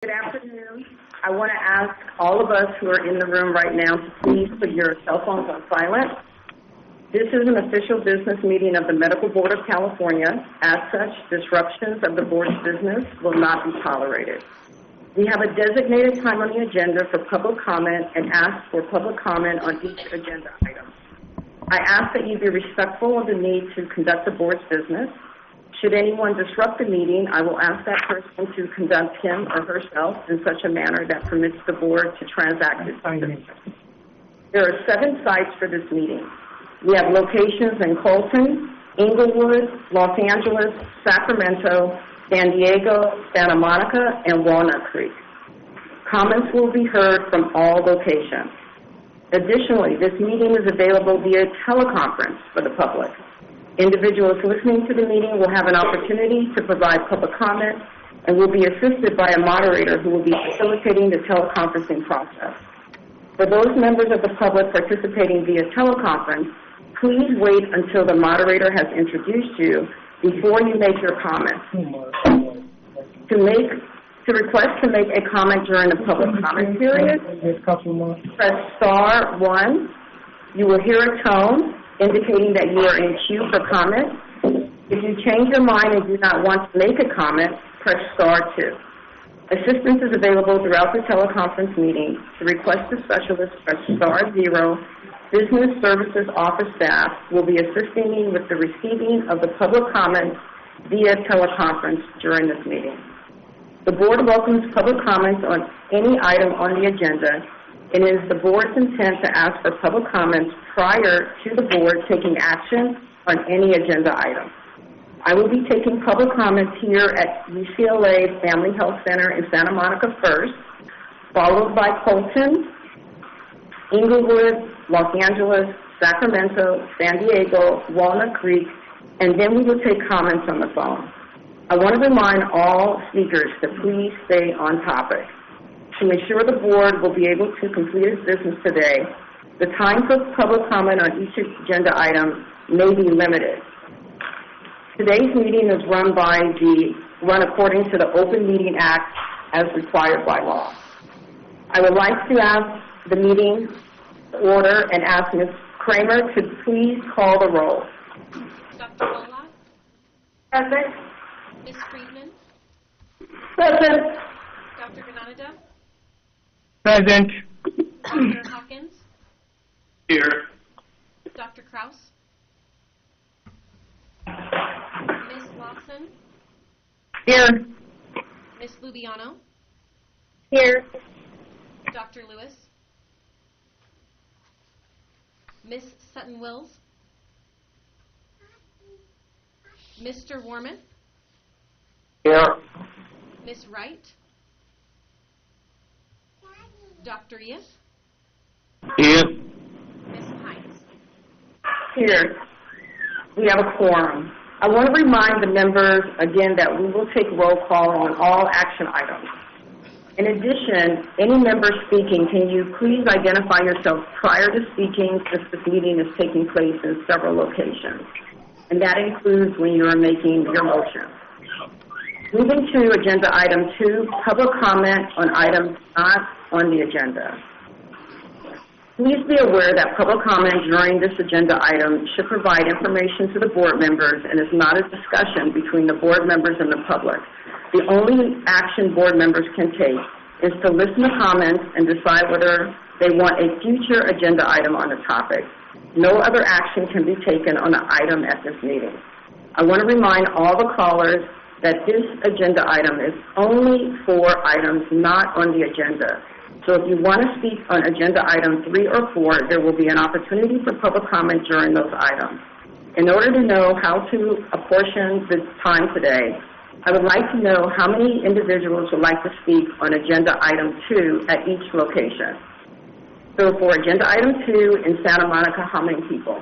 Good afternoon. I want to ask all of us who are in the room right now to please put your cell phones on silent. This is an official business meeting of the Medical Board of California. As such, disruptions of the board's business will not be tolerated. We have a designated time on the agenda for public comment and ask for public comment on each agenda item. I ask that you be respectful of the need to conduct the board's business. Should anyone disrupt the meeting, I will ask that person to conduct him or herself in such a manner that permits the board to transact its business. There are 7 sites for this meeting. We have locations in Colton, Inglewood, Los Angeles, Sacramento, San Diego, Santa Monica, and Walnut Creek. Comments will be heard from all locations. Additionally, this meeting is available via teleconference for the public. Individuals listening to the meeting will have an opportunity to provide public comment and will be assisted by a moderator who will be facilitating the teleconferencing process. For those members of the public participating via teleconference, please wait until the moderator has introduced you before you make your comment. To request to make a comment during the public comment period, press star 1. You will hear a tone indicating that you are in queue for comment. If you change your mind and do not want to make a comment, press star 2. Assistance is available throughout the teleconference meeting. To request a specialist, press star 0. Business Services Office staff will be assisting you with the receiving of the public comments via teleconference during this meeting. The board welcomes public comments on any item on the agenda. It is the board's intent to ask for public comments prior to the board taking action on any agenda item. I will be taking public comments here at UCLA Family Health Center in Santa Monica first, followed by Colton, Inglewood, Los Angeles, Sacramento, San Diego, Walnut Creek, and then we will take comments on the phone. I want to remind all speakers to please stay on topic. To ensure the board will be able to complete its business today, the time for public comment on each agenda item may be limited. Today's meeting is run according to the Open Meeting Act as required by law. I would like to ask the meeting to order and ask Ms. Kramer to please call the roll. Dr. Bullock? Present. Ms. Friedman? Present. Dr. Granada? Present. Dr. Hawkins? Here. Dr. Kraus? Ms. Lawson? Here. Ms. Lubiano? Here. Dr. Lewis? Ms. Sutton-Wills? Mr. Warman? Here. Ms. Wright? Dr. Ias? Here. Ms. Hines? Here. We have a quorum. I want to remind the members again that we will take roll call on all action items. In addition, any member speaking, can you please identify yourself prior to speaking, since this meeting is taking place in several locations. And that includes when you are making your motion. Moving to agenda item 2, public comment on items not on the agenda. Please be aware that public comment during this agenda item should provide information to the board members and is not a discussion between the board members and the public. The only action board members can take is to listen to comments and decide whether they want a future agenda item on the topic. No other action can be taken on the item at this meeting. I want to remind all the callers that this agenda item is only for items not on the agenda. So if you want to speak on agenda item 3 or 4, there will be an opportunity for public comment during those items. In order to know how to apportion the time today, I would like to know how many individuals would like to speak on agenda item 2 at each location. So for agenda item 2 in Santa Monica, how many people?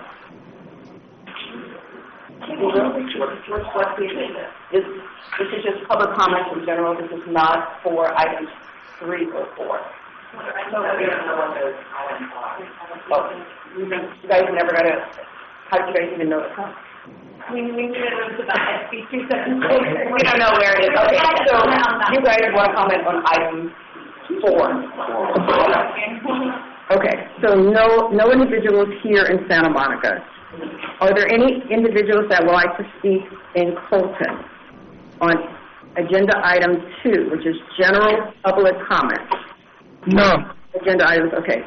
This is just public comments in general. This is not for items 3 or 4. I know we don't know what those items are. You guys never got to, how did you guys even know to come? We moved to the SB 276. We don't know where it is. Okay, so you guys want to comment on item 4? Okay, so no individuals here in Santa Monica. Are there any individuals that would like to speak in Colton on agenda item 2, which is general public comments? No. Agenda items, okay.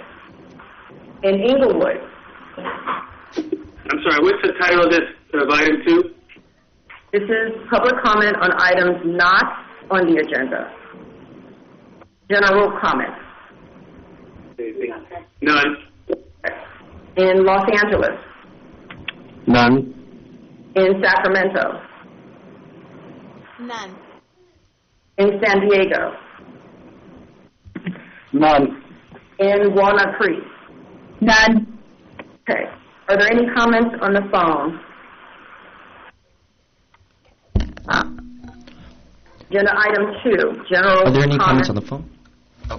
In Inglewood? I'm sorry, what's the title of this, of item 2? This is public comment on items not on the agenda. General comment. None. In Los Angeles? None. In Sacramento? None. In San Diego? None. In Walnut Creek? None. Okay. Are there any comments on the phone? Agenda item 2, general. Are there any comments on the phone?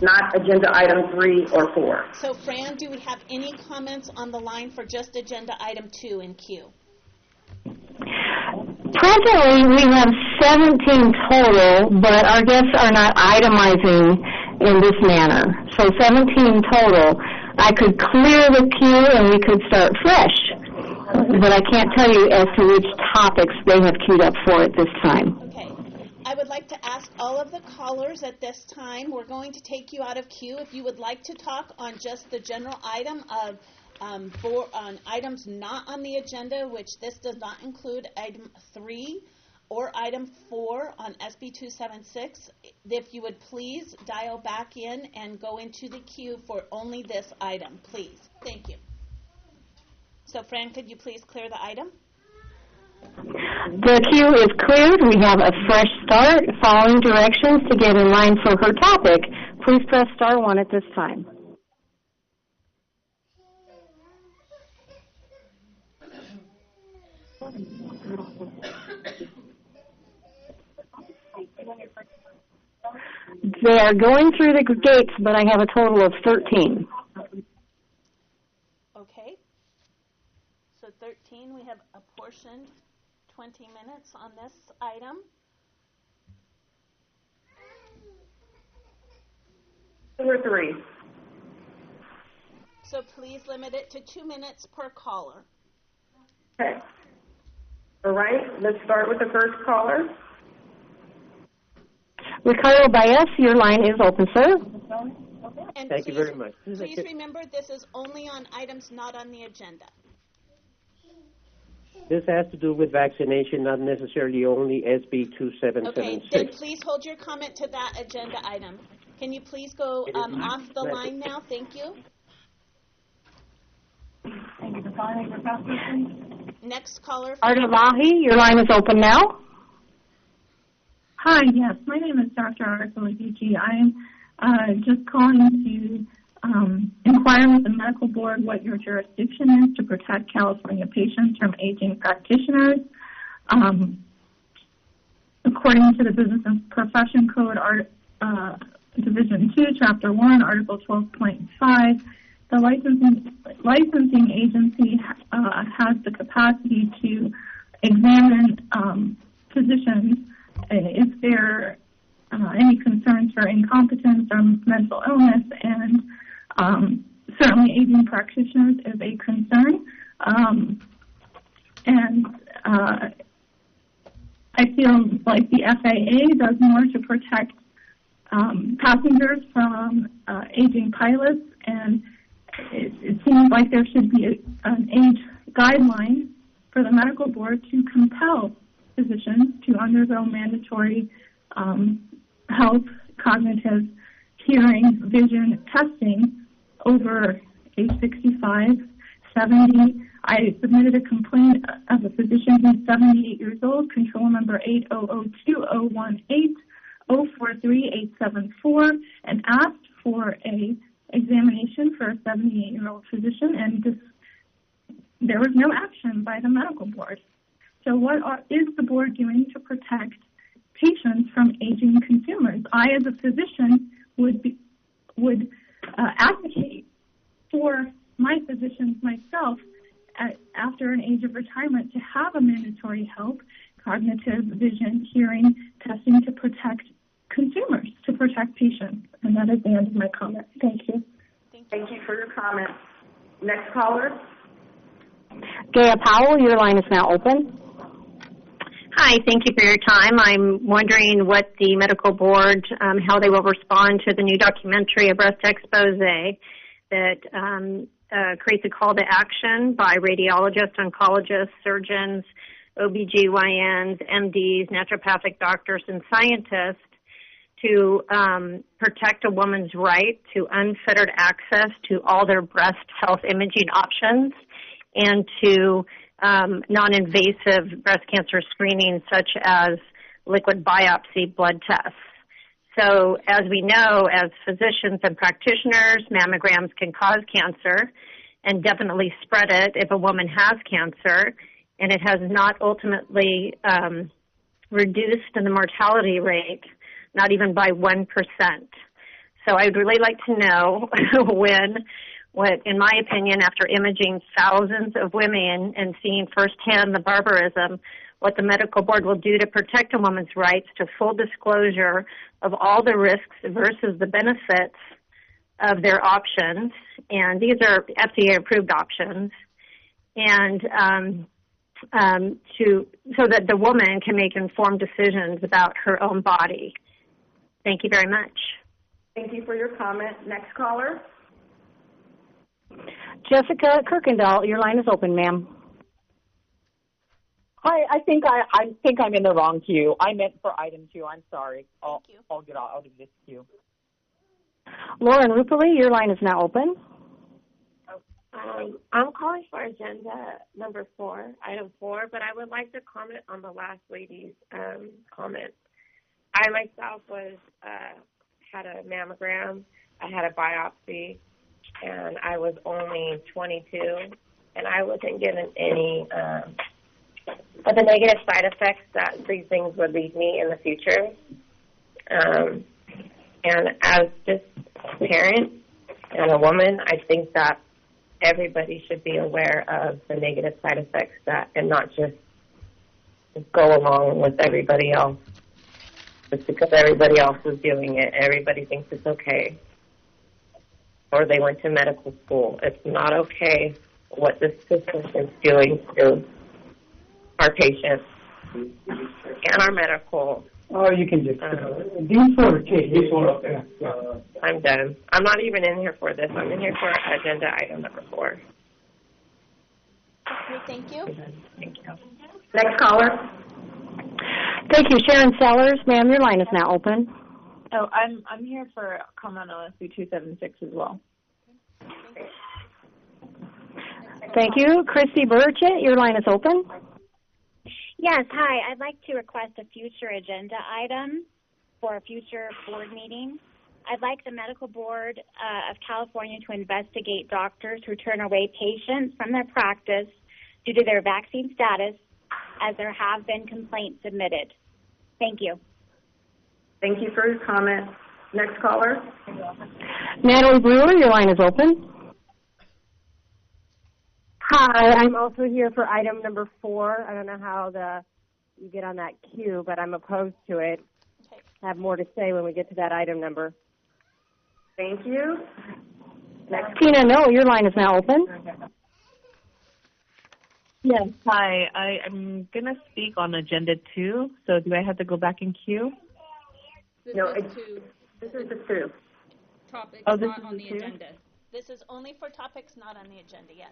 Not agenda item 3 or 4. So, Fran, do we have any comments on the line for just agenda item 2 in queue? Presently, we have 17 total, but our guests are not itemizing in this manner. So 17 total. I could clear the queue and we could start fresh, but I can't tell you as to which topics they have queued up for at this time. Okay. I would like to ask all of the callers at this time, we're going to take you out of queue. If you would like to talk on just the general item of on items not on the agenda, which this does not include item 3 or item 4 on SB 276, if you would please dial back in and go into the queue for only this item, please. Thank you. So, Fran, could you please clear the item? The queue is cleared. We have a fresh start. Following directions to get in line for her topic, please press star 1 at this time. They are going through the gates, but I have a total of 13. Okay. So 13, we have apportioned 20 minutes on this item. Two or 3. So please limit it to 2 minutes per caller. Okay. All right, let's start with the first caller. Ricardo Baez, your line is open, sir. And Thank you very much. Please remember this is only on items not on the agenda. This has to do with vaccination, not necessarily only SB 2776. Okay, then please hold your comment to that agenda item. Can you please go off the line now? Thank you. Thank you for calling. Your pastor, please. Next caller. Arda Lahi, your line is open now. Hi, yes. My name is Dr. Arda Lahi. I'm just calling to inquire with the medical board what your jurisdiction is to protect California patients from aging practitioners. According to the Business and Profession Code, Division 2, Chapter 1, Article 12.5, the licensing agency has the capacity to examine physicians if there are any concerns for incompetence or mental illness, and certainly aging practitioners is a concern. I feel like the FAA does more to protect passengers from aging pilots, and it seems like there should be an age guideline for the medical board to compel physicians to undergo mandatory health, cognitive, hearing, vision testing over age 65, 70. I submitted a complaint of a physician who's 78 years old, control number 8002018043874, and asked for a examination for a 78-year-old physician, and there was no action by the medical board. So what is the board doing to protect patients from aging consumers? I, as a physician, would advocate for my physicians myself after an age of retirement to have a mandatory health, cognitive, vision, hearing testing to protect consumers, to protect patients. And that is the end of my comment. Thank you. Thank you for your comment. Next caller. Gaya Powell, your line is now open. Hi, thank you for your time. I'm wondering what the medical board, how they will respond to the new documentary, A Breast Expose, that creates a call to action by radiologists, oncologists, surgeons, OBGYNs, MDs, naturopathic doctors, and scientists to protect a woman's right to unfettered access to all their breast health imaging options and to non-invasive breast cancer screening such as liquid biopsy blood tests. So as we know, as physicians and practitioners, mammograms can cause cancer and definitely spread it if a woman has cancer, and it has not ultimately reduced the mortality rate, not even by 1%. So I'd really like to know what, in my opinion, after imaging thousands of women and seeing firsthand the barbarism, what the medical board will do to protect a woman's rights to full disclosure of all the risks versus the benefits of their options. And these are FDA-approved options. And so that the woman can make informed decisions about her own body. Thank you very much. Thank you for your comment. Next caller. Jessica Kirkendall, your line is open, ma'am. Hi, I think I'm in the wrong queue. I meant for item 2. I'm sorry. I'll get out of this queue. Lauren Rupoli, your line is now open. I'm calling for agenda number 4, item 4, but I would like to comment on the last lady's comment. I myself had a mammogram, I had a biopsy, and I was only 22, and I wasn't given any of the negative side effects that these things would lead me in the future. And as just a parent and a woman, I think that everybody should be aware of the negative side effects and not just go along with everybody else. Just because everybody else is doing it, everybody thinks it's okay. Or they went to medical school. It's not okay what this system is doing to our patients and our medical. Oh, you can just I'm done. I'm not even in here for this. I'm in here for agenda item number 4. Okay, thank you. Thank you. Next caller. Thank you. Sharon Sellers, ma'am, your line is now open. Oh, I'm here for comment on SB 276 as well. Thank you. Christy Burchett, your line is open. Yes, hi. I'd like to request a future agenda item for a future board meeting. I'd like the Medical Board of California to investigate doctors who turn away patients from their practice due to their vaccine status, as there have been complaints submitted. Thank you. Thank you for your comment. Next caller. Natalie Brewer, your line is open. Hi, I'm also here for item number 4. I don't know how you get on that queue, but I'm opposed to it. Okay. I have more to say when we get to that item number. Thank you. Next. Tina, no, your line is now open. Yes, hi. I'm going to speak on agenda 2, so do I have to go back in queue? This No, is 2 this is the 2. topics Oh, this not is on the the 2? agenda. This is only for topics not on the agenda, yes.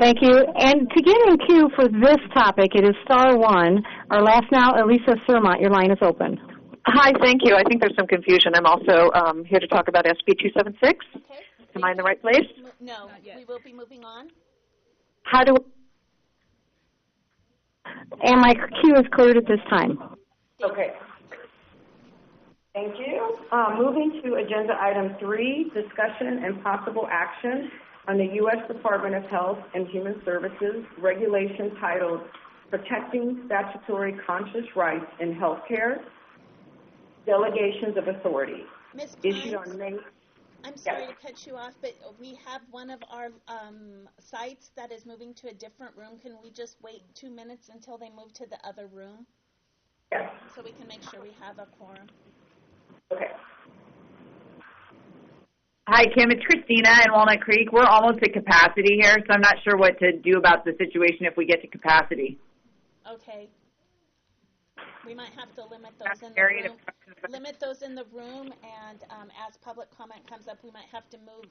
Thank you. And to get in queue for this topic, it is *1. Our last now, Elisa Surmont, your line is open. Hi, thank you. I think there's some confusion. I'm also here to talk about SB 276. Okay. Am I in the right place? No, we will be moving on. How do? And my queue is cleared at this time. Okay. Thank you. Moving to agenda item 3, discussion and possible action on the U.S. Department of Health and Human Services regulation titled Protecting Statutory Conscious Rights in Healthcare, Delegations of Authority, issued on May. I'm sorry to cut you off, but we have one of our sites that is moving to a different room. Can we just wait 2 minutes until they move to the other room? Yes. So we can make sure we have a quorum. Okay. Hi, Kim. It's Christina in Walnut Creek. We're almost at capacity here, so I'm not sure what to do about the situation if we get to capacity. Okay. We might have to limit those in the room. Limit those in the room, and as public comment comes up, we might have to move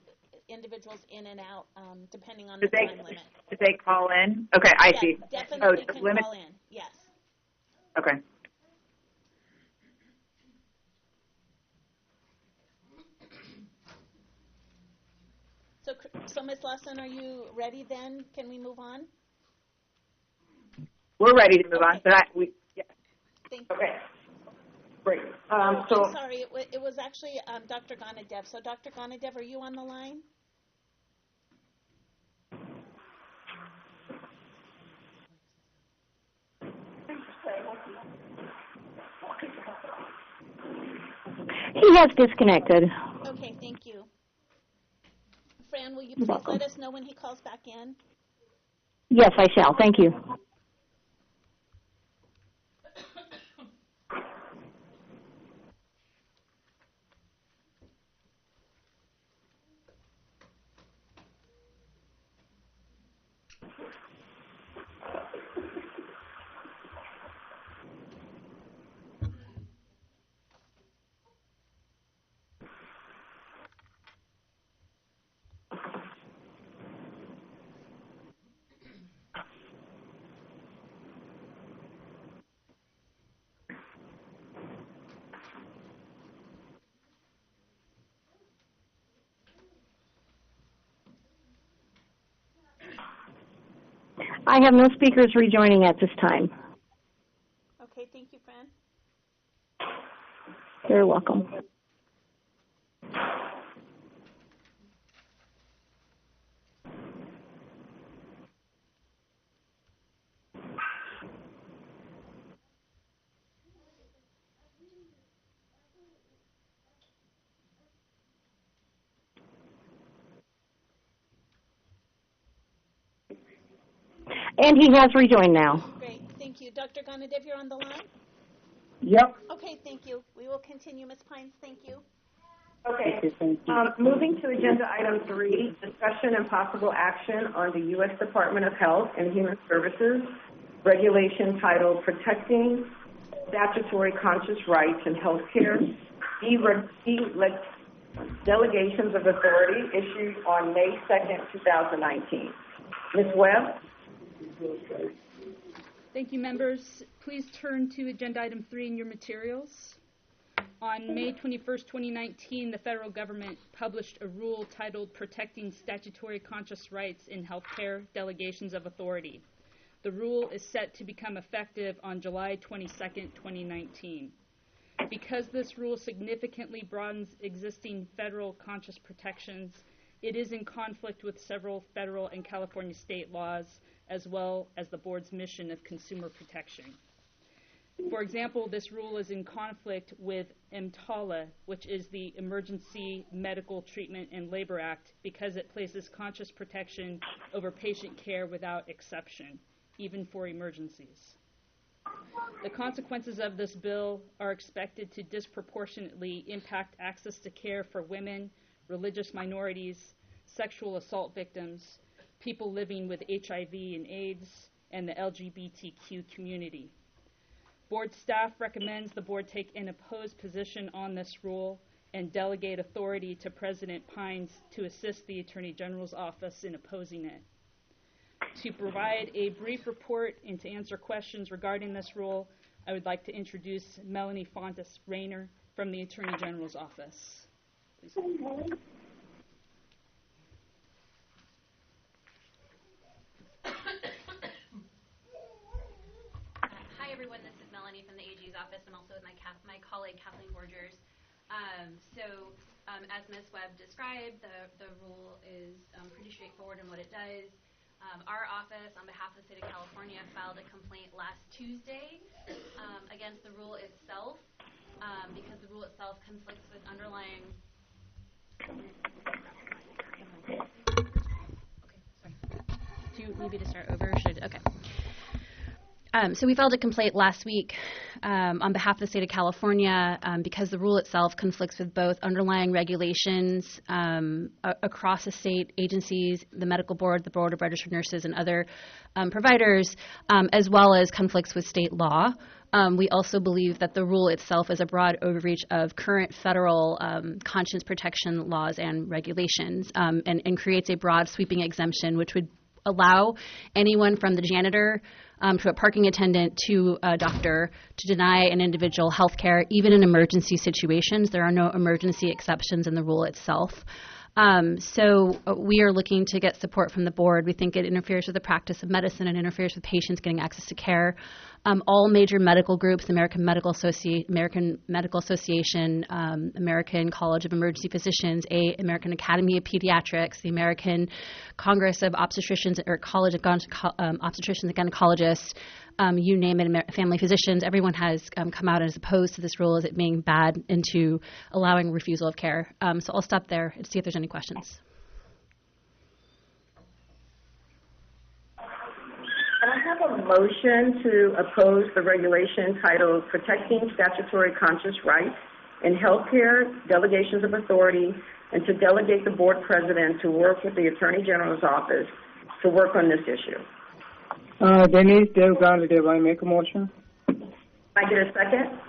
individuals in and out depending on the time limit. Did they call in? Okay, I see. Definitely can call in. Yes. Okay. So Ms. Lawson, are you ready then? Can we move on? We're ready to move on. So Thank you. Okay. Great. I'm sorry. It was actually Dr. Ganadev. So Dr. Ganadev, are you on the line? He has disconnected. Okay, thank you. Fran, will you please let us know when he calls back in? Yes, I shall. Thank you. I have no speakers rejoining at this time. Okay, thank you, Fran. You're welcome. And he has rejoined now. Great, thank you. Dr. Ganadev, you're on the line? Yep. Okay, thank you. We will continue. Ms. Pines, thank you. Okay. Moving to agenda item 3, discussion and possible action on the U.S. Department of Health and Human Services regulation titled Protecting Statutory Conscious Rights in Healthcare, Delegations of Authority, issued on May 2nd, 2019. Ms. Webb? Thank you, members. Please turn to agenda item 3 in your materials. On May 21st, 2019, the federal government published a rule titled Protecting Statutory Conscious Rights in Healthcare, Delegations of Authority. The rule is set to become effective on July 22nd, 2019. Because this rule significantly broadens existing federal conscious protections, it is in conflict with several federal and California state laws, as well as the board's mission of consumer protection. For example, this rule is in conflict with EMTALA, which is the Emergency Medical Treatment and Labor Act, because it places conscious protection over patient care without exception, even for emergencies. The consequences of this bill are expected to disproportionately impact access to care for women, religious minorities, sexual assault victims, people living with HIV and AIDS, and the LGBTQ community. Board staff recommends the board take an opposed position on this rule and delegate authority to President Pines to assist the Attorney General's office in opposing it. To provide a brief report and to answer questions regarding this rule, I would like to introduce Melanie Fontes Rayner from the Attorney General's office. Please. Hi everyone, this is Melanie from the AG's office. I'm also with my colleague Kathleen Borgers. As Ms. Webb described, the rule is pretty straightforward in what it does. Our office, on behalf of the state of California, filed a complaint last Tuesday against the rule itself because the rule itself conflicts with underlying So we filed a complaint last week on behalf of the state of California because the rule itself conflicts with both underlying regulations across the state agencies, the medical board, the board of registered nurses, and other providers, as well as conflicts with state law. We also believe that the rule itself is a broad overreach of current federal conscience protection laws and regulations and creates a broad sweeping exemption which would allow anyone from the janitor to a parking attendant to a doctor to deny an individual health care, even in emergency situations. There are no emergency exceptions in the rule itself. So we are looking to get support from the board. We think it interferes with the practice of medicine and interferes with patients getting access to care. All major medical groups, American Medical Association, American College of Emergency Physicians, American Academy of Pediatrics, the American Congress of Obstetricians or College of Obstetricians and Gynecologists, you name it, family physicians, everyone has come out as opposed to this rule as it being bad into allowing refusal of care. So I'll stop there and see if there's any questions. Can I have a motion to oppose the regulation titled Protecting Statutory Conscious Rights in Healthcare, Delegations of Authority, and to delegate the board president to work with the Attorney General's office to work on this issue? Denise Dev, I make a motion. Can I get a second?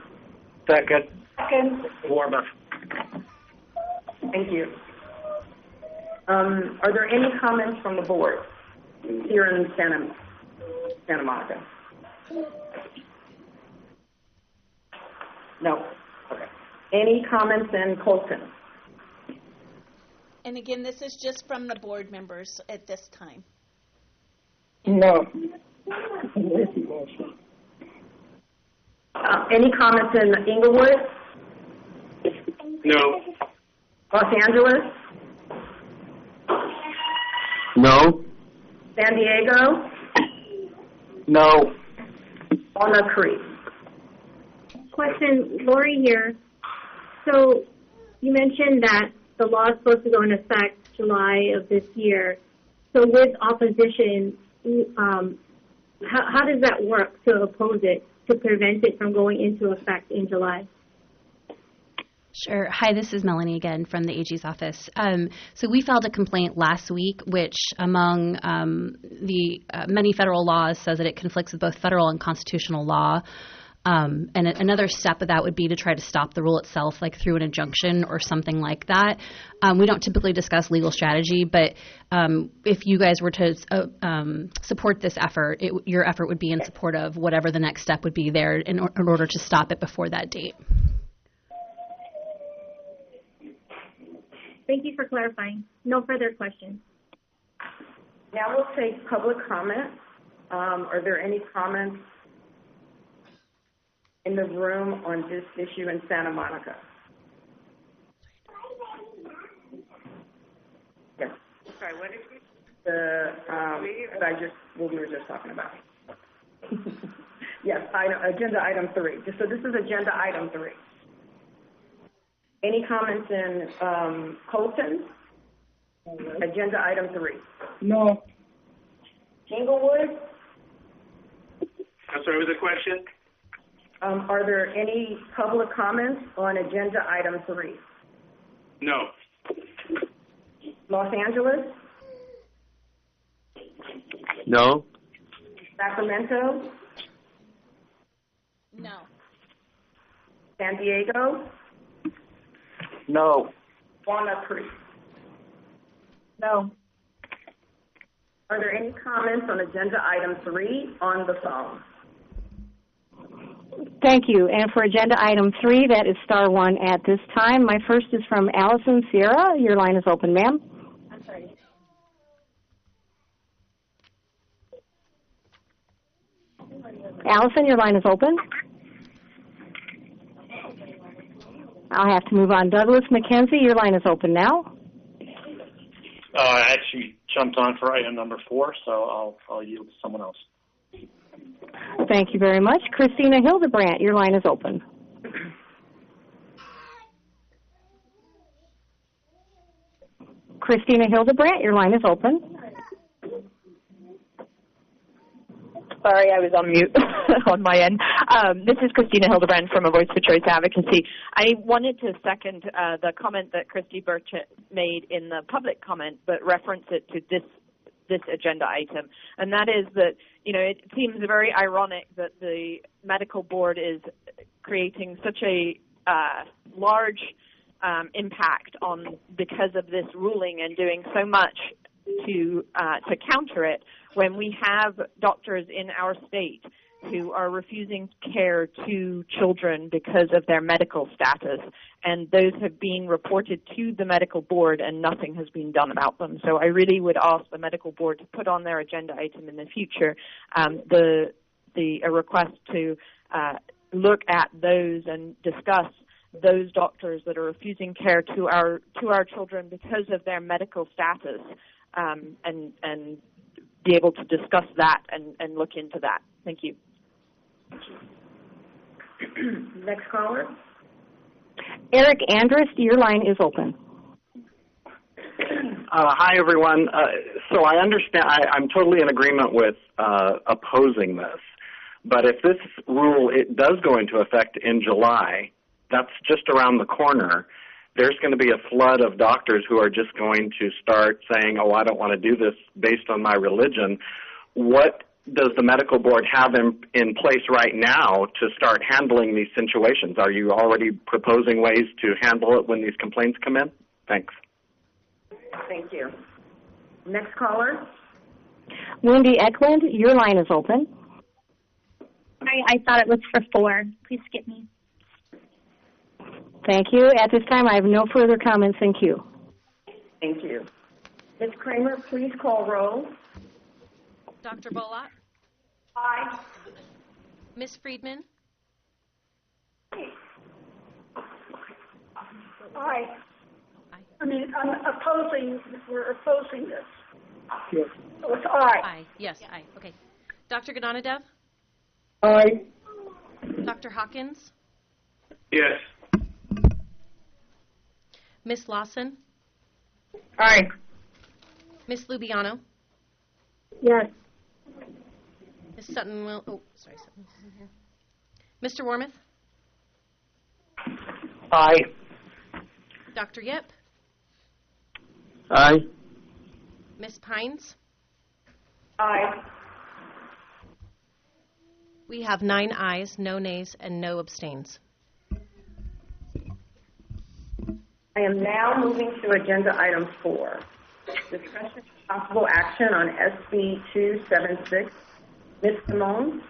Second. Second. Warmer. Thank you. Are there any comments from the board here in Santa Monica? No. Okay. Any comments in Colton? And again, this is just from the board members at this time. No. Any comments in Inglewood? No. Los Angeles? No. San Diego? No. Walnut Creek? Question, Lori here. So you mentioned that the law is supposed to go into effect July of this year. So with opposition, how does that work to oppose it, to prevent it from going into effect in July? Sure. Hi, this is Melanie again from the AG's office. So we filed a complaint last week, which among the many federal laws says that it conflicts with both federal and constitutional law. And another step of that would be to try to stop the rule itself, like through an injunction or something like that. We don't typically discuss legal strategy, but if you guys were to support this effort, your effort would be in support of whatever the next step would be there in order to stop it before that date. Thank you for clarifying. No further questions. Now we'll take public comment. Are there any comments in the room on this issue in Santa Monica? Yes. Sorry, what is it? What we were just talking about. Yes, agenda item 3. So this is agenda item 3. Any comments in Colton? Agenda item 3. No. Inglewood? I'm sorry, was the question? Are there any public comments on agenda item 3? No. Los Angeles? No. Sacramento? No. San Diego? No. Walnut Creek? No. Are there any comments on agenda item 3 on the phone? Thank you. And for agenda item 3, that is star 1 at this time. My first is from Allison Sierra. Your line is open, ma'am. I'm sorry. Allison, your line is open. I'll have to move on. Douglas McKenzie, your line is open now. I actually jumped on for item number 4, so I'll yield to someone else. Thank you very much. Christina Hildebrandt, your line is open. Christina Hildebrandt, your line is open. Sorry, I was on mute on my end. This is Christina Hildebrand from A Voice for Choice Advocacy. I wanted to second the comment that Christy Burchett made in the public comment, but reference it to this agenda item. And that is that, it seems very ironic that the medical board is creating such a large impact because of this ruling and doing so much to counter it when we have doctors in our state who are refusing care to children because of their medical status, and those have been reported to the medical board and nothing has been done about them. So I really would ask the medical board to put on their agenda item in the future a request to look at those and discuss those doctors that are refusing care to our children because of their medical status, and be able to discuss that and look into that. Thank you. Next caller. Eric Andrus, your line is open. Hi, everyone. So I understand, I'm totally in agreement with opposing this. But if this rule, it does go into effect in July, that's just around the corner, there's going to be a flood of doctors who are just going to start saying, oh, I don't want to do this based on my religion. What does the medical board have in place right now to start handling these situations? Are you already proposing ways to handle it when these complaints come in? Thanks. Thank you. Next caller. Wendy Eklund, your line is open. I thought it was for 4. Please skip me. Thank you. At this time, I have no further comments in queue. Thank you. Ms. Kramer, please call roll. Dr. Bolott? Aye. Ms. Friedman? Aye. I mean, we're opposing this. Yes. So it's aye. Aye. Yes, aye. Okay. Dr. Gananadev? Aye. Dr. Hawkins? Yes. Ms. Lawson? Aye. Ms. Lubiano? Yes. Ms. Sutton will. Oh, sorry, Sutton's in here. Mr. Wormuth? Aye. Dr. Yip? Aye. Ms. Pines? Aye. We have 9 ayes, no nays, and no abstains. I am now moving to agenda item 4. Discussion of possible action on SB 276. Ms. Simone?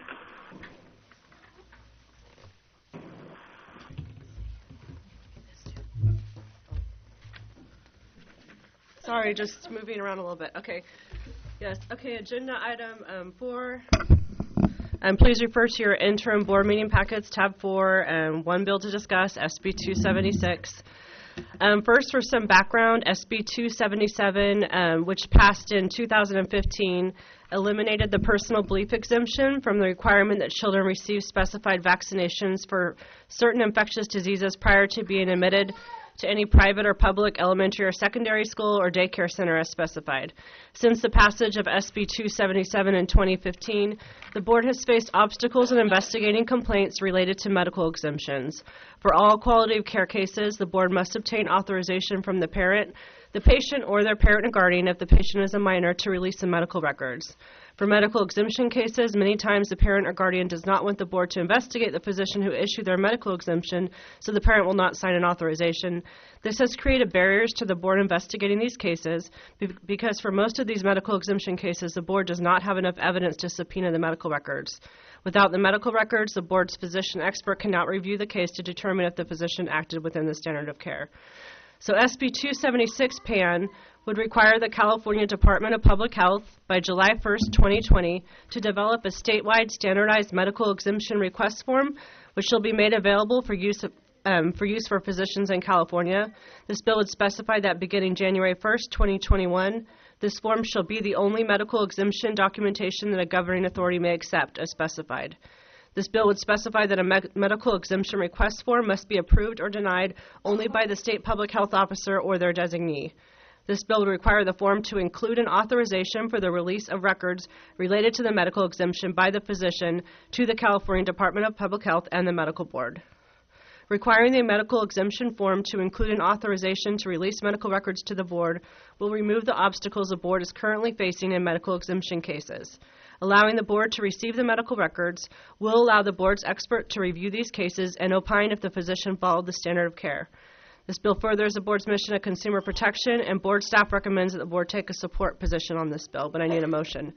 Sorry, just moving around a little bit. Okay. Yes. Okay, agenda item 4. Please refer to your interim board meeting packets, tab 4, one bill to discuss, SB 276. First, for some background, SB 277, which passed in 2015, eliminated the personal belief exemption from the requirement that children receive specified vaccinations for certain infectious diseases prior to being admitted to any private or public elementary or secondary school or daycare center as specified. Since the passage of SB 277 in 2015, the board has faced obstacles in investigating complaints related to medical exemptions. For all quality of care cases, the board must obtain authorization from the parent, the patient, or their parent and guardian if the patient is a minor to release the medical records. For medical exemption cases, many times the parent or guardian does not want the board to investigate the physician who issued their medical exemption, so the parent will not sign an authorization. This has created barriers to the board investigating these cases because for most of these medical exemption cases, the board does not have enough evidence to subpoena the medical records. Without the medical records, the board's physician expert cannot review the case to determine if the physician acted within the standard of care. So SB 276 PAN would require the California Department of Public Health by July 1st, 2020, to develop a statewide standardized medical exemption request form, which will be made available for use for physicians in California. This bill would specify that beginning January 1st, 2021, this form shall be the only medical exemption documentation that a governing authority may accept as specified. This bill would specify that a medical exemption request form must be approved or denied only by the state public health officer or their designee. This bill would require the form to include an authorization for the release of records related to the medical exemption by the physician to the California Department of Public Health and the Medical Board. Requiring the medical exemption form to include an authorization to release medical records to the board will remove the obstacles the board is currently facing in medical exemption cases. Allowing the board to receive the medical records will allow the board's expert to review these cases and opine if the physician followed the standard of care. This bill furthers the board's mission of consumer protection, and board staff recommends that the board take a support position on this bill, but I need a motion. Do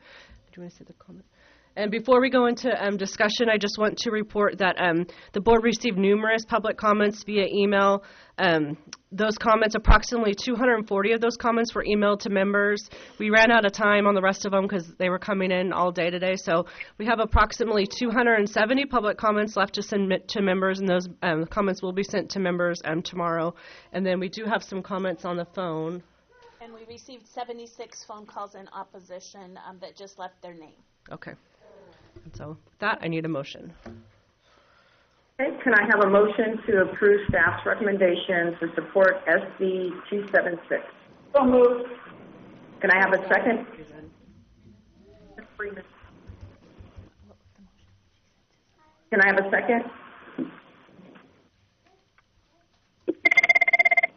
you want to say the comment? And before we go into discussion, I just want to report that the board received numerous public comments via email. Those comments, approximately 240 of those comments were emailed to members. We ran out of time on the rest of them because they were coming in all day today. So we have approximately 270 public comments left to submit to members, and those comments will be sent to members tomorrow. And then we do have some comments on the phone. And we received 76 phone calls in opposition that just left their name. Okay. And so with that, I need a motion. Okay, can I have a motion to approve staff's recommendation to support SB 276? So moved. Can I have a second? Can I have a second?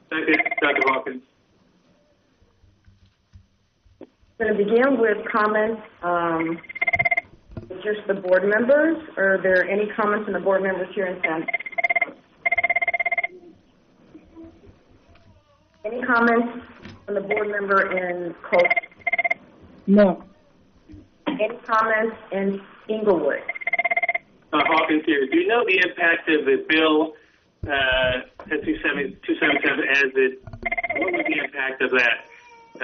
Second, Dr. Hawkins. I'm going to begin with comments just the board members. Are there any comments from the board members here in San? Any comments from the board member in Colt? No. Any comments in Inglewood? Hawkins here. Do you know the impact of the bill, SB 277, what was the impact of that?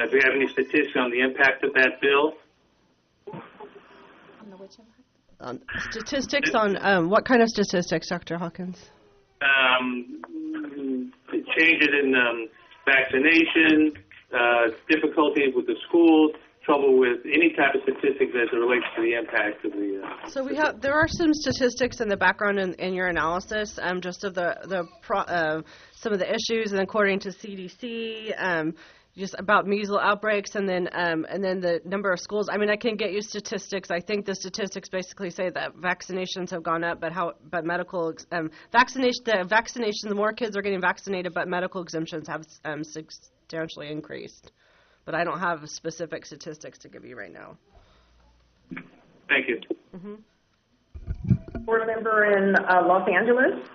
Do you have any statistics on the impact of that bill? Statistics on what kind of statistics, Dr. Hawkins? Changes in vaccination, difficulty with the schools, trouble with any type of statistics as it relates to the impact of the. So there are some statistics in the background in your analysis, just of some of the issues, and according to CDC. Just about measles outbreaks, and then the number of schools. I mean, I can get you statistics. I think the statistics basically say that vaccinations have gone up, but medical the more kids are getting vaccinated, but medical exemptions have substantially increased. But I don't have specific statistics to give you right now. Thank you. Mm-hmm. Board member in Los Angeles.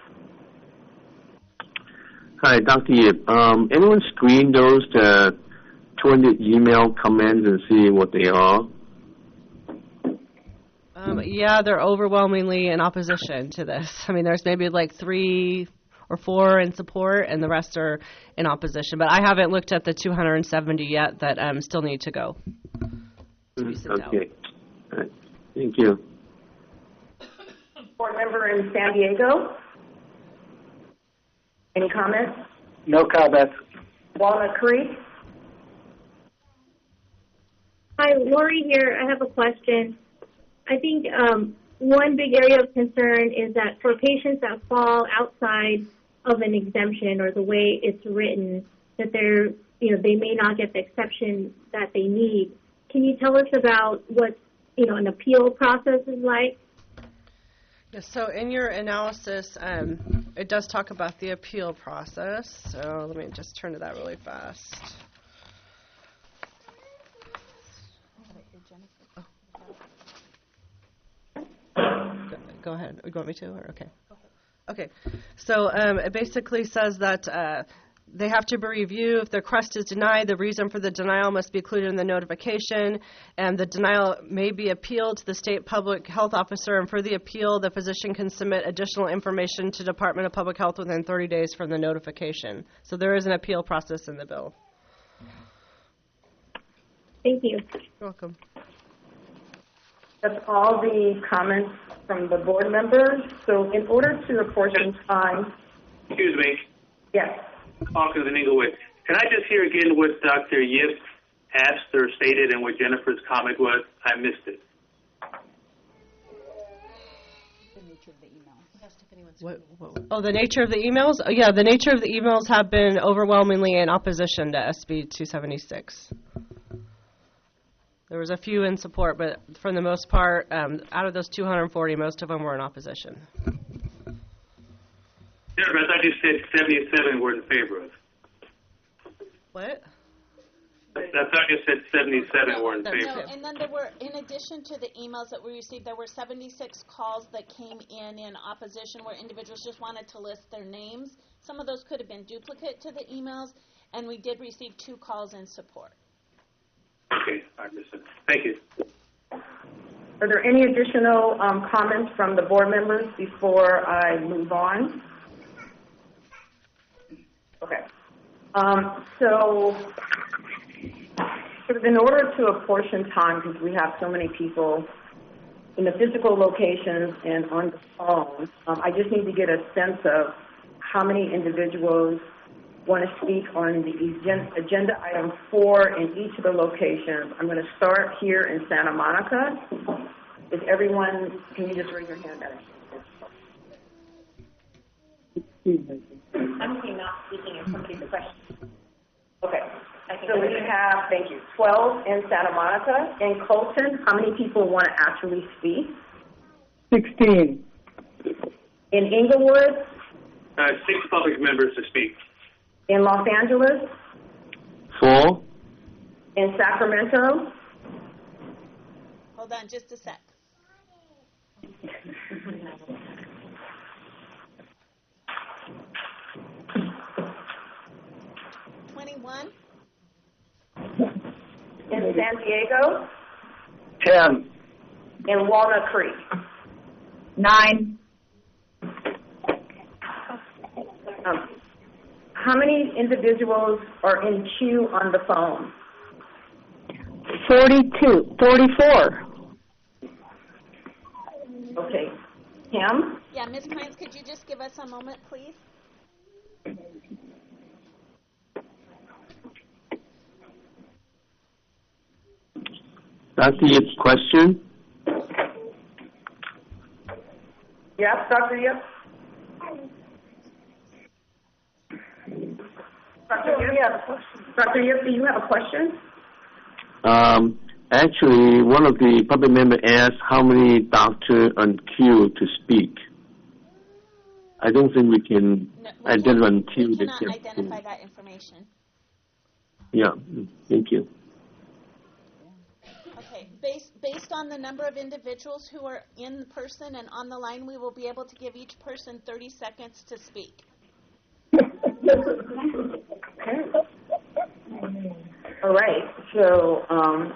Hi, Dr. Yip. Anyone screen those 200 email comments and see what they are? Yeah, they're overwhelmingly in opposition to this. I mean, there's maybe like 3 or 4 in support, and the rest are in opposition. But I haven't looked at the 270 yet that still need to go. Okay. All right. Thank you. Board member in San Diego. Any comments? No comments. Walnut Creek. Hi, Lori here. I have a question. I think one big area of concern is that for patients that fall outside of an exemption or the way it's written, that they may not get the exception that they need. Can you tell us about what an appeal process is like? Yes, so in your analysis, it does talk about the appeal process. So let me just turn to that really fast. Go ahead. You want me to? Or okay. Okay. So it basically says that they have to be reviewed. If the request is denied, the reason for the denial must be included in the notification, and the denial may be appealed to the state public health officer, and for the appeal, the physician can submit additional information to Department of Public Health within 30 days from the notification. So there is an appeal process in the bill. Thank you. You're welcome. That's all the comments from the board members. So in order to apportion time... Excuse me. Yes. Hawkins and Inglewood. Can I just hear again what Dr. Yip asked or stated and what Jennifer's comment was? I missed it. The nature of the email. It has to Oh, the nature of the emails? Oh, yeah, the nature of the emails have been overwhelmingly in opposition to SB 276. There was a few in support, but for the most part, out of those 240, most of them were in opposition. Yeah, but I thought you said 77 were in favor of. What? I thought you said 77 were in favor. No, and then there were, in addition to the emails that we received, there were 76 calls that came in opposition where individuals just wanted to list their names. Some of those could have been duplicate to the emails, and we did receive 2 calls in support. Okay, I understand. Thank you. Are there any additional comments from the board members before I move on? Okay. So in order to apportion time, because we have so many people in the physical locations and on the phone, I just need to get a sense of how many individuals want to speak on the agenda item 4 in each of the locations. I'm going to start here in Santa Monica. Is everyone, can you just raise your hand? I'm not speaking in somebody's question. Okay. So we have, thank you, 12 in Santa Monica. In Colton, how many people want to actually speak? 16. In Inglewood? 6 public members to speak. In Los Angeles? 4. In Sacramento? Hold on just a sec. In San Diego? 10. In Walnut Creek? 9. How many individuals are in queue on the phone? 44. Okay. Kim? Yeah, Ms. Pines, could you just give us a moment, please? That's the question. Yes, Dr. Yip? Dr. Yip, do you have a question? Actually, one of the public members asked how many doctors on queue to speak. I don't think we can identify until we they cannot get identify that information. Yeah, thank you. Okay, based on the number of individuals who are in person and on the line, we will be able to give each person 30 seconds to speak. All right, so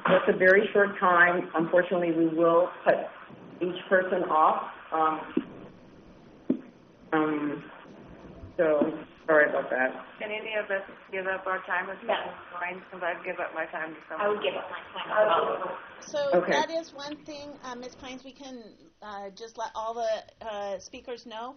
that's a very short time. Unfortunately, we will cut each person off. So sorry about that. Can any of us give up our time as fine? Because I'd give up my time to someone. I would give up my time. So Okay. that is one thing, Ms. Pines, we can just let all the speakers know.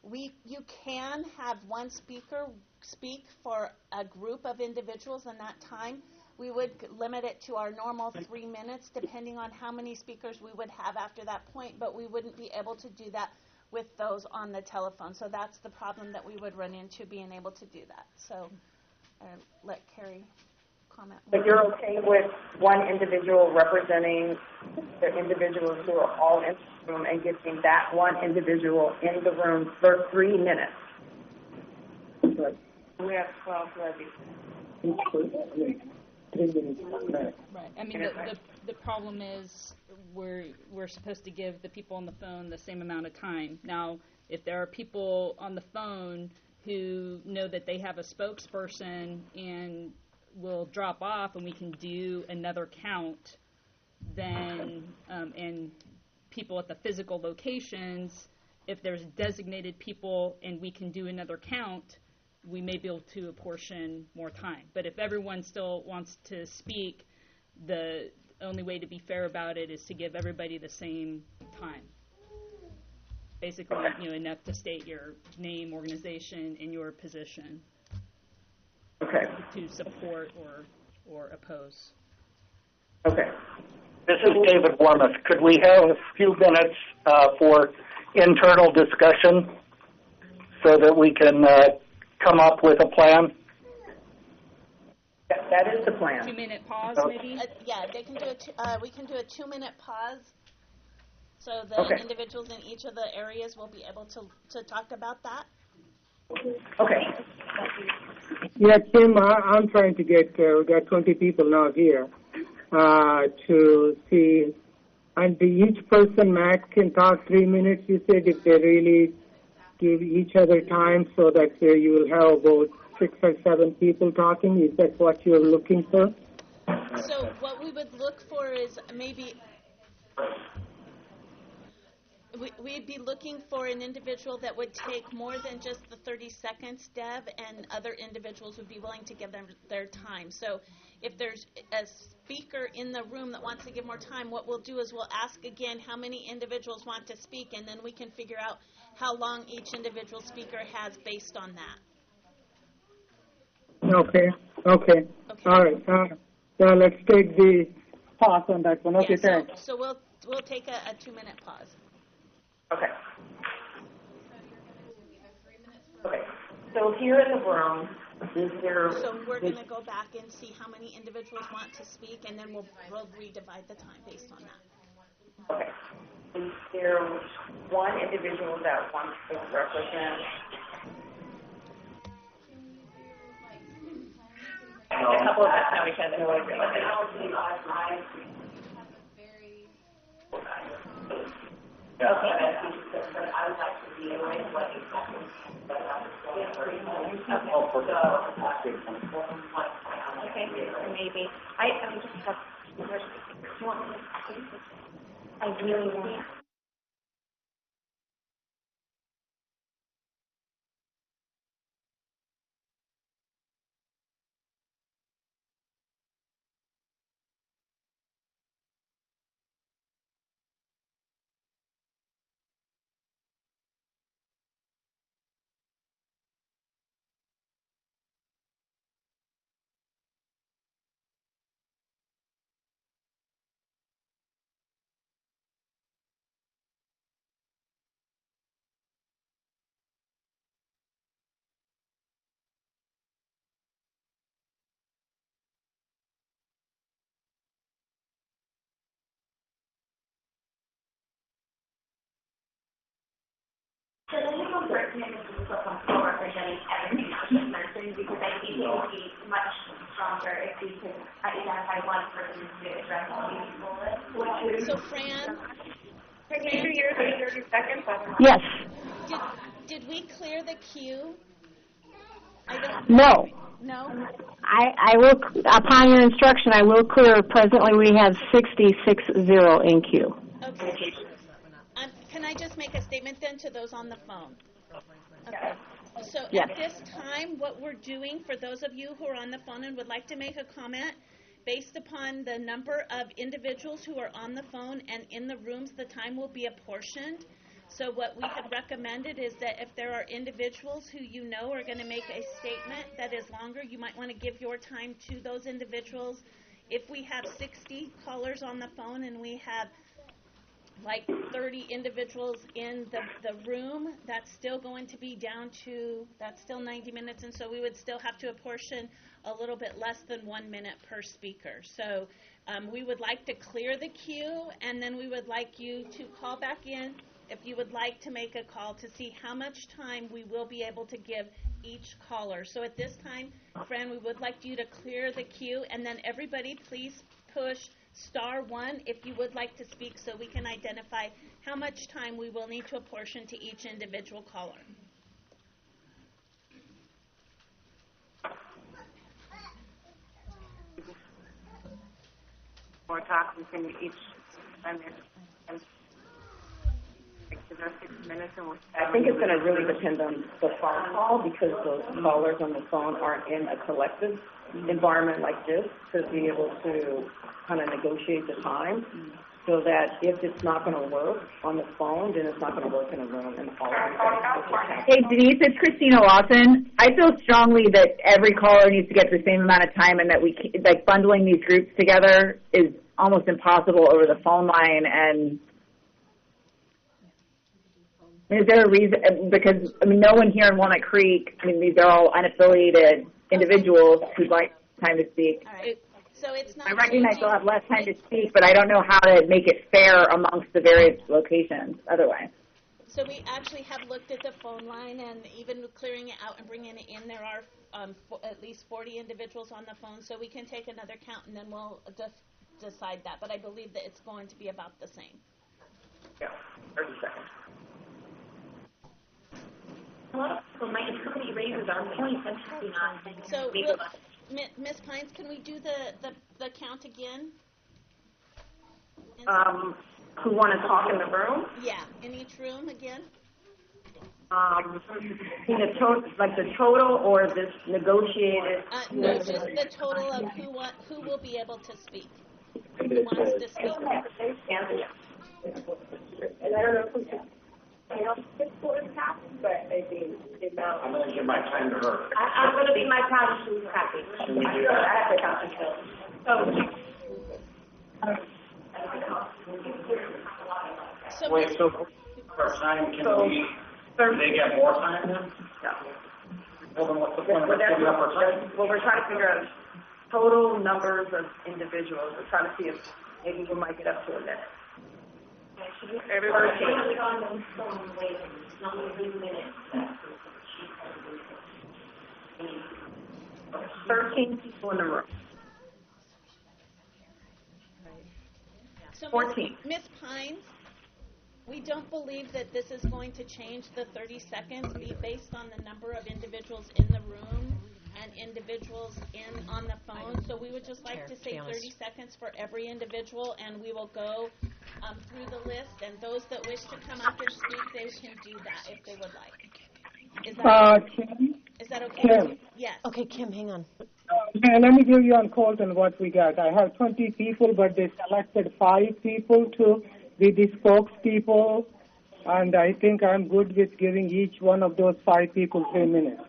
You can have one speaker speak for a group of individuals in that time. We would limit it to our normal 3 minutes, depending on how many speakers we would have after that point, but we wouldn't be able to do that with those on the telephone. So that's the problem that we would run into, being able to do that. So let Carrie comment. But you're okay with one individual representing the individuals who are all in the room and getting that one individual in the room for 3 minutes? We have 12 ladies. Right. I mean, the problem is we're supposed to give the people on the phone the same amount of time. Now, if there are people on the phone who know that they have a spokesperson and will drop off and we can do another count, then and people at the physical locations, if there's designated people and we can do another count, we may be able to apportion more time. But if everyone still wants to speak, the only way to be fair about it is to give everybody the same time. Basically, enough to state your name, organization, and your position. Okay. To support or oppose. Okay. This is David Wormuth. Could we have a few minutes for internal discussion so that we can come up with a plan? That is the plan. 2-minute pause, maybe? Yeah, they can do we can do a 2-minute pause so the individuals in each of the areas will be able to talk about that. Okay. Yeah, Tim, I'm trying to get, we got 20 people now here, to see, and each person max can talk 3 minutes, you said, if they really give each other time so that you will have about 6 or 7 people talking. Is that what you're looking for? So what we would look for is maybe we'd be looking for an individual that would take more than just the 30 seconds, Deb, and other individuals would be willing to give them their time. So if there's a speaker in the room that wants to give more time, what we'll do is we'll ask again how many individuals want to speak, and then we can figure out how long each individual speaker has based on that. Okay. All right. Let's take the pause on that one. Okay, thanks. So we'll take a 2-minute pause. Okay. So here in the room, is there... So we're going to go back and see how many individuals want to speak, and then we'll redivide the time based on that. Okay. Is there one individual that wants to represent... A couple of us now, we can't know Okay, maybe. I just have... Do you want me to say this? I really want... So the legal pertinent is to feel comfortable representing everything as a person because I think it would be much stronger if we could identify one person to address all these people. So Fran? Can you do yours in 30 seconds? Yes. Did we clear the queue? No. No? I will, upon your instruction, I will clear. Presently we have 60 in queue. Okay. Can I just make a statement then to those on the phone? Okay. So Yes. At this time, what we're doing, for those of you who are on the phone and would like to make a comment, based upon the number of individuals who are on the phone and in the rooms, the time will be apportioned. So what we had recommended is that if there are individuals who you know are going to make a statement that is longer, you might want to give your time to those individuals. If we have 60 callers on the phone and we have like 30 individuals in the room, that's still going to be down to, that's still 90 minutes, and so we would still have to apportion a little bit less than 1 minute per speaker. So we would like to clear the queue, and then we would like you to call back in if you would like to make a call to see how much time we will be able to give each caller. So at this time, Fran, we would like you to clear the queue, and then everybody please push *1 if you would like to speak so we can identify how much time we will need to apportion to each individual caller. More talk, we can each spend I think it's going to really depend on the phone call because those callers on the phone aren't in a collective environment like this to be able to kind of negotiate the time so that if it's not going to work on the phone, then it's not going to work in a room and all of Hey, Denise, it's Christina Lawson. I feel strongly that every caller needs to get the same amount of time and that like bundling these groups together is almost impossible over the phone line and Is there a reason? Because, I mean, no one here in Walnut Creek, I mean, these are all unaffiliated individuals who'd like time to speak. All right. So it's not. I recognize they'll have less time to speak, but I don't know how to make it fair amongst the various locations otherwise. So we actually have looked at the phone line, and even clearing it out and bringing it in, there are at least 40 individuals on the phone. So we can take another count, and then we'll decide that. But I believe that it's going to be about the same. Yeah, 30 seconds. So my company raises our points. I'm happy not. So, Ms. Pines, can we do the count again? Who want to talk in the room? Yeah, in each room again. In the total, like the total, or this negotiated? No, just the total of who will be able to speak. Who wants to speak? And I don't know who but I think I'm going to give my time to her. I'm going to be my time to happy. Should we do I that? have to count until. So. Wait, so for time, can they get more time then? Well, then what's the point of giving up our time? Well, we're trying to figure out total numbers of individuals. We're trying to see if maybe we might get up to a minute. Everybody. 13 people in the room. So 14. Ms. Pines, we don't believe that this is going to change the 30 seconds based on the number of individuals in the room and individuals on the phone. So we would just like to say 30 seconds for every individual, and we will go through the list. And those that wish to come up and speak, they can do that if they would like. Is that okay? Kim. Yes. Okay, Kim, hang on. Let me give you on Colton what we got. I have 20 people, but they selected 5 people to be the spokespeople, and I think I'm good with giving each one of those 5 people 3 minutes.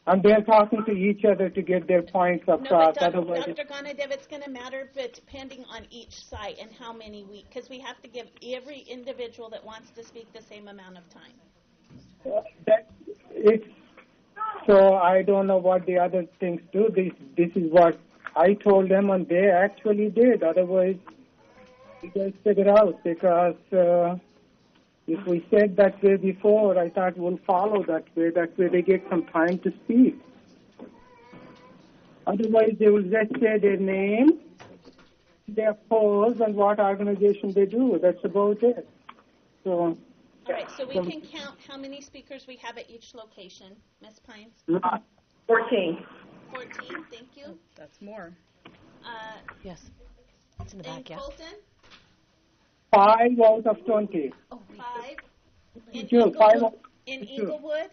And they're talking to each other to get their points across. No, but Dr. Gonadev, it's going to matter, but depending on each site and how many because we have to give every individual that wants to speak the same amount of time. So I don't know what the other things do. This is what I told them, and they actually did. Otherwise, you guys figure out, because if we said that way before, I thought we'll follow that way. That way they get some time to speak. Otherwise, they will just say their name, their pose, and what organization they do. That's about it. So. All right, so we can count how many speakers we have at each location, Ms. Pines? 14. 14, thank you. That's more. Yes, it's in the back, yeah. Colton? 5 out of 20. Oh, 5. In Inglewood?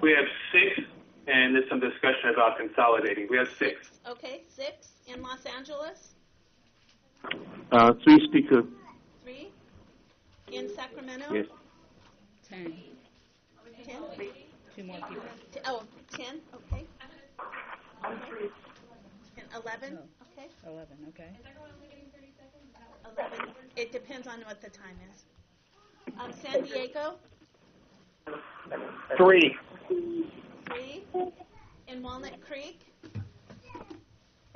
We have 6, and there's some discussion about consolidating. We have 6. Okay, 6. In Los Angeles? 3 speakers. 3. In Sacramento? Yes. 10. 10? 2 more people. 10, okay. 11, okay. 11, okay. 11. It depends on what the time is. San Diego? 3. 3. In Walnut Creek?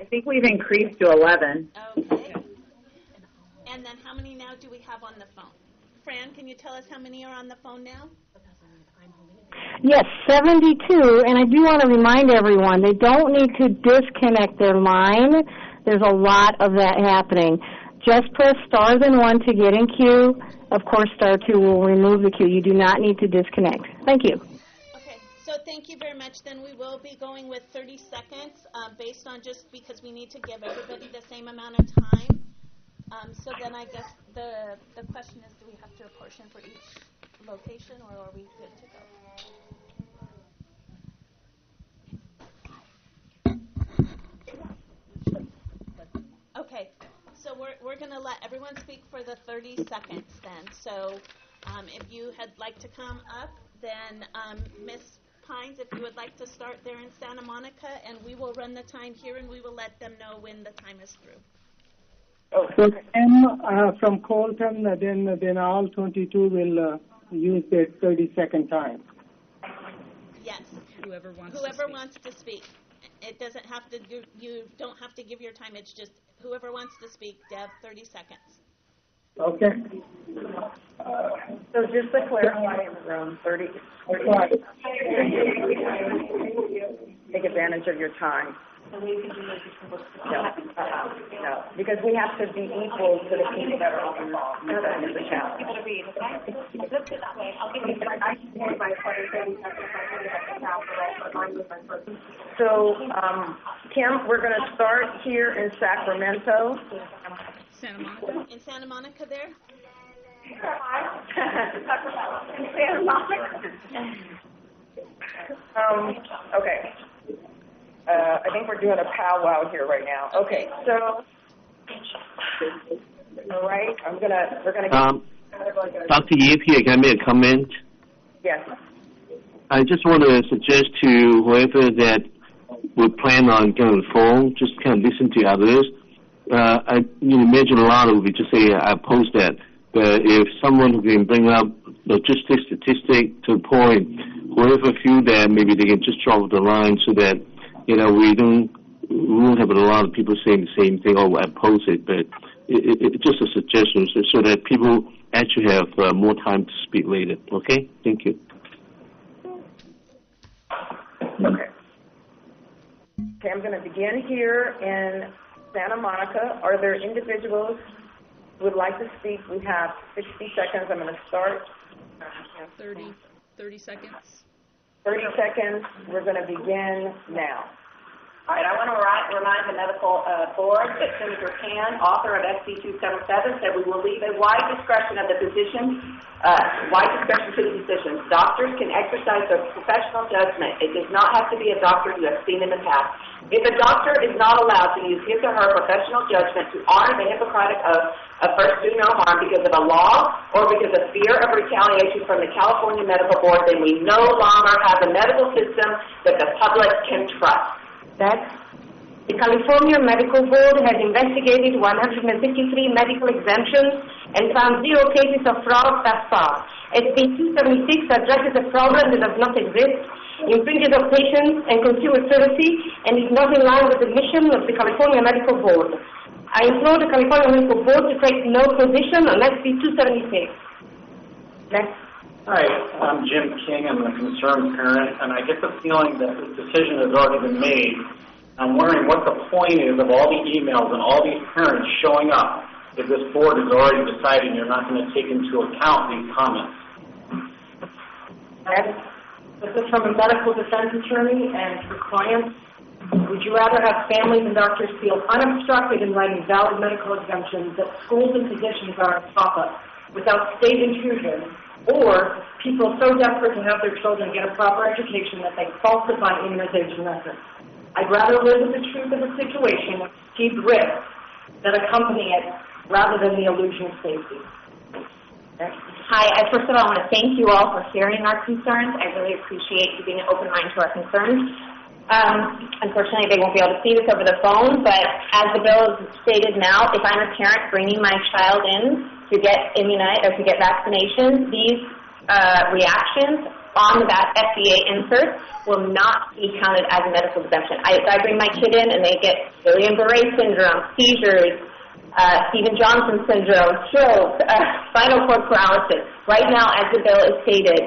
I think we've increased to 11. Okay. And then how many now do we have on the phone? Fran, can you tell us how many are on the phone now? Yes, 72, and I do want to remind everyone, they don't need to disconnect their line. There's a lot of that happening. Just press star then 1 to get in queue. Of course, star 2 will remove the queue. You do not need to disconnect. Thank you. Okay, so thank you very much. Then we will be going with 30 seconds based on just because we need to give everybody the same amount of time. So then I guess the question is, do we have to apportion for each location, or are we good to go? Okay, so we're going to let everyone speak for the 30 seconds then. So if you had like to come up, then Ms. Pines, if you would like to start there in Santa Monica, and we will run the time here, and we will let them know when the time is through. So M from Colton, then all 22 will use their 30-second time. Yes. Whoever wants to speak. It doesn't have to. You don't have to give your time. It's just whoever wants to speak. Deb, 30 seconds. Okay. So just to clarify in the room, 30. Take advantage of your time. No, because we have to be equal to the people that are on the call. That is the challenge. So, Kim, we're going to start here in Sacramento. Santa Monica? In Santa Monica there? In Santa Monica. Okay. I think we're doing a powwow here right now. Okay, so, all right, we're gonna Dr. Yip here, can I make a comment? Yes. I just want to suggest to whoever that would plan on getting on the phone, just kind of listen to others. I imagine a lot of would be just say, I oppose that. But if someone who can bring up logistics, statistic to the point, whoever feel that, maybe they can just drop the line so that we won't have a lot of people saying the same thing, I oppose it, but it's just a suggestion so that people actually have more time to speak later. Okay? Thank you. Okay. Okay, I'm going to begin here in Santa Monica. Are there individuals who would like to speak? We have 60 seconds. I'm going to start. 30 seconds. 30 seconds. We're going to begin now. All right, I want to remind the medical board that Senator Pan, author of SB 277, said we will leave a wide discretion of the physician, wide discretion to the physicians. Doctors can exercise their professional judgment. It does not have to be a doctor you have seen in the past. If a doctor is not allowed to use his or her professional judgment to honor the Hippocratic oath of first do no harm because of a law or because of fear of retaliation from the California Medical Board, then we no longer have a medical system that the public can trust. The California Medical Board has investigated 153 medical exemptions and found 0 cases of fraud thus far. SB 276 addresses a problem that does not exist, infringes on patients and consumer privacy, and is not in line with the mission of the California Medical Board. I implore the California Medical Board to take no position on SB 276. Next. Hi, I'm Jim King. I'm a concerned parent, and I get the feeling that the decision has already been made. I'm wondering what the point is of all the emails and all these parents showing up if this board has already decided you're not going to take into account these comments. This is from a medical defense attorney and for clients. Would you rather have families and doctors feel unobstructed in writing valid medical exemptions that schools and physicians are on top of without state intrusion, or people so desperate to have their children get a proper education that they falsify immunization records? I'd rather live with the truth of the situation and keep risks that accompany it rather than the illusion of safety. Okay. Hi, first of all, I want to thank you all for hearing our concerns. I really appreciate you being an open mind to our concerns. Unfortunately, they won't be able to see this over the phone, but as the bill is stated now, if I'm a parent bringing my child in to get immunized or to get vaccinations, these reactions on that FDA insert will not be counted as a medical exemption. I bring my kid in and they get Guillain-Barré syndrome, seizures, Stevens-Johnson syndrome, strokes, spinal cord paralysis. Right now, as the bill is stated,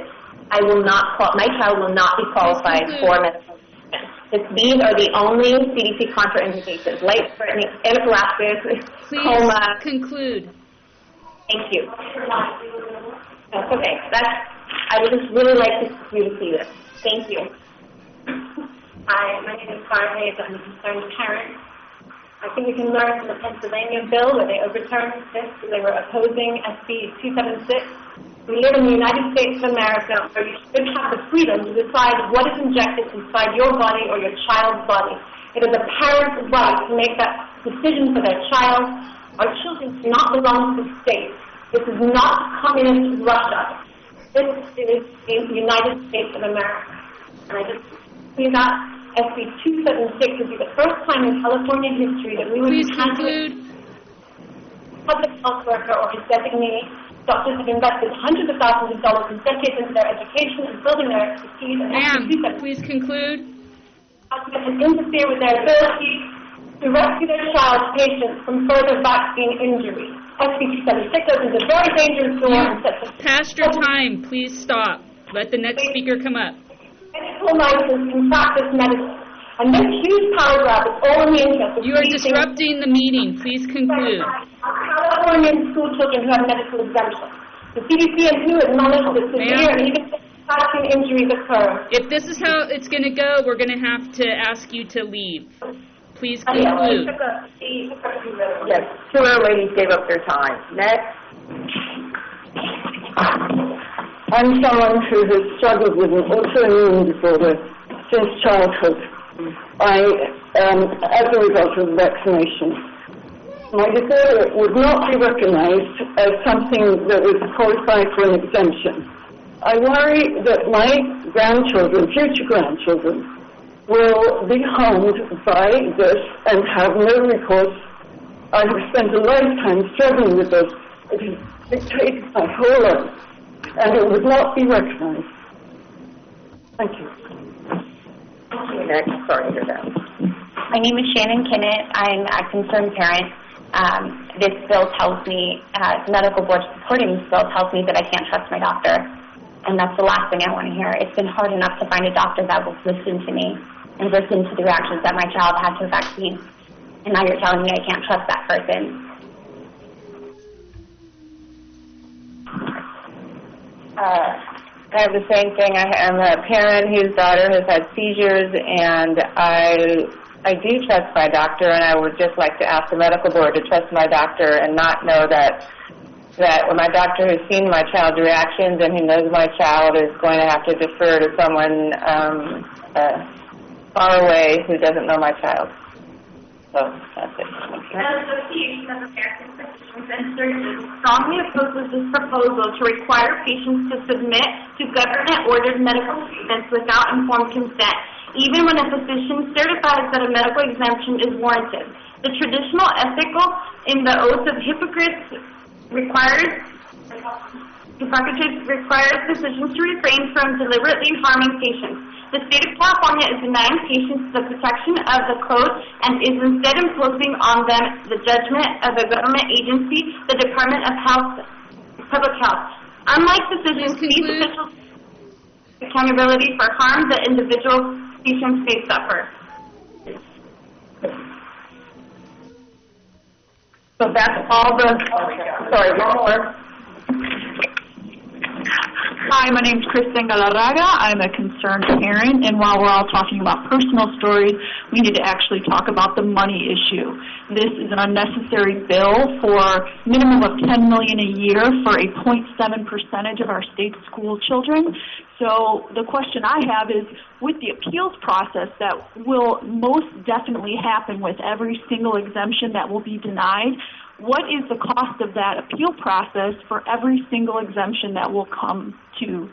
my child will not be qualified for medical exemption. These are the only CDC contraindications: life-threatening anaphylaxis, coma. Conclude. Thank you. That's okay. I would just really like you to see this. Thank you. Hi, my name is Barb Hayes. I'm a concerned parent. I think we can learn from the Pennsylvania bill where they overturned this because they were opposing SB 276. We live in the United States of America where you should have the freedom to decide what is injected inside your body or your child's body. It is a parent's right to make that decision for their child. Our children do not belong to the state. This is not communist Russia. This is the United States of America. And I just see that SB 276 would be the first time in California history that we would Please conclude. public health worker or his designee. Doctors have invested hundreds of thousands of dollars and decades into their education and building their expertise. Ma'am, please conclude. Has interfere with their ability to rescue their child's patients from further vaccine injury. SB 276 opens a very dangerous door and sets a... Past your time. Please stop. Let the next speaker come up. Medical license can practice medicine. And this huge power grab is all in the interest of... You are disrupting the meeting. Please conclude. Californian school children who have medical exemptions. The CDC and WHO acknowledge that severe and even vaccine injuries occur. If this is how it's going to go, we're going to have to ask you to leave. Please conclude. Yes, two other ladies gave up their time. Next. I'm someone who has struggled with an autoimmune disorder since childhood. As a result of vaccination. My disorder would not be recognized as something that would qualify for an exemption. I worry that my grandchildren, future grandchildren, will be harmed by this and have no recourse. I have spent a lifetime struggling with this. It has dictated my whole life, and it would not be recognized. Thank you. Next, sorry to hear that. My name is Shannon Kinnett. I'm a concerned parent. This bill tells me, the medical board supporting this bill tells me that I can't trust my doctor. And that's the last thing I want to hear. It's been hard enough to find a doctor that will listen to me and listen to the reactions that my child had to a vaccine. And now you're telling me I can't trust that person. I have the same thing. I'm a parent whose daughter has had seizures, and I do trust my doctor, and I would just like to ask the medical board to trust my doctor and not know that when my doctor has seen my child's reactions and he knows my child is going to have to defer to someone far away who doesn't know my child. So that's it. The Association of American Physicians and Surgeons strongly opposes this proposal to require patients to submit to government-ordered medical treatments without informed consent, even when a physician certifies that a medical exemption is warranted. The traditional ethical in the oath of Hippocrates requires physicians to refrain from deliberately harming patients. The state of California is denying patients the protection of the code and is instead imposing on them the judgment of a government agency, the Department of Public Health. Unlike physicians, these officials take accountability for harm that individual patients may suffer. So that's all the... Sorry, one more. Hi, my name's Kristen Galarraga. I'm a concerned parent, and while we're all talking about personal stories, we need to actually talk about the money issue. This is an unnecessary bill for minimum of $10 million a year for a 0.7% of our state school children. So the question I have is, with the appeals process that will most definitely happen with every single exemption that will be denied, what is the cost of that appeal process for every single exemption that will come to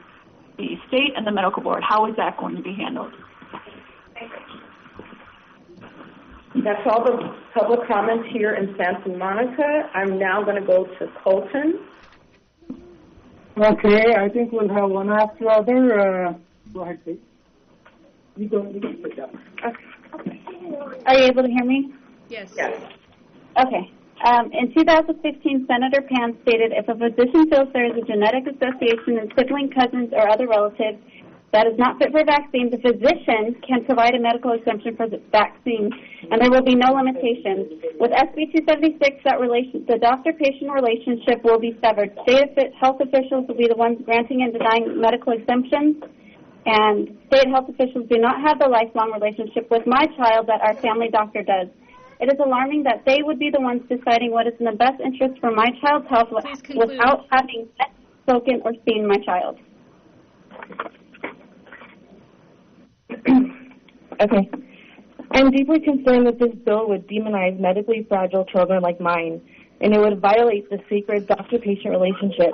the state and the medical board? How is that going to be handled? That's all the public comments here in Santa Monica. I'm now going to go to Colton. Okay, I think we'll have one after other. Go ahead, please. You can sit down. Okay. Are you able to hear me? Yes. Okay. In 2015, Senator Pan stated, if a physician feels there is a genetic association in sibling, cousins, or other relatives that is not fit for vaccine, the physician can provide a medical exemption for the vaccine, and there will be no limitations. With SB 276, the doctor-patient relationship will be severed. State health officials will be the ones granting and denying medical exemptions, and state health officials do not have the lifelong relationship with my child that our family doctor does. It is alarming that they would be the ones deciding what is in the best interest for my child's health without having spoken or seen my child. Okay. I'm deeply concerned that this bill would demonize medically fragile children like mine, and it would violate the sacred doctor-patient relationship.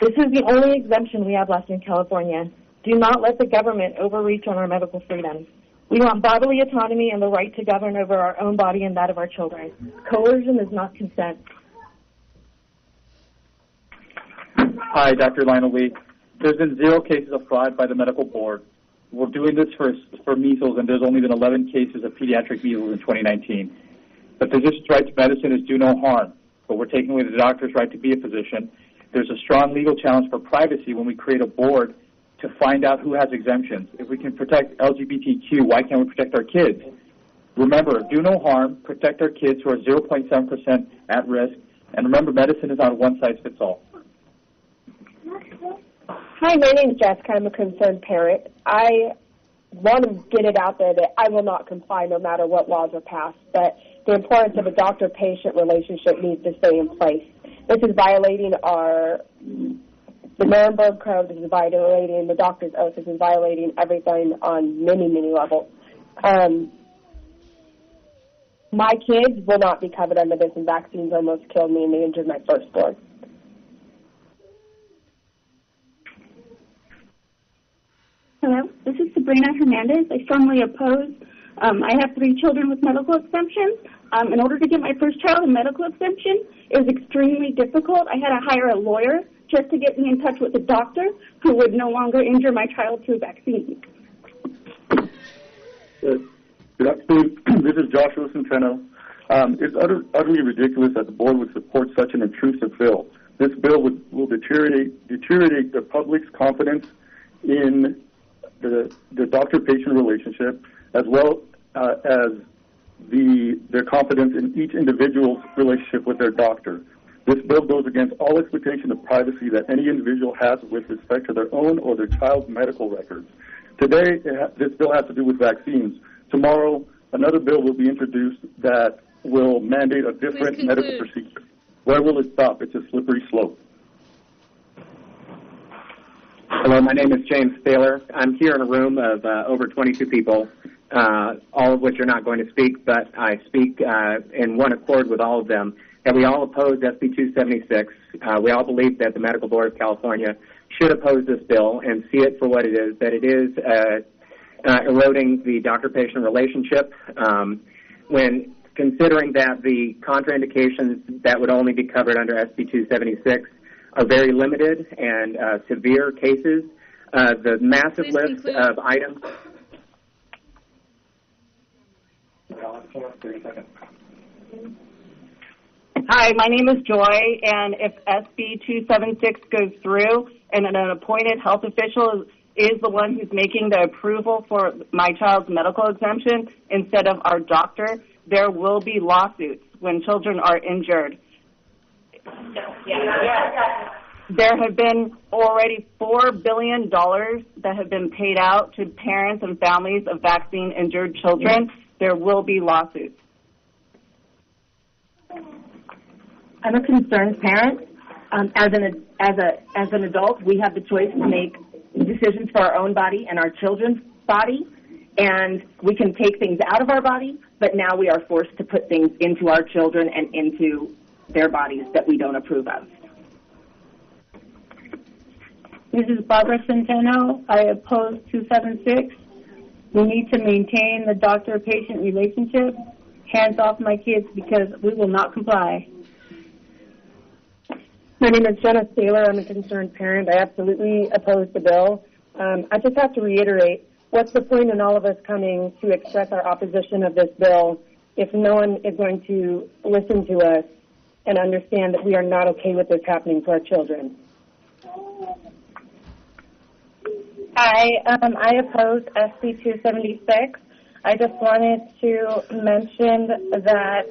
This is the only exemption we have left in California. Do not let the government overreach on our medical freedom. We want bodily autonomy and the right to govern over our own body and that of our children. Coercion is not consent. Hi, Dr. Lionel Lee. There's been 0 cases of fraud by the medical board. We're doing this for measles, and there's only been 11 cases of pediatric measles in 2019. The physician's right to medicine is do no harm, but we're taking away the doctor's right to be a physician. There's a strong legal challenge for privacy when we create a board to find out who has exemptions. If we can protect LGBTQ, why can't we protect our kids? Remember, do no harm, protect our kids who are 0.7% at risk, and remember, medicine is not a one-size-fits-all. Hi, my name is Jessica. I'm a concerned parent. I want to get it out there that I will not comply no matter what laws are passed, but the importance of a doctor-patient relationship needs to stay in place. This is violating the Nuremberg Code, this is violating the doctor's oath, this is violating everything on many, many levels. My kids will not be covered under this, and vaccines almost killed me, and they injured my firstborn. Hello, this is Sabrina Hernandez. I strongly oppose. I have 3 children with medical exemptions. In order to get my first child a medical exemption, it was extremely difficult. I had to hire a lawyer just to get me in touch with a doctor who would no longer injure my child through vaccines. Good afternoon. This is Joshua Centeno. It's utterly ridiculous that the board would support such an intrusive bill. This bill will deteriorate the public's confidence in the doctor-patient relationship, as well as their confidence in each individual's relationship with their doctor. This bill goes against all expectation of privacy that any individual has with respect to their own or their child's medical records. Today, this bill has to do with vaccines. Tomorrow, another bill will be introduced that will mandate a different medical procedure. Where will it stop? It's a slippery slope. Hello, my name is James Thaler. I'm here in a room of over 22 people, all of which are not going to speak, but I speak in one accord with all of them, that we all oppose SB 276. We all believe that the Medical Board of California should oppose this bill and see it for what it is, that it is eroding the doctor-patient relationship. When considering that the contraindications that would only be covered under SB 276 are very limited and severe cases, the massive list of items. Hi, my name is Joy, and if SB 276 goes through and an appointed health official is the one who's making the approval for my child's medical exemption instead of our doctor, there will be lawsuits when children are injured. There have been already $4 billion that have been paid out to parents and families of vaccine-injured children. There will be lawsuits. I'm a concerned parent. As an adult, we have the choice to make decisions for our own body and our children's body, and we can take things out of our body, but now we are forced to put things into our children and into their bodies that we don't approve of. This is Barbara Centeno. I oppose 276. We need to maintain the doctor-patient relationship. Hands off my kids because we will not comply. My name is Jenna Saylor. I'm a concerned parent. I absolutely oppose the bill. I just have to reiterate, what's the point in all of us coming to express our opposition of this bill if no one is going to listen to us and understand that we are not okay with this happening to our children? Hi, I oppose SB 276. I just wanted to mention that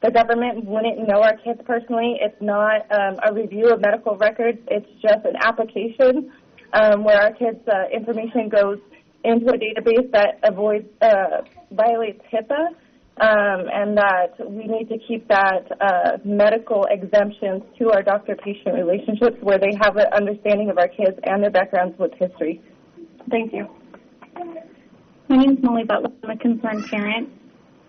the government wouldn't know our kids personally. It's not a review of medical records. It's just an application where our kids' information goes into a database that violates HIPAA, and that we need to keep that medical exemptions to our doctor-patient relationships where they have an understanding of our kids and their backgrounds with history. Thank you. My name is Molly Butler. I'm a concerned parent.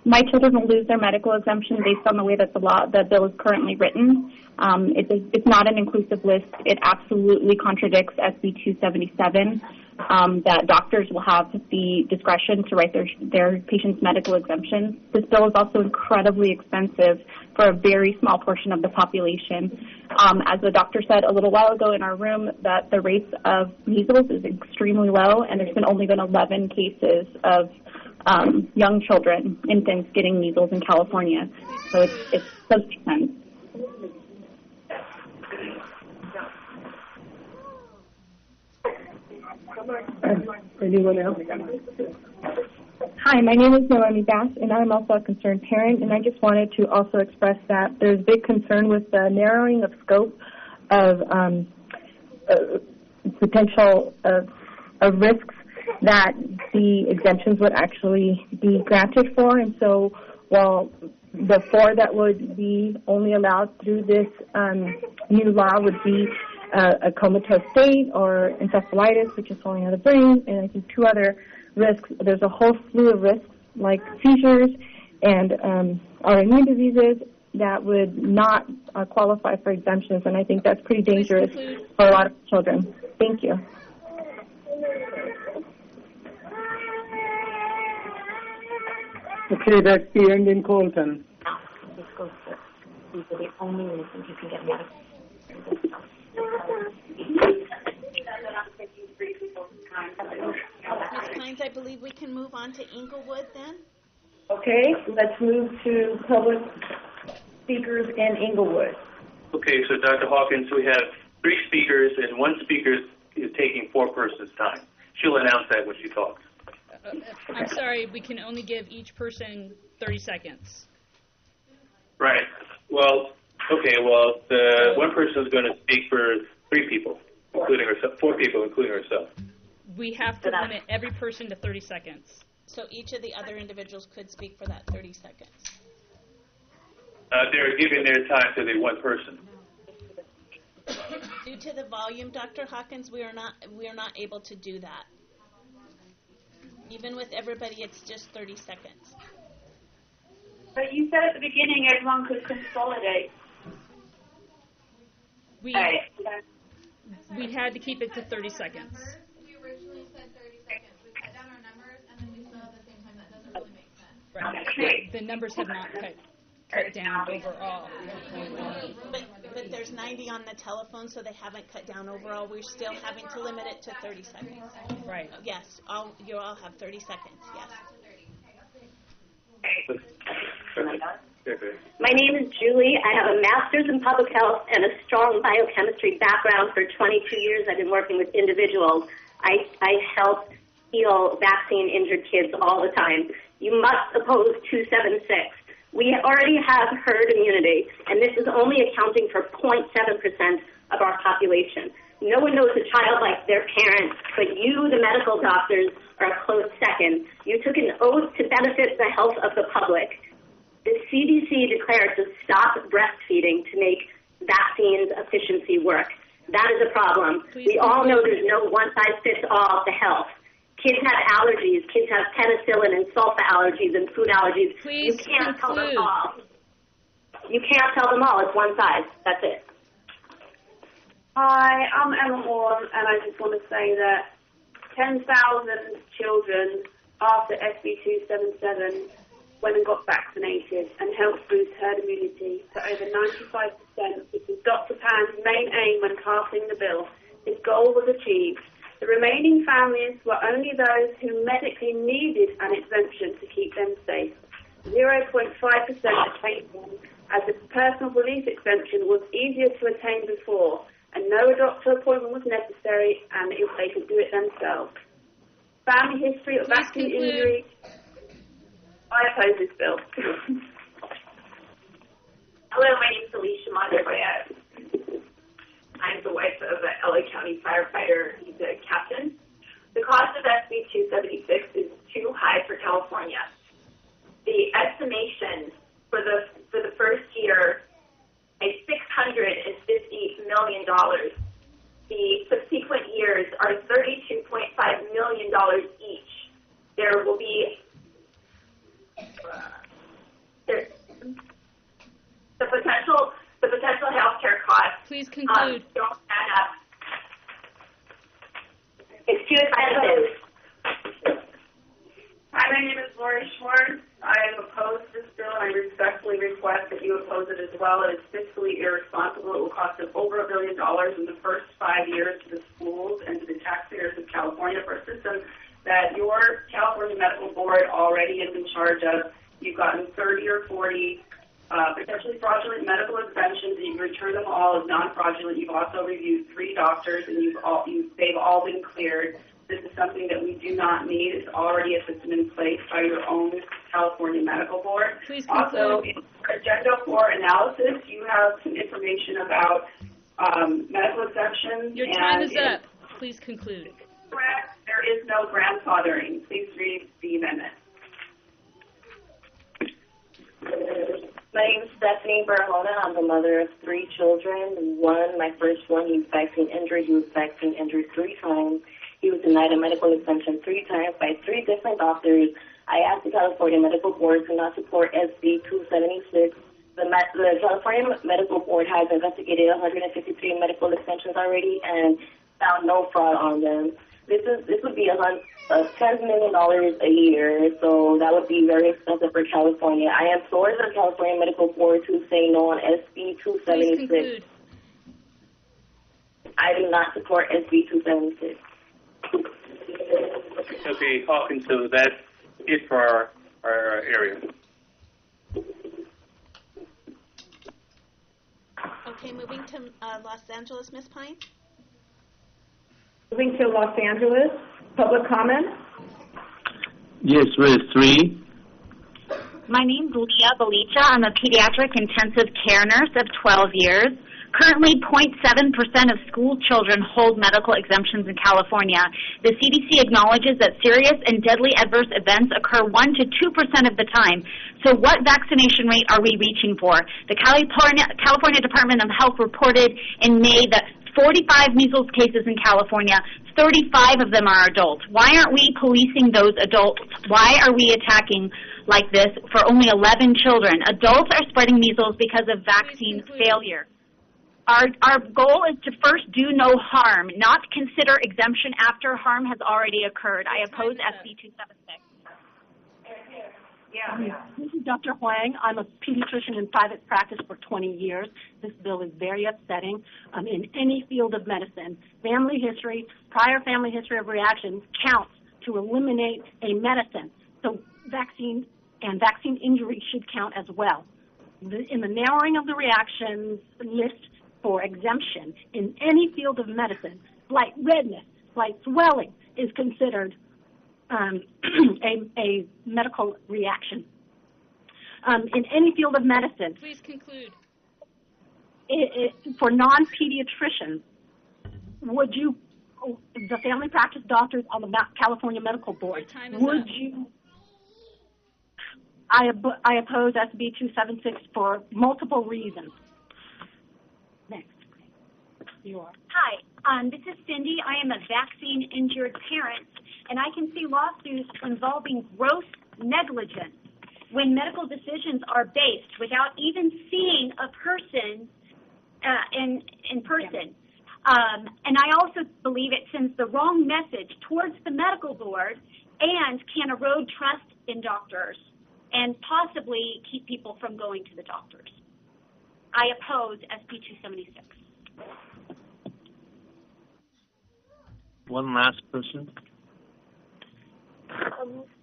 My children will lose their medical exemption based on the way that the bill is currently written. It's not an inclusive list. It absolutely contradicts SB 277. that doctors will have the discretion to write their patients' medical exemptions. This bill is also incredibly expensive for a very small portion of the population. As the doctor said a little while ago in our room, that the rates of measles is extremely low, and there's only been 11 cases of young children, infants, getting measles in California. So it's substance. Anyone else? Hi, my name is Noemi Bass, and I'm also a concerned parent, and I just wanted to also express that there's big concern with the narrowing of scope of potential of risks that the exemptions would actually be granted for. And so while the 4 that would be only allowed through this new law would be a comatose state or encephalitis, which is falling out of the brain, and I think 2 other risks, there's a whole slew of risks like seizures and autoimmune diseases that would not qualify for exemptions, and I think that's pretty dangerous for a lot of children. Thank you. Okay, that's the end in Colton. This goes to, these are the only reasons you can get medical. Ms. Hines, I believe we can move on to Inglewood then. Okay, let's move to public speakers in Inglewood. Okay, so Dr. Hawkins, we have 3 speakers, and 1 speaker is taking 4 persons' time. She'll announce that when she talks. I'm sorry, we can only give each person 30 seconds. Right. Well, okay, well, the 1 person is going to speak for 3 people, including herself, 4 people, including herself. We have to limit every person to 30 seconds. So each of the other individuals could speak for that 30 seconds. They're giving their time to the 1 person. Due to the volume, Dr. Hawkins, we are not able to do that. Even with everybody, it's just 30 seconds. But you said at the beginning everyone could consolidate. We had to keep it to 30 seconds. We originally said 30 seconds. We cut down our numbers, and then we saw at the same time that doesn't really make sense. Right. The numbers have not cut down overall. But there's 90 on the telephone, so they haven't cut down overall. We're still having to limit it to 30 seconds. Right. Yes, you all have 30 seconds, yes. My name is Julie. I have a master's in public health and a strong biochemistry background. For 22 years, I've been working with individuals. I help heal vaccine-injured kids all the time. You must oppose 276. We already have herd immunity, and this is only accounting for 0.7% of our population. No one knows a child like their parents, but you, the medical doctors, are a close second. You took an oath to benefit the health of the public. The CDC declared to stop breastfeeding to make vaccines efficiency work. That is a problem. We all know there's no one-size-fits-all to health. Kids have allergies. Kids have penicillin and sulfa allergies and food allergies. You can't tell them all. You can't tell them all. It's one size. That's it. Hi, I'm Emma Horn, and I just want to say that 10,000 children after SB 277 went and got vaccinated and helped boost herd immunity to over 95%, which is Dr. Pan's main aim when passing the bill. His goal was achieved. The remaining families were only those who medically needed an exemption to keep them safe. 0.5% attained one, as the personal belief exemption was easier to attain before, and no doctor appointment was necessary, and if they could do it themselves. Family history of vaccine injury. I oppose this bill. Hello, my name is Alicia Montoya. I'm the wife of an LA County firefighter. He's a captain. The cost of SB 276 is too high for California. The estimation for the first year is $650 million. The subsequent years are $32.5 million each. There will be the potential health care costs. Please conclude. Don't add up. It's 276. Hi, my name is Lori Schwartz. I am opposed to this bill, and I respectfully request that you oppose it as well. It is fiscally irresponsible. It will cost us over $1 billion in the first 5 years to the schools and to the taxpayers of California for a system that your California Medical Board already is in charge of. You've gotten 30 or 40 potentially fraudulent medical exemptions, and you've returned them all as non-fraudulent. You've also reviewed 3 doctors, and they've all been cleared. This is something that we do not need. It's already a system in place by your own California Medical Board. Also, in Agenda 4 analysis, you have some information about medical exemptions. Your time is up. Please conclude. Correct. There is no grandfathering. Please read the amendment. My name is Stephanie Barahona. I'm the mother of 3 children. My first one, he was vaccine injured. He was vaccine injured 3 times. He was denied a medical exemption 3 times by 3 different doctors. I asked the California Medical Board to not support SB 276. The California Medical Board has investigated 153 medical exemptions already and found no fraud on them. This would be $10 million a year, so that would be very expensive for California. I implore the California Medical Board to say no on SB 276. I do not support SB 276. Okay, Hawkins, so that's it for our area. Okay, moving to Los Angeles, Ms. Pine. Moving to Los Angeles, public comment. Yes, Res 3. My name's Leah Belicha. I'm a pediatric intensive care nurse of 12 years. Currently, 0.7% of school children hold medical exemptions in California. The CDC acknowledges that serious and deadly adverse events occur 1 to 2% of the time. So what vaccination rate are we reaching for? The California Department of Health reported in May that 45 measles cases in California, 35 of them are adults. Why aren't we policing those adults? Why are we attacking like this for only 11 children? Adults are spreading measles because of vaccine failure. Our goal is to first do no harm, not consider exemption after harm has already occurred. I oppose SB 276. This is Dr. Huang. I'm a pediatrician in private practice for 20 years. This bill is very upsetting in any field of medicine. Prior family history of reaction counts to eliminate a medicine. So vaccine and vaccine injury should count as well. In the narrowing of the reactions list for exemption in any field of medicine, like redness, like swelling, is considered a medical reaction. In any field of medicine. Please conclude. For non-pediatricians, would you, the family practice doctors on the California Medical Board, would you? I oppose SB 276 for multiple reasons. Next. You are. Hi, this is Cindy. I am a vaccine-injured parent, and I can see lawsuits involving gross negligence when medical decisions are based without even seeing a person in person. And I also believe it sends the wrong message towards the medical board and can erode trust in doctors and possibly keep people from going to the doctors. I oppose SB 276. One last person.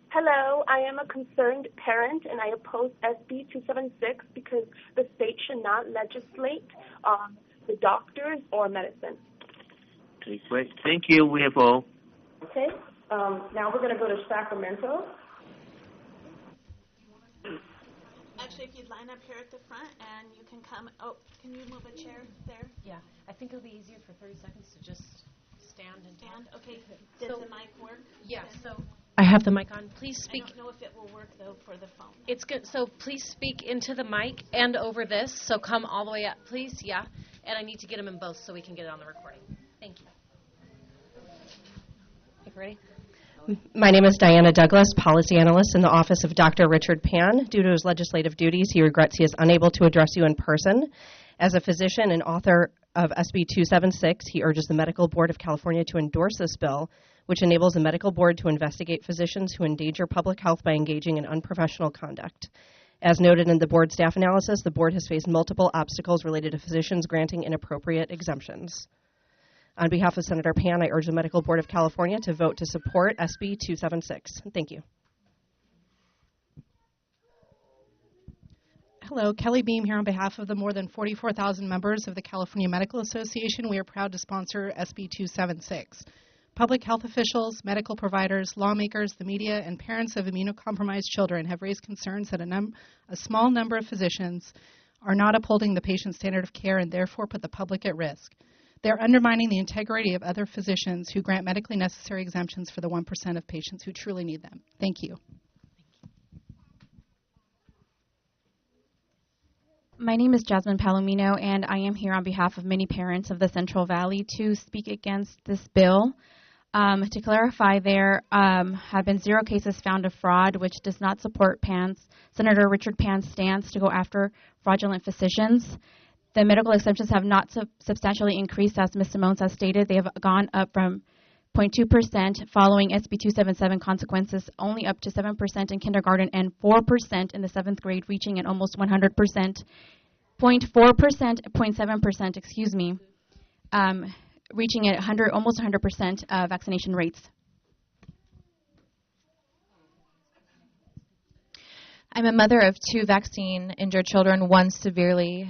Hello, I am a concerned parent, and I oppose SB 276 because the state should not legislate the doctors or medicine. Okay, great. Thank you. We have all. Okay. Now we're going to go to Sacramento. Actually, if you'd line up here at the front and you can come. Oh, can you move a chair there? Yeah, I think it'll be easier for 30 seconds to just stand and talk. Okay. Does the mic work? Yeah, so I have the mic on. Please speak. I don't know if it will work, though, for the phone. It's good. So please speak into the mic and over this. So come all the way up, please. Yeah. And I need to get them in both so we can get it on the recording. Thank you. Okay, ready? My name is Diana Douglas, policy analyst in the office of Dr. Richard Pan. Due to his legislative duties, he regrets he is unable to address you in person. As a physician and author of SB 276, he urges the Medical Board of California to endorse this bill, which enables the medical board to investigate physicians who endanger public health by engaging in unprofessional conduct. As noted in the board staff analysis, the board has faced multiple obstacles related to physicians granting inappropriate exemptions. On behalf of Senator Pan, I urge the Medical Board of California to vote to support SB 276. Thank you. Hello, Kelly Beam here on behalf of the more than 44,000 members of the California Medical Association. We are proud to sponsor SB 276. Public health officials, medical providers, lawmakers, the media, and parents of immunocompromised children have raised concerns that a small number of physicians are not upholding the patient's standard of care and therefore put the public at risk. They're undermining the integrity of other physicians who grant medically necessary exemptions for the 1% of patients who truly need them. Thank you. My name is Jasmine Palomino, and I am here on behalf of many parents of the Central Valley to speak against this bill. To clarify, there have been 0 cases found of fraud, which does not support Senator Richard Pan's stance to go after fraudulent physicians. The medical exemptions have not substantially increased, as Ms. Simone has stated. They have gone up from 0.2% following SB 277 consequences, only up to 7% in kindergarten and 4% in the 7th grade, reaching at almost 100%, 0.4%, 0.7%, reaching at almost 100% vaccination rates. I'm a mother of 2 vaccine-injured children, one severely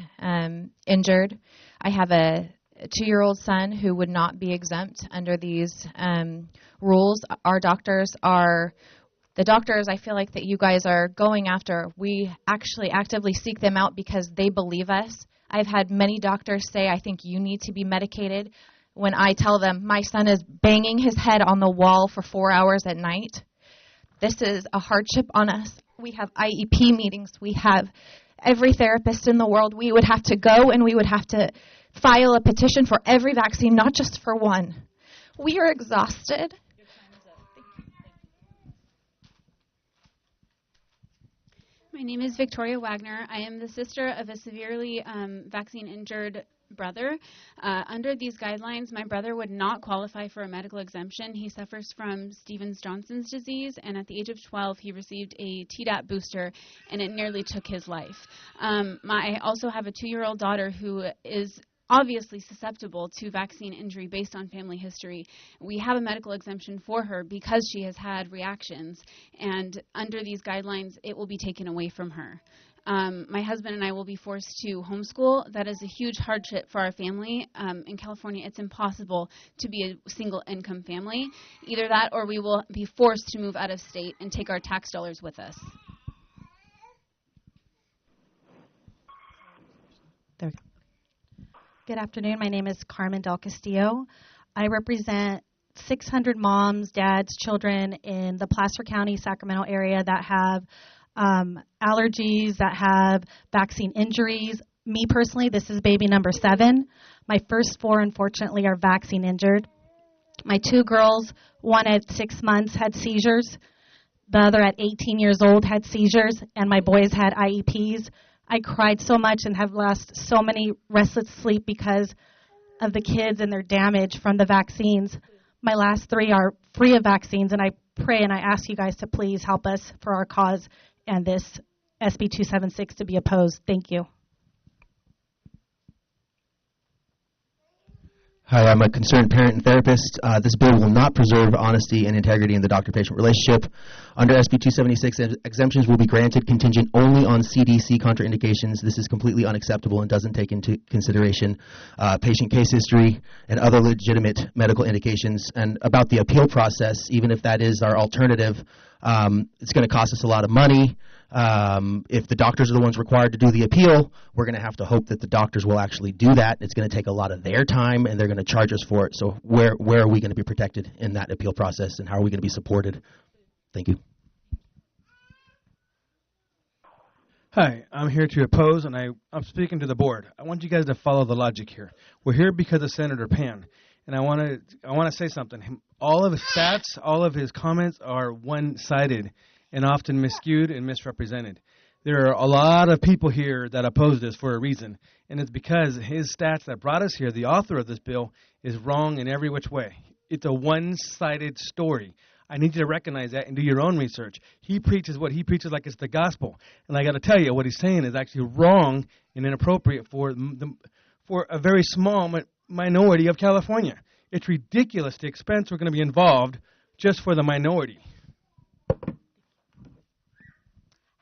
injured. I have a 2-year-old son who would not be exempt under these rules. The doctors I feel like that you guys are going after, we actually actively seek them out because they believe us. I've had many doctors say, I think you need to be medicated. When I tell them my son is banging his head on the wall for 4 hours at night, this is a hardship on us. We have IEP meetings. We have every therapist in the world. We would have to go and we would have to file a petition for every vaccine, not just for one. We are exhausted. My name is Victoria Wagner. I am the sister of a severely vaccine-injured brother. Under these guidelines, my brother would not qualify for a medical exemption. He suffers from Stevens-Johnson's disease, and at the age of 12, he received a Tdap booster, and it nearly took his life. I also have a 2-year-old daughter who is obviously susceptible to vaccine injury based on family history. We have a medical exemption for her because she has had reactions, and under these guidelines, it will be taken away from her. My husband and I will be forced to homeschool. That is a huge hardship for our family. In California, it's impossible to be a single-income family. Either that or we will be forced to move out of state and take our tax dollars with us. There we go. Good afternoon. My name is Carmen Del Castillo. I represent 600 moms, dads, children in the Placer County, Sacramento area that have allergies, that have vaccine injuries. Me personally, this is baby number 7. My first 4, unfortunately, are vaccine injured. My 2 girls, one at 6 months had seizures. The other at 18 years old had seizures, and my boys had IEPs. I cried so much and have lost so many restless sleep because of the kids and their damage from the vaccines. My last 3 are free of vaccines, and I pray and I ask you guys to please help us for our cause and this SB 276 to be opposed. Thank you. Hi, I'm a concerned parent and therapist. This bill will not preserve honesty and integrity in the doctor-patient relationship. Under SB 276, exemptions will be granted contingent only on CDC contraindications. This is completely unacceptable and doesn't take into consideration patient case history and other legitimate medical indications. And about the appeal process, even if that is our alternative, it's going to cost us a lot of money. If the doctors are the ones required to do the appeal, we're going to have to hope that the doctors will actually do that. It's going to take a lot of their time, and they're going to charge us for it. So where are we going to be protected in that appeal process, and how are we going to be supported? Thank you. Hi, I'm here to oppose, and I'm speaking to the board. I want you guys to follow the logic here. We're here because of Senator Pan, and I want to say something. All of his stats, all of his comments are one-sided and often miscued and misrepresented. There are a lot of people here that oppose this for a reason, and it's because his stats that brought us here, the author of this bill, is wrong in every which way. It's a one-sided story. I need you to recognize that and do your own research. He preaches what he preaches like it's the gospel, and I got to tell you, what he's saying is actually wrong and inappropriate for a very small minority of California. It's ridiculous the expense we're going to be involved just for the minority.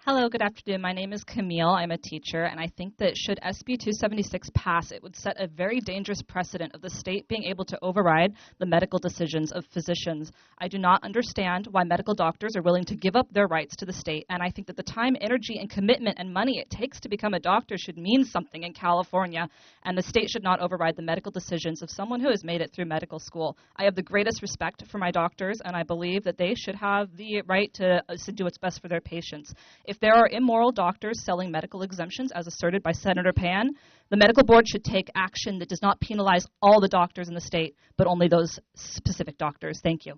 Hello, good afternoon. My name is Camille. I'm a teacher, and I think that should SB 276 pass, it would set a very dangerous precedent of the state being able to override the medical decisions of physicians. I do not understand why medical doctors are willing to give up their rights to the state, and I think that the time, energy, and commitment and money it takes to become a doctor should mean something in California, and the state should not override the medical decisions of someone who has made it through medical school. I have the greatest respect for my doctors, and I believe that they should have the right to do what's best for their patients. If there are immoral doctors selling medical exemptions, as asserted by Senator Pan, the medical board should take action that does not penalize all the doctors in the state, but only those specific doctors. Thank you.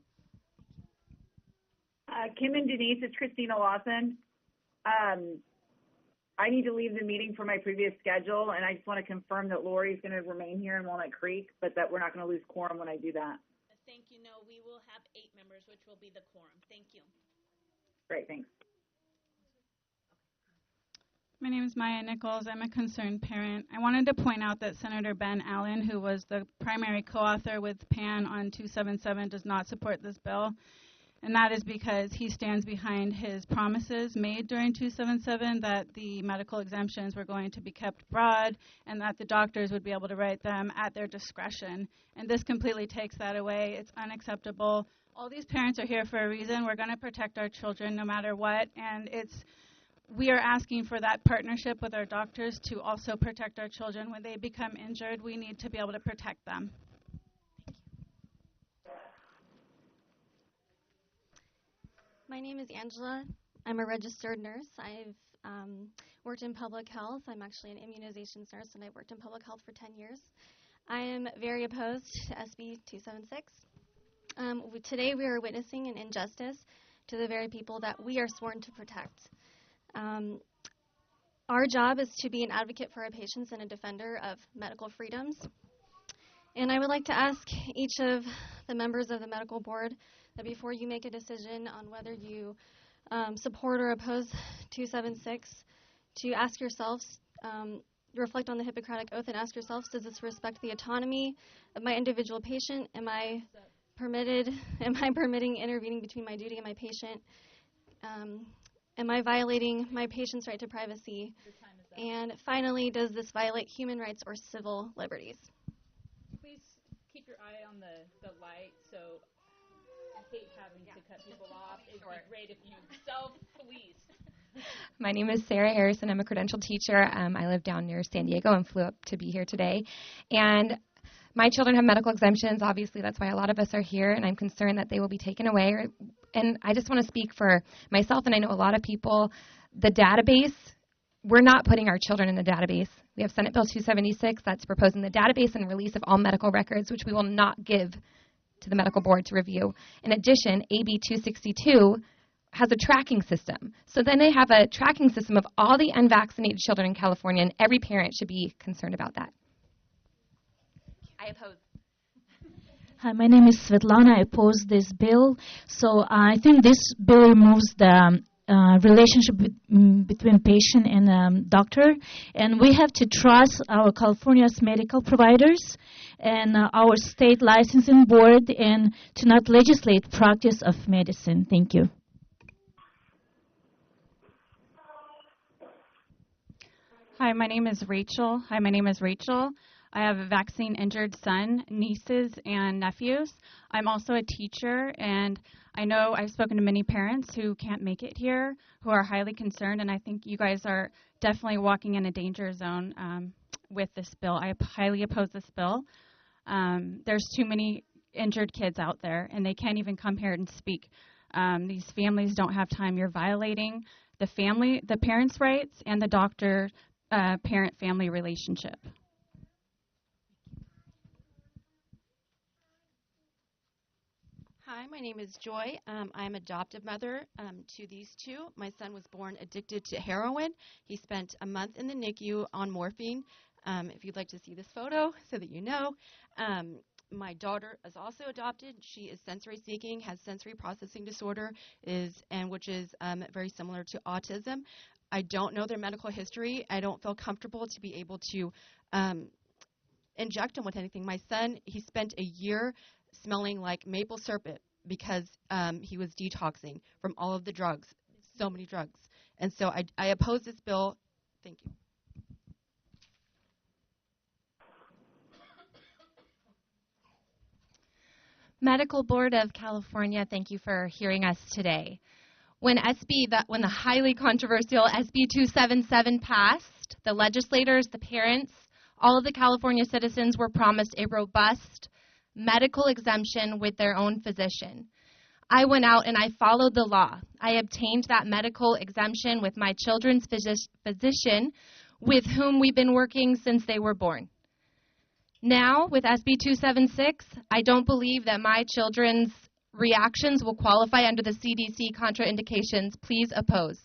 Kim and Denise, it's Christina Lawson. I need to leave the meeting for my previous schedule, and I just want to confirm that Lori's going to remain here in Walnut Creek, but that we're not going to lose quorum when I do that. Thank you. No, we will have 8 members, which will be the quorum. Thank you. Great, thanks. My name is Maya Nichols. I'm a concerned parent. I wanted to point out that Senator Ben Allen, who was the primary co-author with PAN on 277, does not support this bill. And that is because he stands behind his promises made during 277 that the medical exemptions were going to be kept broad and that the doctors would be able to write them at their discretion. And this completely takes that away. It's unacceptable. All these parents are here for a reason. We're going to protect our children no matter what. And we are asking for that partnership with our doctors to also protect our children. When they become injured, we need to be able to protect them. My name is Angela. I'm a registered nurse. I've worked in public health. I'm actually an immunizations nurse, and I've worked in public health for 10 years. I am very opposed to SB 276. Today we are witnessing an injustice to the very people that we are sworn to protect. Our job is to be an advocate for our patients and a defender of medical freedoms. And I would like to ask each of the members of the medical board that before you make a decision on whether you support or oppose 276, to ask yourselves, reflect on the Hippocratic Oath and ask yourselves, does this respect the autonomy of my individual patient? Am I permitting intervening between my duty and my patient? Am I violating my patient's right to privacy? And finally, does this violate human rights or civil liberties? Please keep your eye on the light. So I hate having to cut people off. It would be great if you self-policed. My name is Sarah Harrison. I'm a credentialed teacher. I live down near San Diego and flew up to be here today. And my children have medical exemptions. Obviously, that's why a lot of us are here, and I'm concerned that they will be taken away. And I just want to speak for myself, and I know a lot of people. The database, we're not putting our children in the database. We have Senate Bill 276 that's proposing the database and release of all medical records, which we will not give to the medical board to review. In addition, AB 262 has a tracking system. So then they have a tracking system of all the unvaccinated children in California, and every parent should be concerned about that. I oppose. Hi, my name is Svetlana. I oppose this bill. So I think this bill removes the relationship between patient and doctor, and we have to trust our California's medical providers and our state licensing board, and to not legislate practice of medicine. Thank you. Hi, my name is Rachel. I have a vaccine-injured son, nieces, and nephews. I'm also a teacher, and I know I've spoken to many parents who can't make it here, who are highly concerned, and I think you guys are definitely walking in a danger zone with this bill. I highly oppose this bill. There's too many injured kids out there, and they can't even come here and speak. These families don't have time. You're violating the parents' rights and the doctor-parent-family relationship. Hi, my name is Joy. I'm adoptive mother to these two. My son was born addicted to heroin. He spent a month in the NICU on morphine. If you'd like to see this photo so that you know. My daughter is also adopted. She is sensory seeking, has sensory processing disorder, which is very similar to autism. I don't know their medical history. I don't feel comfortable to be able to inject them with anything. My son, he spent a year smelling like maple syrup because he was detoxing from all of the drugs, so many drugs. And so I oppose this bill. Thank you. Medical Board of California, thank you for hearing us today. When the highly controversial SB 277 passed, the legislators, the parents, all of the California citizens were promised a robust medical exemption with their own physician. I went out and I followed the law. I obtained that medical exemption with my children's physician with whom we've been working since they were born. Now, with SB 276, I don't believe that my children's reactions will qualify under the CDC contraindications. Please oppose.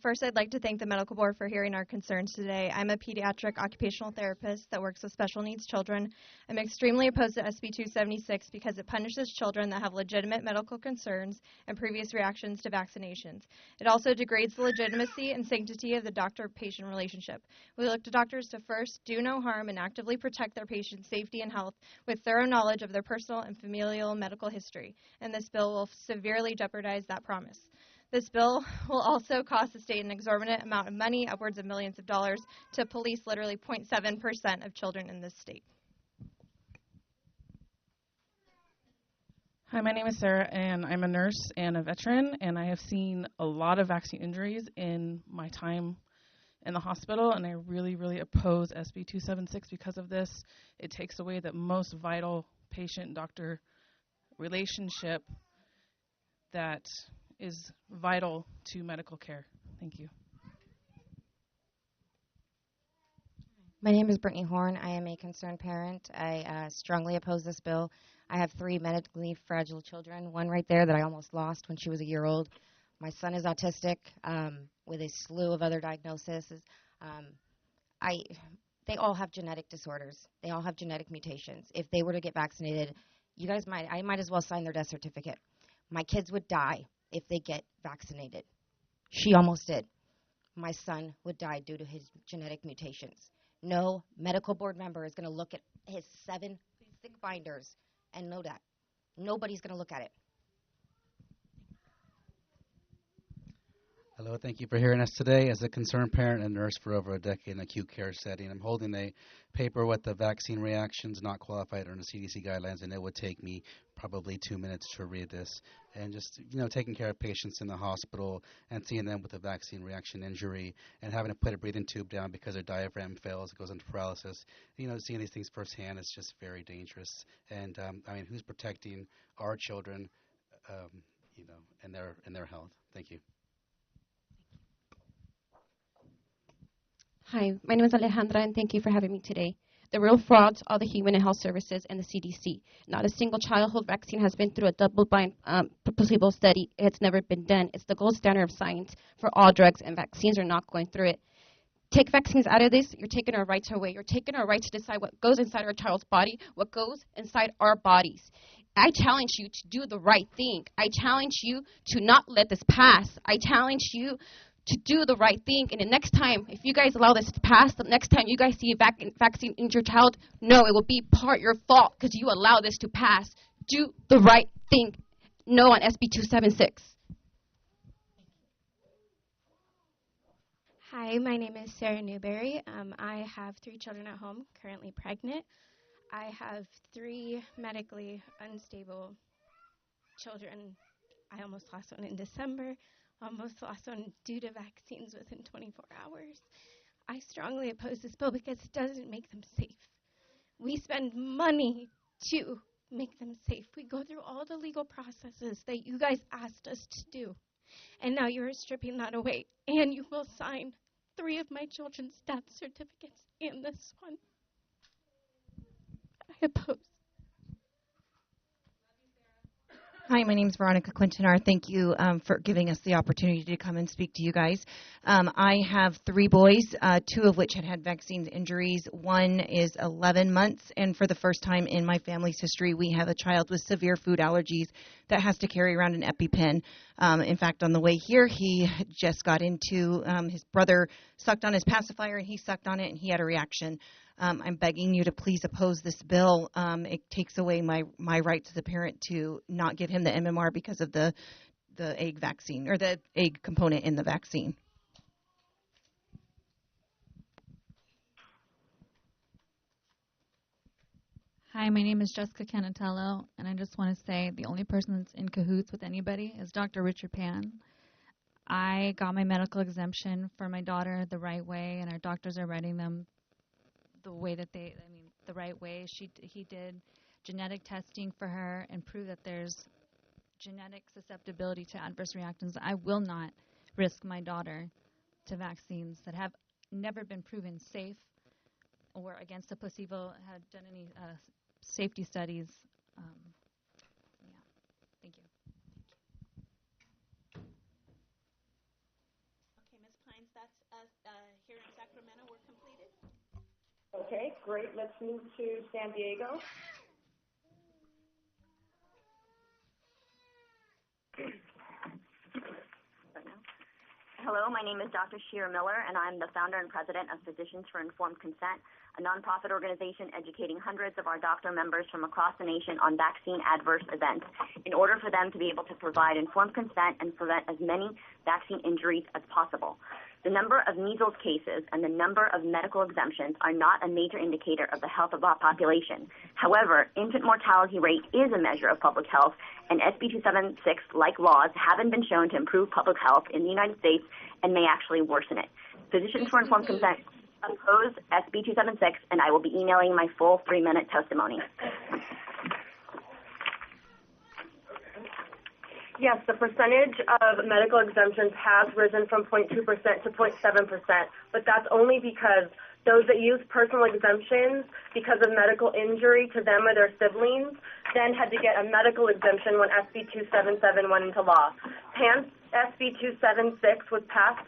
First, I'd like to thank the Medical Board for hearing our concerns today. I'm a pediatric occupational therapist that works with special needs children. I'm extremely opposed to SB 276 because it punishes children that have legitimate medical concerns and previous reactions to vaccinations. It also degrades the legitimacy and sanctity of the doctor-patient relationship. We look to doctors to first do no harm and actively protect their patients' safety and health with thorough knowledge of their personal and familial medical history, and this bill will severely jeopardize that promise. This bill will also cost the state an exorbitant amount of money, upwards of millions of dollars, to police literally 0.7% of children in this state. Hi, my name is Sarah, and I'm a nurse and a veteran, and I have seen a lot of vaccine injuries in my time in the hospital, and I really, really oppose SB 276 because of this. It takes away the most vital patient-doctor relationship that is vital to medical care. Thank you. My name is Brittany Horn. I am a concerned parent. I strongly oppose this bill. I have 3 medically fragile children, one right there that I almost lost when she was a year old. My son is autistic with a slew of other diagnoses. They all have genetic disorders. They all have genetic mutations. If they were to get vaccinated, I might as well sign their death certificate. My kids would die if they get vaccinated. She almost did. My son would die due to his genetic mutations. No medical board member is going to look at his 7 sick binders and know that. Nobody's going to look at it. Hello, thank you for hearing us today. As a concerned parent and nurse for over a decade in acute care setting, I'm holding a paper with the vaccine reactions not qualified under CDC guidelines, and it would take me probably 2 minutes to read this. And just, taking care of patients in the hospital and seeing them with a vaccine reaction injury and having to put a breathing tube down because their diaphragm fails, it goes into paralysis. Seeing these things firsthand is just very dangerous. And, who's protecting our children, and their health? Thank you. Hi, my name is Alejandra, and thank you for having me today. The real frauds are the Human and Health Services and the CDC. Not a single childhood vaccine has been through a double-blind placebo study. It's never been done. It's the gold standard of science for all drugs, and vaccines are not going through it. Take vaccines out of this, you're taking our rights away. You're taking our right to decide what goes inside our child's body, what goes inside our bodies. I challenge you to do the right thing. I challenge you to not let this pass. I challenge you to do the right thing, and the next time, if you guys allow this to pass, the next time you guys see a vaccine in your child, no, it will be part your fault because you allow this to pass. Do the right thing. No on SB 276. Hi, my name is Sarah Newberry. I have 3 children at home, currently pregnant. I have 3 medically unstable children. I almost lost one in December. Almost lost one due to vaccines within 24 hours. I strongly oppose this bill because it doesn't make them safe. We spend money to make them safe. We go through all the legal processes that you guys asked us to do. And now you're stripping that away. And you will sign 3 of my children's death certificates and this one. I oppose. Hi, my name is Veronica Quintanar. Thank you for giving us the opportunity to come and speak to you guys. I have 3 boys, 2 of which had vaccine injuries. One is 11 months, and for the first time in my family's history, we have a child with severe food allergies that has to carry around an EpiPen. In fact, on the way here, he just got into, his brother sucked on his pacifier, and he sucked on it, and he had a reaction. I'm begging you to please oppose this bill. It takes away my rights as a parent to not give him the MMR because of the egg vaccine, or the egg component in the vaccine. Hi, my name is Jessica Canatello, and I just want to say the only person that's in cahoots with anybody is Dr. Richard Pan. I got my medical exemption for my daughter the right way, and our doctors are writing them the way that the right way. He did genetic testing for her and proved that there's genetic susceptibility to adverse reactions. I will not risk my daughter to vaccines that have never been proven safe or against a placebo, had done any safety studies. Thank you. Okay, Ms. Pines, that's us here in Sacramento. We're completed. Okay, great. Let's move to San Diego. Hello, my name is Dr. Sheer Miller, and I'm the founder and president of Physicians for Informed Consent, a nonprofit organization educating hundreds of our doctor members from across the nation on vaccine adverse events in order for them to be able to provide informed consent and prevent as many vaccine injuries as possible. The number of measles cases and the number of medical exemptions are not a major indicator of the health of our population. However, infant mortality rate is a measure of public health, and SB 276, like laws, haven't been shown to improve public health in the United States and may actually worsen it. Physicians for Informed Consent oppose SB 276, and I will be emailing my full 3-minute testimony. Yes, the percentage of medical exemptions has risen from 0.2% to 0.7%, but that's only because those that use personal exemptions because of medical injury to them or their siblings then had to get a medical exemption when SB 277 went into law. Hence, SB 276 was passed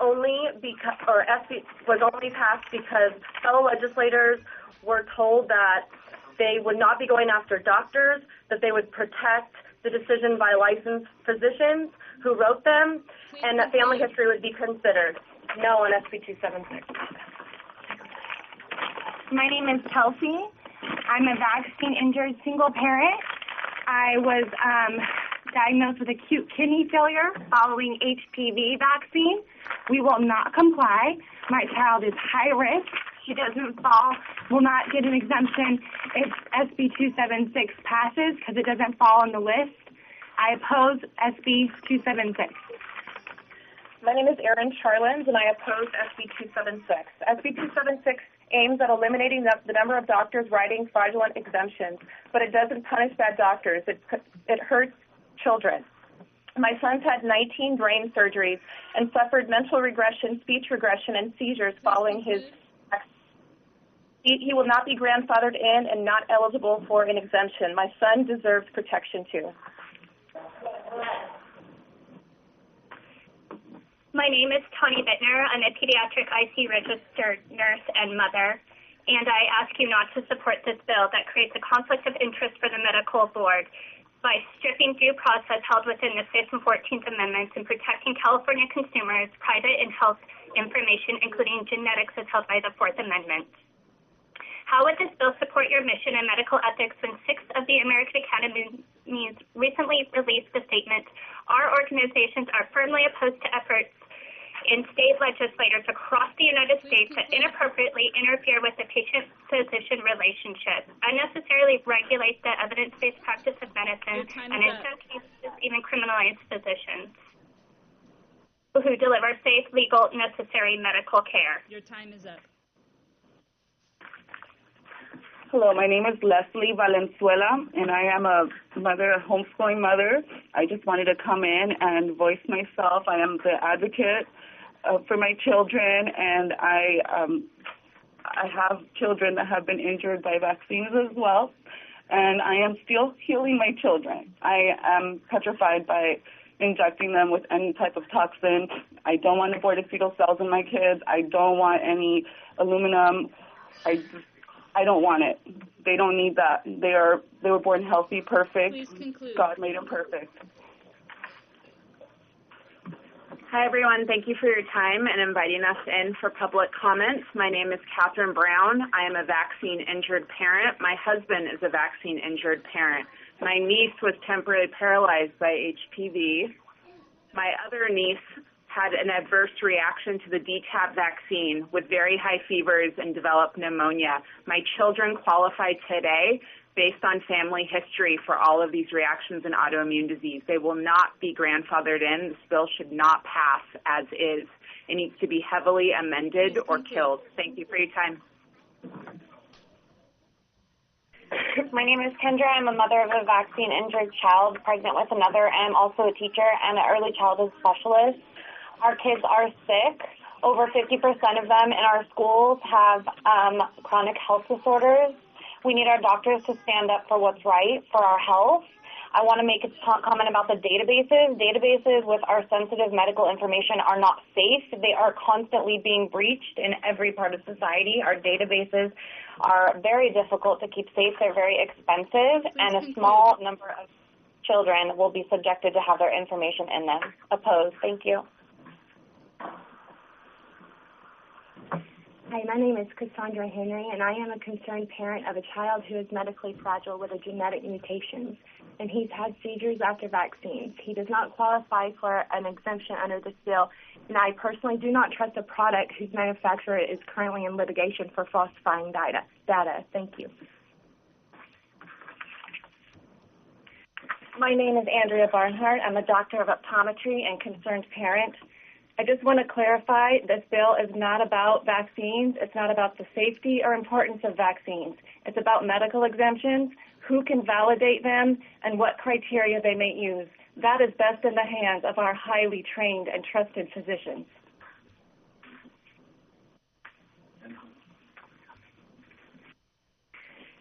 only because, or SB was only passed because fellow legislators were told that they would not be going after doctors, that they would protect the decision by licensed physicians who wrote them, and that family history would be considered. No on SB 276. My name is Kelsey. I'm a vaccine-injured single parent. I was diagnosed with acute kidney failure following HPV vaccine. We will not comply. My child is high risk. She will not get an exemption if SB 276 passes because it doesn't fall on the list. I oppose SB 276. My name is Erin Charlins, and I oppose SB 276. SB 276 aims at eliminating the number of doctors writing fraudulent exemptions, but it doesn't punish bad doctors. It hurts children. My son's had 19 brain surgeries and suffered mental regression, speech regression, and seizures following his He will not be grandfathered in and not eligible for an exemption. My son deserves protection too. My name is Toni Bittner. I'm a pediatric IC registered nurse and mother, and I ask you not to support this bill that creates a conflict of interest for the medical board by stripping due process held within the 5th and 14th Amendments and protecting California consumers' private and health information, including genetics, as held by the 4th Amendment. How would this bill support your mission in medical ethics when 6 of the American Academies recently released the statement, our organizations are firmly opposed to efforts in state legislators across the United States that inappropriately interfere with the patient-physician relationship, unnecessarily regulate the evidence-based practice of medicine, and in some cases even criminalize physicians who deliver safe, legal, necessary medical care. Your time is up. Hello, my name is Leslie Valenzuela, and I am a mother, a homeschooling mother. I just wanted to come in and voice myself. I am the advocate for my children, and I have children that have been injured by vaccines as well, and I am still healing my children. I am petrified by injecting them with any type of toxin. I don't want aborted fetal cells in my kids. I don't want any aluminum. I don't want it. They don't need that. They were born healthy, perfect. Please conclude. God made them perfect. Hi, everyone. Thank you for your time and inviting us in for public comments. My name is Catherine Brown. I am a vaccine-injured parent. My husband is a vaccine-injured parent. My niece was temporarily paralyzed by HPV. My other niece had an adverse reaction to the DTaP vaccine with very high fevers and developed pneumonia. My children qualify today based on family history for all of these reactions and autoimmune disease. They will not be grandfathered in. This bill should not pass as is. It needs to be heavily amended or killed. Thank you for your time. My name is Kendra. I'm a mother of a vaccine-injured child, pregnant with another, and I'm also a teacher and an early childhood specialist. Our kids are sick. Over 50% of them in our schools have chronic health disorders. We need our doctors to stand up for what's right for our health. I want to make a comment about the databases. Databases with our sensitive medical information are not safe. They are constantly being breached in every part of society. Our databases are very difficult to keep safe. They're very expensive, and a small number of children will be subjected to have their information in them. Opposed. Thank you. Hi, my name is Cassandra Henry, and I am a concerned parent of a child who is medically fragile with a genetic mutation, and he's had seizures after vaccines. He does not qualify for an exemption under this bill, and I personally do not trust a product whose manufacturer is currently in litigation for falsifying data. Thank you. My name is Andrea Barnhart. I'm a doctor of optometry and concerned parent. I just want to clarify, this bill is not about vaccines. It's not about the safety or importance of vaccines. It's about medical exemptions, who can validate them, and what criteria they may use. That is best in the hands of our highly trained and trusted physicians.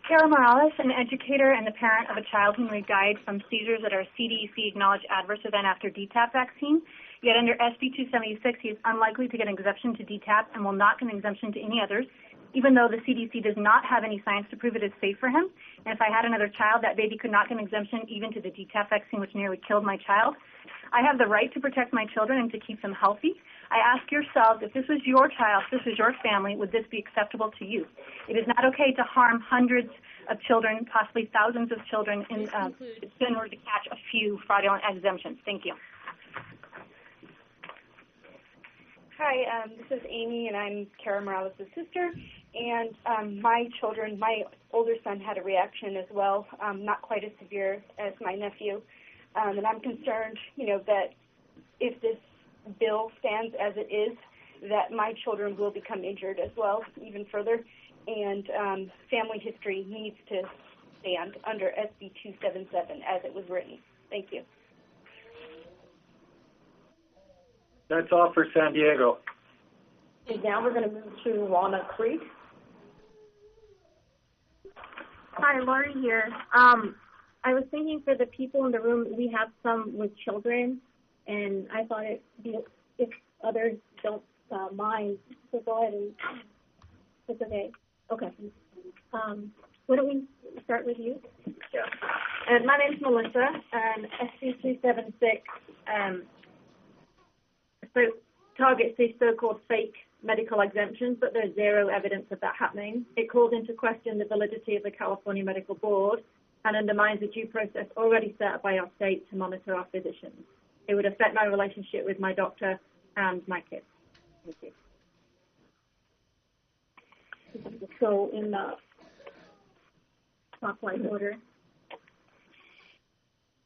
Kara Morales, an educator and the parent of a child whom we died from seizures that are CDC-acknowledged adverse event after DTaP vaccine. Yet under SB 276, he is unlikely to get an exemption to DTaP and will not get an exemption to any others, even though the CDC does not have any science to prove it is safe for him. And if I had another child, that baby could not get an exemption even to the DTaP vaccine, which nearly killed my child. I have the right to protect my children and to keep them healthy. I ask yourselves, if this was your child, if this was your family, would this be acceptable to you? It is not okay to harm hundreds of children, possibly thousands of children, in order to catch a few fraudulent exemptions. Thank you. Hi, this is Amy, and I'm Kara Morales' sister. And my older son had a reaction as well, not quite as severe as my nephew. And I'm concerned, that if this bill stands as it is, that my children will become injured as well, even further. And family history needs to stand under SB 277 as it was written. Thank you. That's all for San Diego. And now we're going to move to Walnut Creek. Hi, Lori here. I was thinking for the people in the room, we have some with children, and I thought it'd be, if others don't mind, so go ahead and, it's okay. Okay. Why don't we start with you? Sure. And my name's Melissa, and SB 276 targets these so-called fake medical exemptions, but there's zero evidence of that happening. It calls into question the validity of the California Medical Board and undermines the due process already set up by our state to monitor our physicians. It would affect my relationship with my doctor and my kids. Thank you. So in the clockwise order.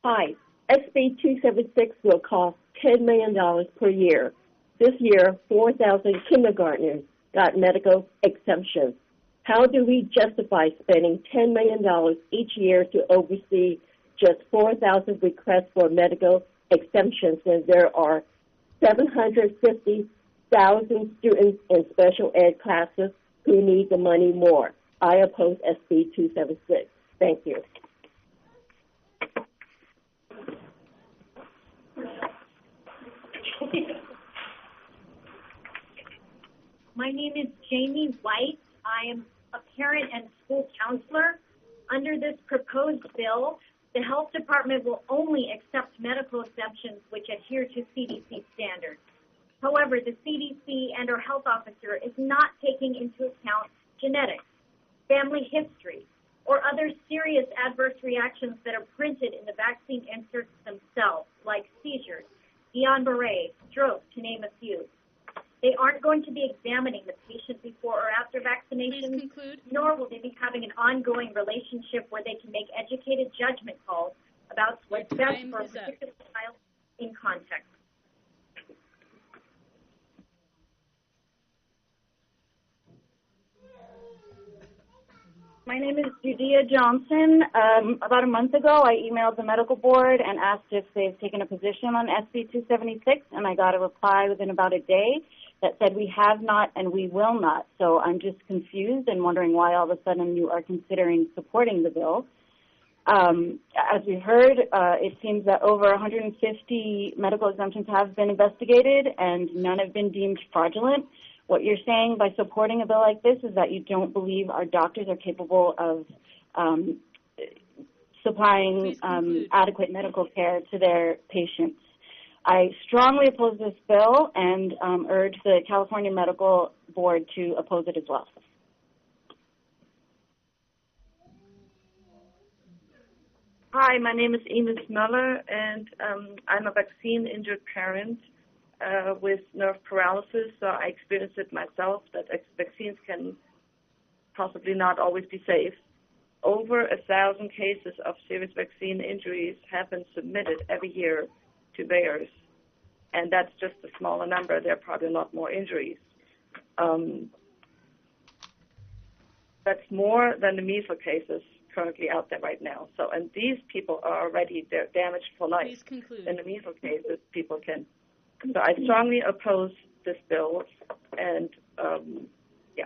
Hi. SB 276 will cost $10 million per year. This year, 4,000 kindergartners got medical exemptions. How do we justify spending $10 million each year to oversee just 4,000 requests for medical exemptions when there are 750 thousands students in special ed classes who need the money more. I oppose SB 276. Thank you. My name is Jamie White. I am a parent and school counselor. Under this proposed bill, the health department will only accept medical exemptions which adhere to CDC standards. However, the CDC and our health officer is not taking into account genetics, family history, or other serious adverse reactions that are printed in the vaccine inserts themselves, like seizures, Guillain-Barré, stroke, to name a few. They aren't going to be examining the patient before or after vaccination, nor will they be having an ongoing relationship where they can make educated judgment calls about what's best for a particular child in context. My name is Judea Johnson. About a month ago, I emailed the medical board and asked if they've taken a position on SB 276, and I got a reply within about a day that said we have not and we will not. So I'm just confused and wondering why all of a sudden you are considering supporting the bill. As we heard, it seems that over 150 medical exemptions have been investigated and none have been deemed fraudulent. What you're saying by supporting a bill like this is that you don't believe our doctors are capable of supplying adequate medical care to their patients. I strongly oppose this bill and urge the California Medical Board to oppose it as well. Hi, my name is Ines Muller, and I'm a vaccine-injured parent with nerve paralysis, so I experienced it myself, that vaccines can possibly not always be safe. Over 1,000 cases of serious vaccine injuries have been submitted every year to VAERS, and that's just a smaller number. There are probably a lot more injuries. That's more than the measles cases currently out there right now. So, and these people are already damaged for life. Please conclude. In the measles cases, people can. So I strongly oppose this bill, and yeah.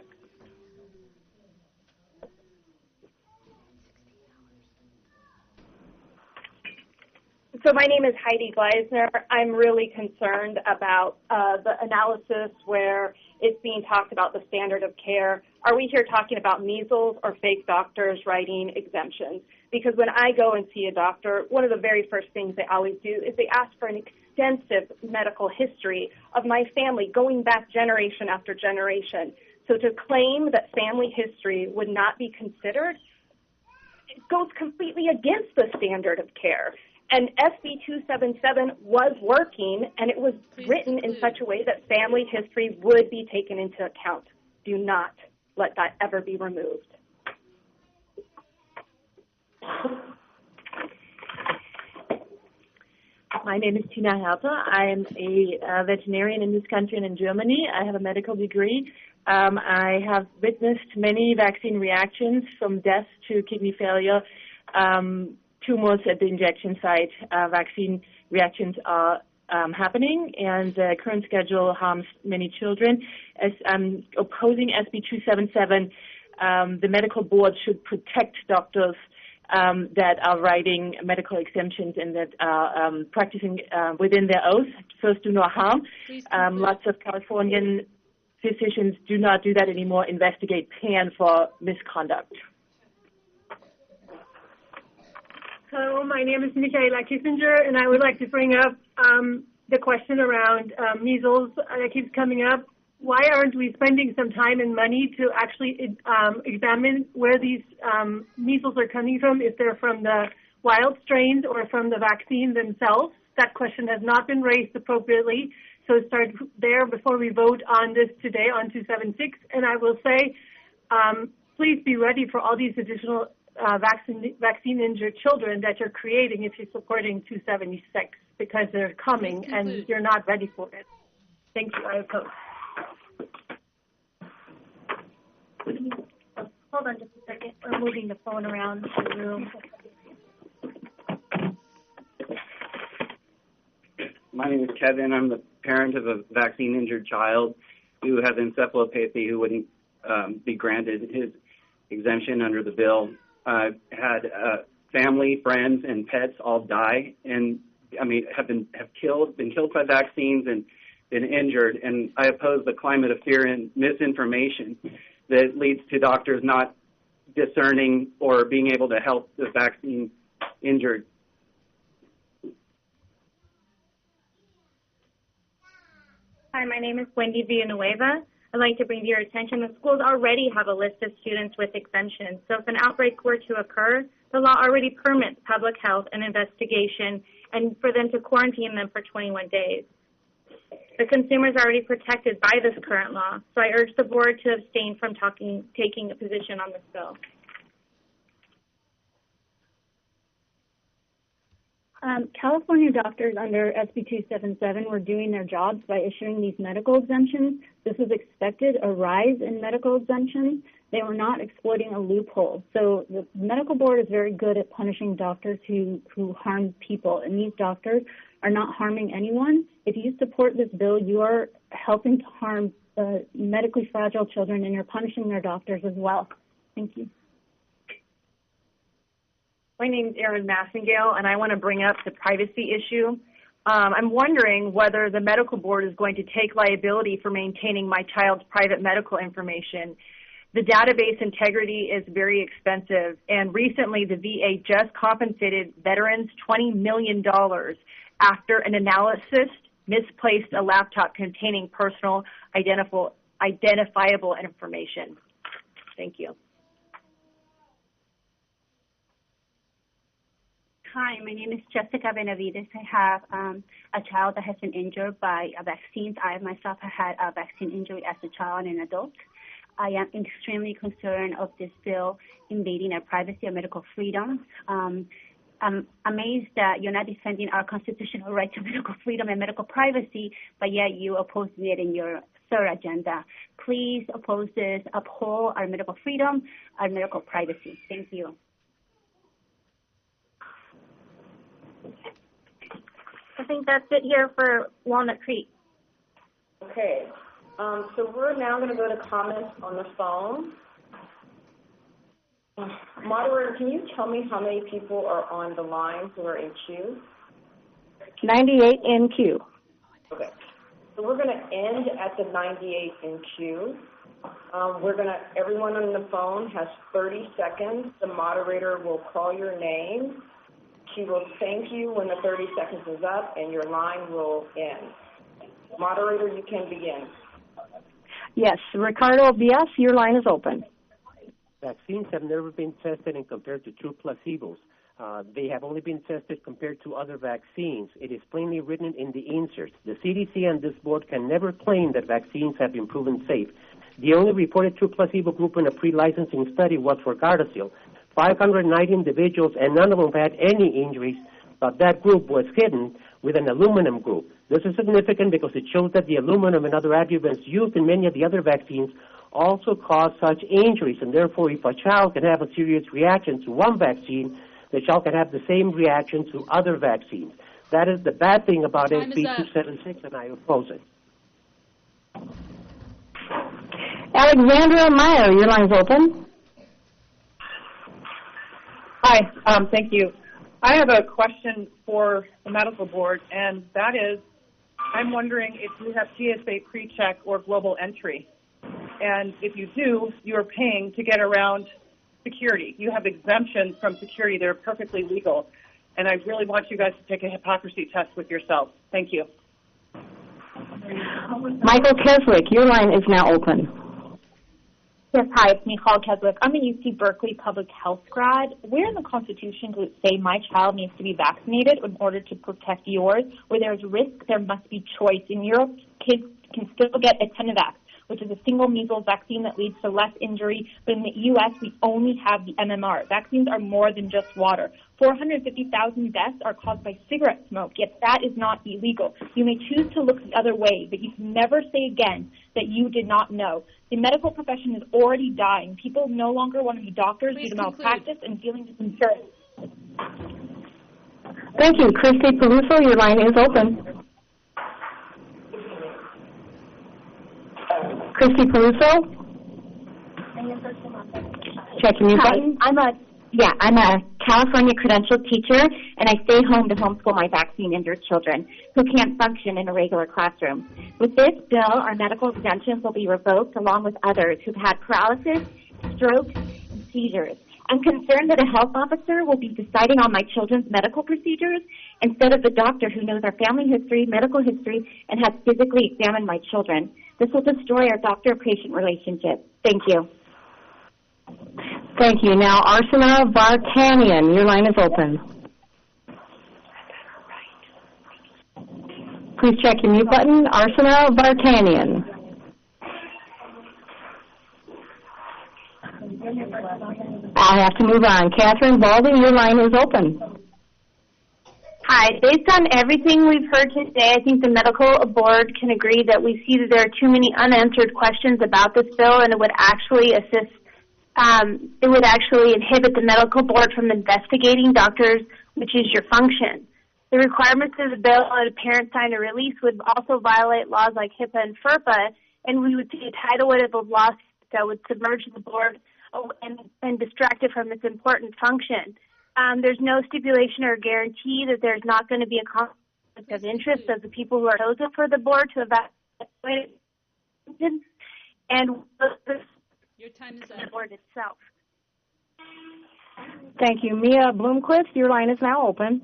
So my name is Heidi Gleisner. I'm really concerned about the analysis where it's being talked about the standard of care. Are we here talking about measles or fake doctors writing exemptions? Because when I go and see a doctor, one of the very first things they always do is they ask for an extensive medical history of my family going back generation after generation. So to claim that family history would not be considered, it goes completely against the standard of care. And SB 277 was working, and it was written in such a way that family history would be taken into account. Do not let that ever be removed. My name is Tina Herter. I'm a veterinarian in this country and in Germany. I have a medical degree. I have witnessed many vaccine reactions, from death to kidney failure, tumors at the injection site. Vaccine reactions are happening, and the current schedule harms many children. As I'm opposing SB 277, the medical board should protect doctors that are writing medical exemptions and that are practicing within their oath. First, do no harm. Lots of Californian physicians do not do that anymore, investigate PAN for misconduct. Hello, my name is Michaela Kissinger, and I would like to bring up the question around measles that keeps coming up. Why aren't we spending some time and money to actually examine where these measles are coming from, if they're from the wild strains or from the vaccine themselves? That question has not been raised appropriately, so start there before we vote on this today on 276. And I will say, please be ready for all these additional vaccine-injured children that you're creating if you're supporting 276, because they're coming and you're not ready for it. Thank you. I oppose. Hold on just a second. We're moving the phone around the room. My name is Kevin. I'm the parent of a vaccine-injured child who has encephalopathy who wouldn't be granted his exemption under the bill. Had family, friends, and pets all die, and have been killed by vaccines and been injured. And I oppose the climate of fear and misinformation that leads to doctors not discerning or being able to help the vaccine injured. Hi, my name is Wendy Villanueva. I'd like to bring to your attention that schools already have a list of students with exemptions. So if an outbreak were to occur, the law already permits public health and investigation and for them to quarantine them for 21 days. The consumer is already protected by this current law, so I urge the board to abstain from taking a position on this bill. California doctors under SB 277 were doing their jobs by issuing these medical exemptions. This was expected, a rise in medical exemptions. They were not exploiting a loophole. So the medical board is very good at punishing doctors who harm people, and these doctors are not harming anyone. If you support this bill, you are helping to harm medically fragile children, and you're punishing their doctors as well. Thank you. My name is Erin Massengale, and I want to bring up the privacy issue. I'm wondering whether the medical board is going to take liability for maintaining my child's private medical information. The database integrity is very expensive, and recently the VA just compensated veterans $20 million after an analysis misplaced a laptop containing personal identifiable information. Thank you. Hi, my name is Jessica Benavides. I have a child that has been injured by vaccines. I myself have had a vaccine injury as a child and an adult. I am extremely concerned of this bill invading our privacy and medical freedom. I'm amazed that you're not defending our constitutional right to medical freedom and medical privacy, but yet you oppose it in your third agenda. Please oppose this, uphold our medical freedom, our medical privacy. Thank you. I think that's it here for Walnut Creek. Okay, so we're now going to go to comments on the phone. Moderator, can you tell me how many people are on the line who are in queue? 98 in queue. Okay, so we're going to end at the 98 in queue. Everyone on the phone has 30 seconds. The moderator will call your name. She will thank you when the 30 seconds is up, and your line will end. Moderator, you can begin. Yes, Ricardo Diaz, your line is open. Vaccines have never been tested and compared to true placebos. They have only been tested compared to other vaccines. It is plainly written in the inserts. The CDC and this board can never claim that vaccines have been proven safe. The only reported true placebo group in a pre-licensing study was for Gardasil. 590 individuals, and none of them had any injuries, but that group was hidden with an aluminum group. This is significant because it shows that the aluminum and other adjuvants used in many of the other vaccines also cause such injuries, and therefore if a child can have a serious reaction to one vaccine, the child can have the same reaction to other vaccines. That is the bad thing about SB 276, and I oppose it. Alexandra Meyer, your line is open. Hi, thank you. I have a question for the medical board, and that is, I'm wondering if you have TSA PreCheck or global entry. And if you do, you're paying to get around security. You have exemptions from security that are perfectly legal. And I really want you guys to take a hypocrisy test with yourselves. Thank you. Michael Keswick, your line is now open. Yes, hi, it's Michal Keswick. I'm a UC Berkeley public health grad. Where in the Constitution does it say my child needs to be vaccinated in order to protect yours? Where there's risk, there must be choice. In Europe, kids can still get Attenuvax, which is a single measles vaccine that leads to less injury. But in the U.S., we only have the MMR. Vaccines are more than just water. 450,000 deaths are caused by cigarette smoke, yet that is not illegal. You may choose to look the other way, but you can never say again that you did not know. The medical profession is already dying. People no longer want to be doctors due to malpractice and dealing with insurance. Thank you. Christy Peruso, your line is open. Christy Peluso? Check your mute button. I'm a California credentialed teacher, and I stay home to homeschool my vaccine-injured children who can't function in a regular classroom. With this bill, our medical exemptions will be revoked along with others who've had paralysis, strokes, and seizures. I'm concerned that a health officer will be deciding on my children's medical procedures instead of the doctor who knows our family history, medical history, and has physically examined my children. This will destroy our doctor-patient relationship. Thank you. Thank you. Now, Arsena Vartanian, your line is open. Please check your mute button. Arsena Vartanian. I have to move on. Catherine Baldy, your line is open. Hi. Based on everything we've heard today, I think the medical board can agree that we see that there are too many unanswered questions about this bill, and it would actually inhibit the medical board from investigating doctors, which is your function. The requirements of the bill that a parent sign a release would also violate laws like HIPAA and FERPA, and we would see a tidal wave of lawsuits that would submerge the board and distract it from its important function. There's no stipulation or guarantee that there's not going to be a conflict of interest of the people who are chosen for the board to evaluate it, and your time is the board itself. Thank you. Mia Bloomquist, your line is now open.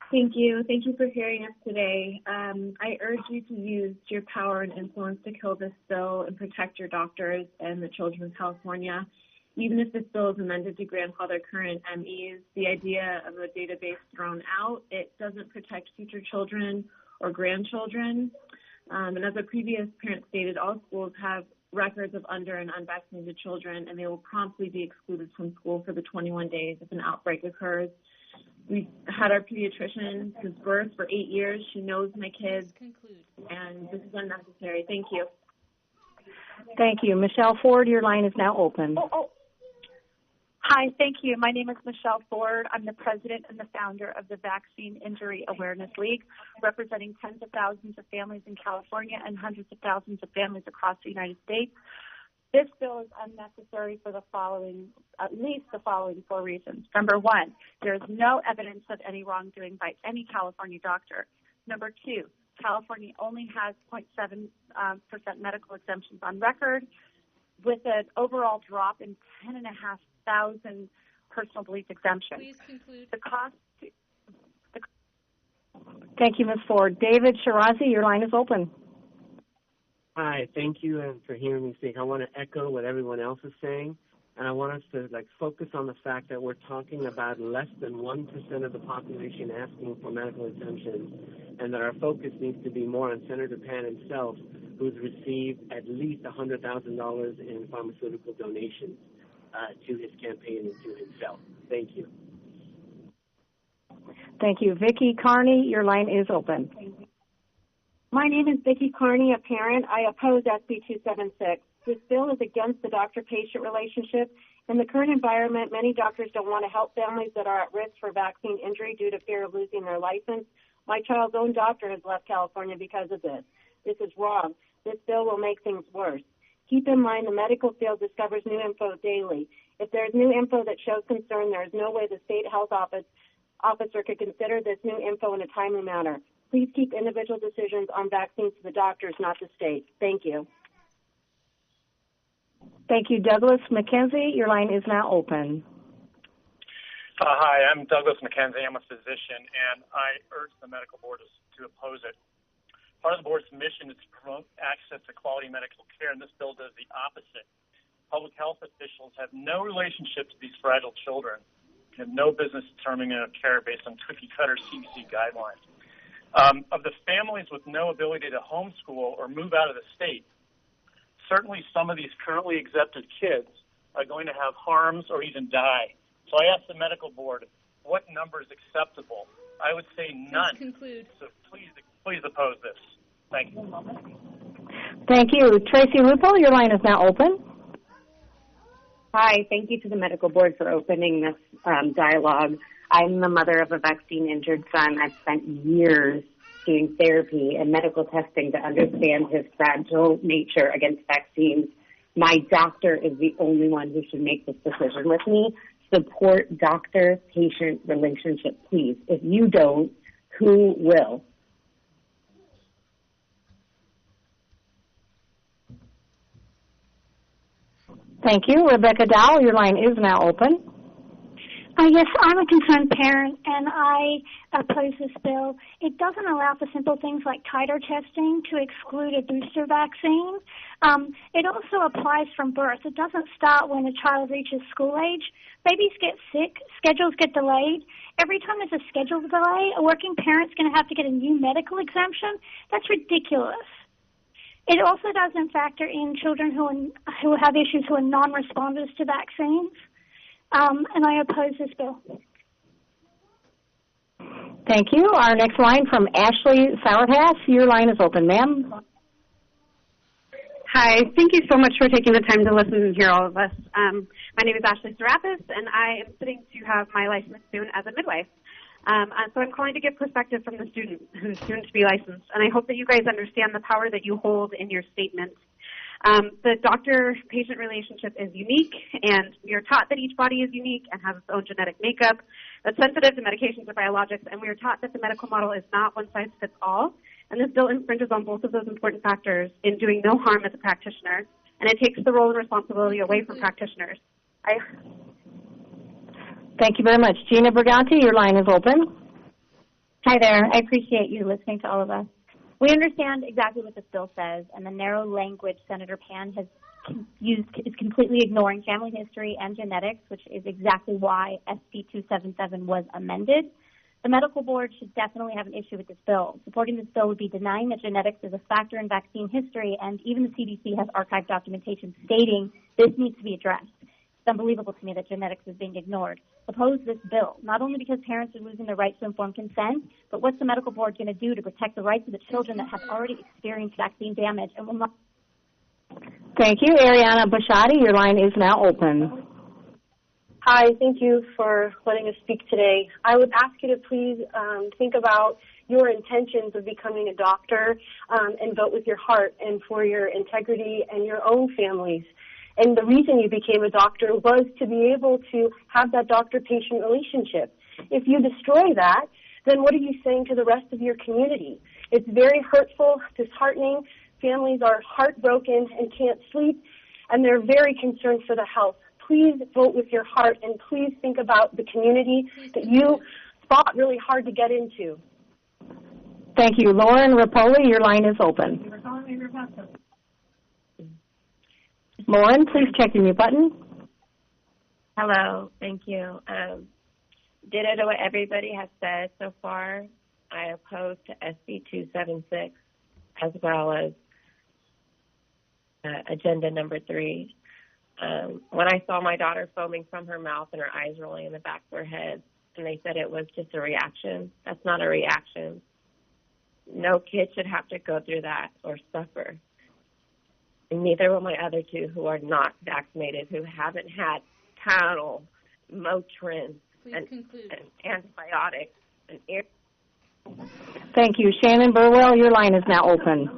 Thank you. Thank you for hearing us today. I urge you to use your power and influence to kill this bill and protect your doctors and the children of California. Even if this bill is amended to grandfather current MEs, the idea of a database thrown out, it doesn't protect future children or grandchildren. And as a previous parent stated, all schools have records of under and unvaccinated children, and they will promptly be excluded from school for the 21 days if an outbreak occurs. We've had our pediatrician since birth for 8 years. She knows my kids, and this is unnecessary. Thank you. Thank you. Michelle Ford, your line is now open. Hi, thank you. My name is Michelle Ford. I'm the president and the founder of the Vaccine Injury Awareness League, representing tens of thousands of families in California and hundreds of thousands of families across the United States. This bill is unnecessary for at least the following 4 reasons. Number one, there is no evidence of any wrongdoing by any California doctor. Number two, California only has 0.7% medical exemptions on record, with an overall drop in 10,500 personal belief exemptions. Please conclude. The cost. Thank you, Ms. Ford. David Shirazi, your line is open. Hi, thank you for hearing me speak. I want to echo what everyone else is saying, and I want us to focus on the fact that we're talking about less than 1% of the population asking for medical exemptions, and that our focus needs to be more on Senator Pan himself, who's received at least $100,000 in pharmaceutical donations to his campaign and to himself. Thank you. Thank you. Vicki Carney, your line is open. My name is Vicki Carney, a parent. I oppose SB 276. This bill is against the doctor-patient relationship. In the current environment, many doctors don't want to help families that are at risk for vaccine injury due to fear of losing their license. My child's own doctor has left California because of this. This is wrong. This bill will make things worse. Keep in mind the medical field discovers new info daily. If there is new info that shows concern, there is no way the state health officer could consider this new info in a timely manner. Please keep individual decisions on vaccines to the doctors, not the state. Thank you. Thank you. Douglas McKenzie, your line is now open. Hi, I'm Douglas McKenzie. I'm a physician, and I urge the medical board to oppose it. Part of the board's mission is to promote access to quality medical care, and this bill does the opposite. Public health officials have no relationship to these fragile children and have no business determining their care based on cookie-cutter CDC guidelines. Of the families with no ability to homeschool or move out of the state, certainly some of these currently accepted kids are going to have harms or even die. So I asked the medical board, what number is acceptable? I would say none. Please conclude. So please oppose this. Thank you. Thank you. Tracy Lupo, your line is now open. Hi, thank you to the medical board for opening this dialogue. I'm the mother of a vaccine-injured son. I've spent years doing therapy and medical testing to understand his fragile nature against vaccines. My doctor is the only one who should make this decision with me. Support doctor-patient relationship, please. If you don't, who will? Thank you. Rebecca Dowell, your line is now open. Yes, I'm a concerned parent, and I oppose this bill. It doesn't allow for simple things like titer testing to exclude a booster vaccine. It also applies from birth. It doesn't start when a child reaches school age. Babies get sick. Schedules get delayed. Every time there's a schedule delay, a working parent's going to have to get a new medical exemption. That's ridiculous. It also doesn't factor in children who have issues who are non-responders to vaccines. And I oppose this bill. Thank you. Our next line from Ashley Sourhass. Your line is open, ma'am. Hi. Thank you so much for taking the time to listen and hear all of us. My name is Ashley Sourhass, and I am sitting to have my license soon as a midwife. So I'm calling to give perspective from the student who's soon to be licensed, and I hope that you guys understand the power that you hold in your statement. The doctor-patient relationship is unique, and we are taught that each body is unique and has its own genetic makeup that's sensitive to medications or biologics, and we are taught that the medical model is not one size fits all, and this bill infringes on both of those important factors in doing no harm as a practitioner, and it takes the role and responsibility away from practitioners. Thank you very much. Gina Briganti, your line is open. Hi there. I appreciate you listening to all of us. We understand exactly what this bill says, and the narrow language Senator Pan has used is completely ignoring family history and genetics, which is exactly why SB 277 was amended. The medical board should definitely have an issue with this bill. Supporting this bill would be denying that genetics is a factor in vaccine history, and even the CDC has archived documentation stating this needs to be addressed. It's unbelievable to me that genetics is being ignored. Oppose this bill, not only because parents are losing their right to informed consent, but what's the medical board going to do to protect the rights of the children that have already experienced vaccine damage and will not. Thank you. Ariana Bashadi, your line is now open. Hi, thank you for letting us speak today. I would ask you to please think about your intentions of becoming a doctor and vote with your heart and for your integrity and your own families. And the reason you became a doctor was to be able to have that doctor-patient relationship. If you destroy that, then what are you saying to the rest of your community? It's very hurtful, disheartening. Families are heartbroken and can't sleep, and they're very concerned for the health. Please vote with your heart, and please think about the community that you fought really hard to get into. Thank you. Lauren Rapoli, your line is open. Lauren, please check your mute button. Hello, thank you. Ditto to what everybody has said so far. I oppose to SB 276 as well as agenda number 3. When I saw my daughter foaming from her mouth and her eyes rolling in the back of her head, and they said it was just a reaction, that's not a reaction. No kid should have to go through that or suffer. And neither will my other two who are not vaccinated, who haven't had Tylenol, Motrin, and antibiotics. Thank you. Shannon Burwell, your line is now open.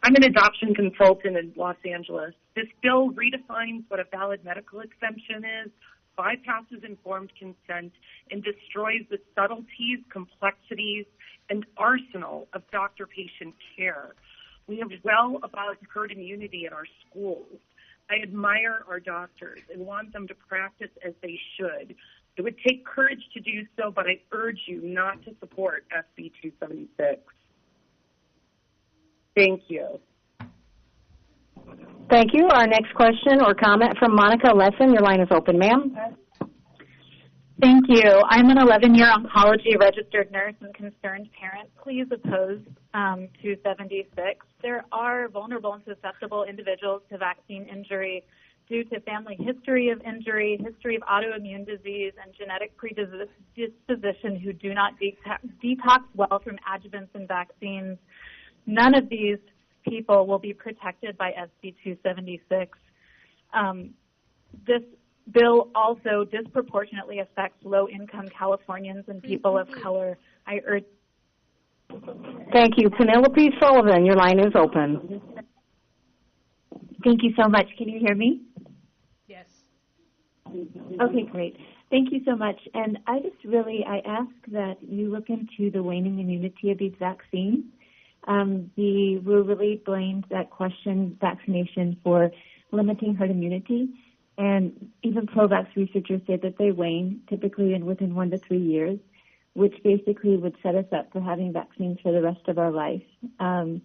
I'm an adoption consultant in Los Angeles. This bill redefines what a valid medical exemption is, bypasses informed consent, and destroys the subtleties, complexities, and arsenal of doctor-patient care. We have well above herd immunity in our schools. I admire our doctors and want them to practice as they should. It would take courage to do so, but I urge you not to support SB 276. Thank you. Thank you. Our next question or comment from Monica Lesson. Your line is open, ma'am. Thank you. I'm an 11-year oncology registered nurse and concerned parent. Please oppose 276. There are vulnerable and susceptible individuals to vaccine injury due to family history of injury, history of autoimmune disease, and genetic predisposition who do not detox well from adjuvants and vaccines. None of these people will be protected by SB 276. This bill also disproportionately affects low-income Californians and people of color. I Thank you. Penelope Sullivan, your line is open. Thank you so much. Can you hear me? Yes. Okay, great. Thank you so much. And I ask that you look into the waning immunity of these vaccines. We really blamed that question, vaccination, for limiting herd immunity. And even pro-vax researchers say that they wane typically within 1 to 3 years, which basically would set us up for having vaccines for the rest of our life. And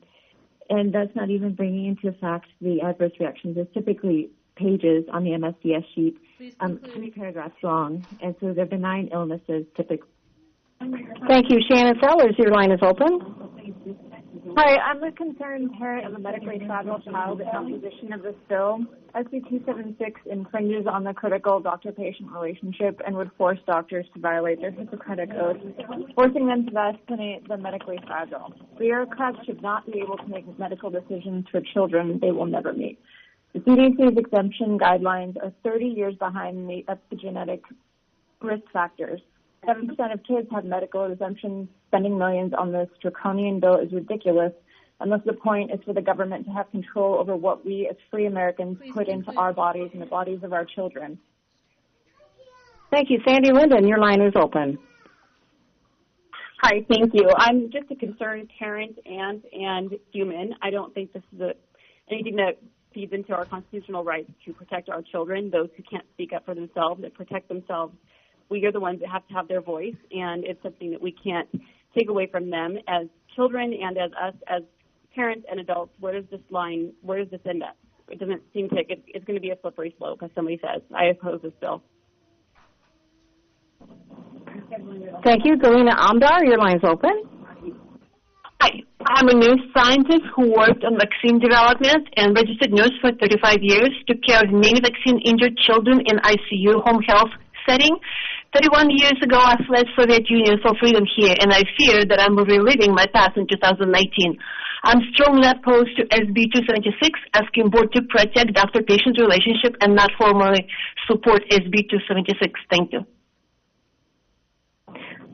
that's not even bringing into fact the adverse reactions. There's typically pages on the MSDS sheet, 3 paragraphs long, and so they're benign illnesses typically. Thank you. Shannon Sellers, your line is open. Hi, I'm a concerned parent of a medically fragile child in opposition of this bill. SB 276 infringes on the critical doctor-patient relationship and would force doctors to violate their Hippocratic oath, forcing them to vaccinate the medically fragile. Bureaucrats should not be able to make medical decisions for children they will never meet. The CDC's exemption guidelines are 30 years behind the epigenetic risk factors. 7% of kids have medical exemptions. Spending millions on this draconian bill is ridiculous, unless the point is for the government to have control over what we as free Americans put into our bodies and the bodies of our children. Thank you. Sandy Linden, your line is open. Hi, thank you. I'm just a concerned parent and human. I don't think this is anything that feeds into our constitutional rights to protect our children, those who can't speak up for themselves, that protect themselves. We are the ones that have to have their voice, and it's something that we can't take away from them as children and as us as parents and adults. Where does this end up? It doesn't seem to, it's going to be a slippery slope, as somebody says. I oppose this bill. Thank you. Galina Amdar, your line is open. Hi, I'm a nurse scientist who worked on vaccine development and registered nurse for 35 years, took care of many vaccine-injured children in ICU home health setting. 31 years ago, I fled Soviet Union for freedom here, and I fear that I'm reliving my past in 2019. I'm strongly opposed to SB 276, asking board to protect doctor-patient relationship and not formally support SB 276. Thank you.